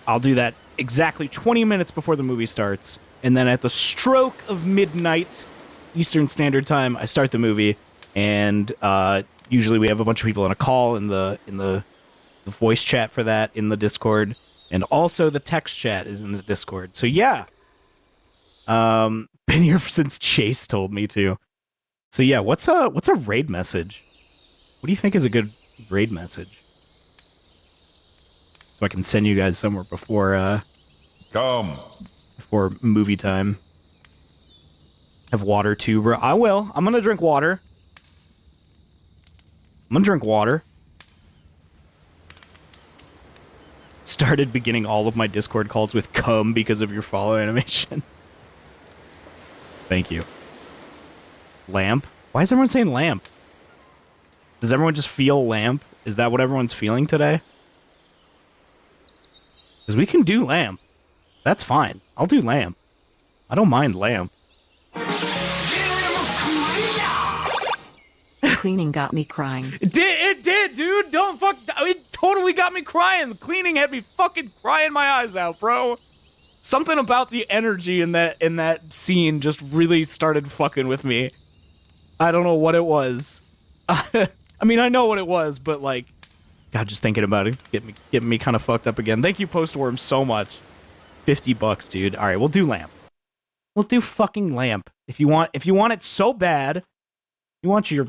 I'll do that exactly 20 minutes before the movie starts. And then at the stroke of midnight Eastern Standard Time, I start the movie. And usually we have a bunch of people on a call in the voice chat for that in the Discord. And also the text chat is in the Discord. So yeah. Been here since Chase told me to. So yeah, what's a raid message? What do you think is a good raid message? So I can send you guys somewhere before before movie time. Have water too, bro. I will. I'm gonna drink water. Started beginning all of my Discord calls with "come" because of your follow animation. Thank you. Lamp? Why is everyone saying lamp? Does everyone just feel lamp? Is that what everyone's feeling today? Because we can do lamp. That's fine. I'll do lamp. I don't mind lamp. Cleaning got me crying. It did, dude. Don't fuck. It totally got me crying. Cleaning had me fucking crying my eyes out, bro. Something about the energy in that scene just really started fucking with me. I don't know what it was. I mean, I know what it was, but like, God, just thinking about it getting me kind of fucked up again. Thank you, Postworm, so much. $50, dude. All right, we'll do lamp. We'll do fucking lamp. If you want it so bad, you want your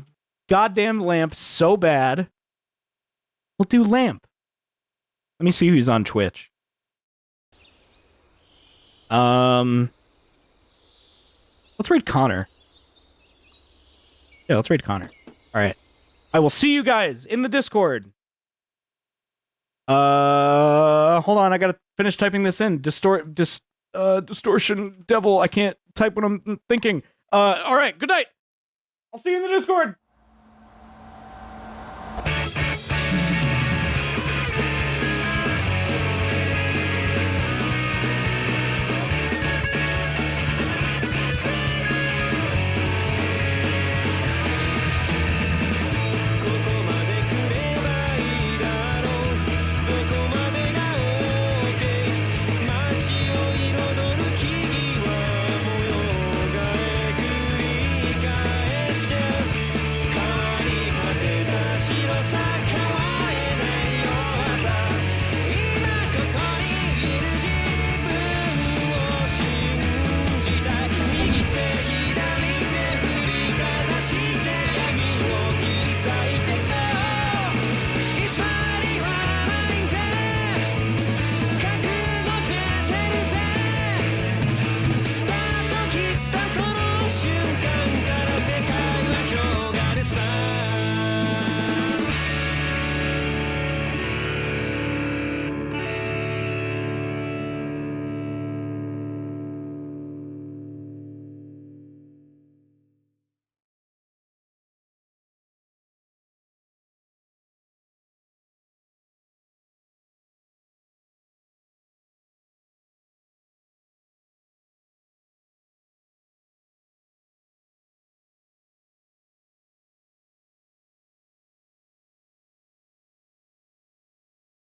goddamn lamp so bad, we'll do lamp. Let me see who's on Twitch. Let's raid Connor. Yeah, let's raid Connor. All right. I will see you guys in the Discord. Hold on, I gotta finish typing this in. Distortion devil. I can't type what I'm thinking. All right, good night. I'll see you in the Discord.